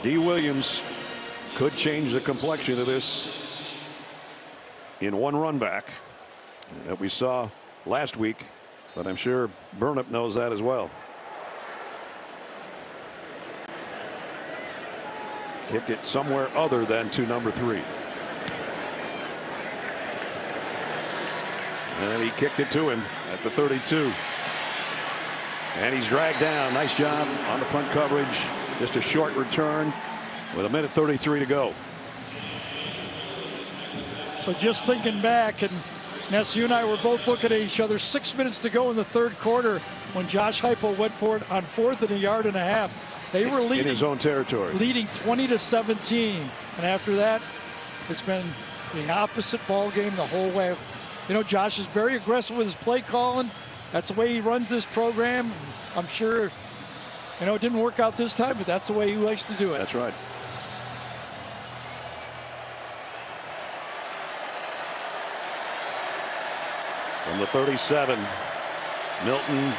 D. Williams could change the complexion of this in 1 run back that we saw last week, but I'm sure Burnip knows that as well. Kick it somewhere other than to number 3. And he kicked it to him at the 32. And he's dragged down. Nice job on the punt coverage. Just a short return with 1:33 to go. So just thinking back, and Ness, you and I were both looking at each other. 6 minutes to go in the 3rd quarter when Josh Heupel went for it on 4th and a yard and a half. They were leading in his own territory, leading 20-17, and after that, it's been the opposite ball game the whole way. You know, Josh is very aggressive with his play calling. That's the way he runs this program. I'm sure, you know, it didn't work out this time, but that's the way he likes to do it. That's right. From the 37, Milton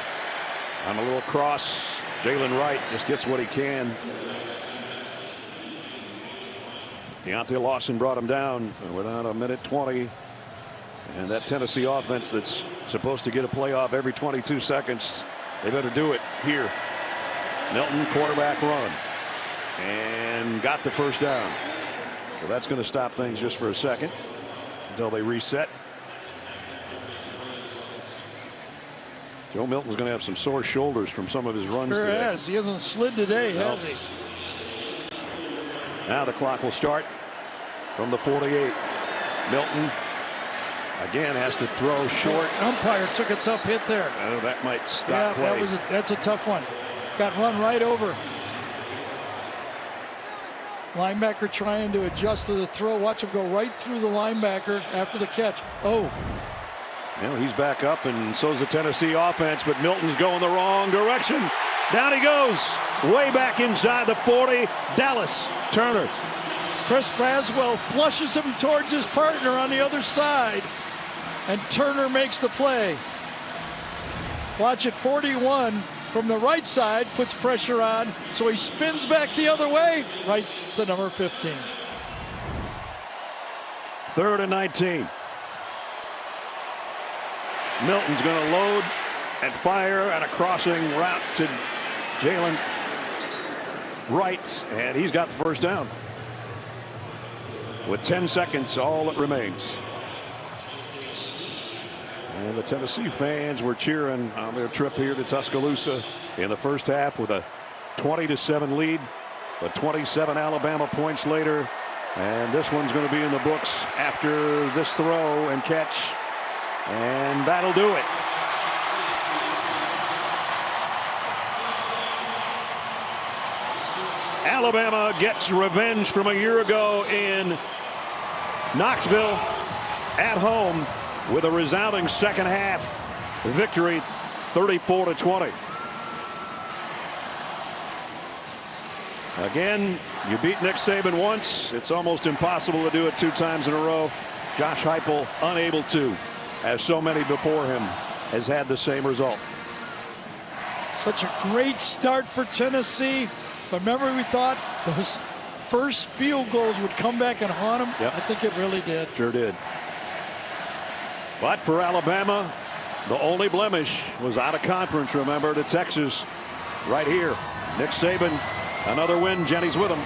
on a little cross. Jalen Wright just gets what he can. Deontay Lawson brought him down without 1:20. And that Tennessee offense that's supposed to get a playoff every 22 seconds, they better do it here. Milton, quarterback run, and got the 1st down. So that's going to stop things just for a second until they reset. Joe Milton's going to have some sore shoulders from some of his runs sure today. Has. He hasn't slid today, has he? Now the clock will start from the 48. Milton again has to throw short. Umpire took a tough hit there. That might stop play. That's a tough one. Got run right over. Linebacker trying to adjust to the throw. Watch him go right through the linebacker after the catch. Oh. Well, he's back up, and so's the Tennessee offense, but Milton's going the wrong direction. Down he goes, way back inside the 40. Dallas Turner. Chris Braswell flushes him towards his partner on the other side, and Turner makes the play. Watch it, 41 from the right side, puts pressure on, so he spins back the other way, right to number 15. 3rd and 19. Milton's going to load and fire at a crossing route to Jalen Wright, and he's got the 1st down. With 10 seconds, all that remains. And the Tennessee fans were cheering on their trip here to Tuscaloosa in the first half with a 20-7 lead. But 27 Alabama points later. And this one's going to be in the books after this throw and catch. And that'll do it. Alabama gets revenge from a year ago in Knoxville at home with a resounding second half victory, 34-20. Again, you beat Nick Saban once. It's almost impossible to do it 2 times in a row. Josh Heupel unable to, as so many before him has had the same result. Such a great start for Tennessee. But remember, we thought those first field goals would come back and haunt them. Yep. I think it really did. Sure did. But for Alabama, the only blemish was out of conference, remember, to Texas right here. Nick Saban, another win. Jenny's with him.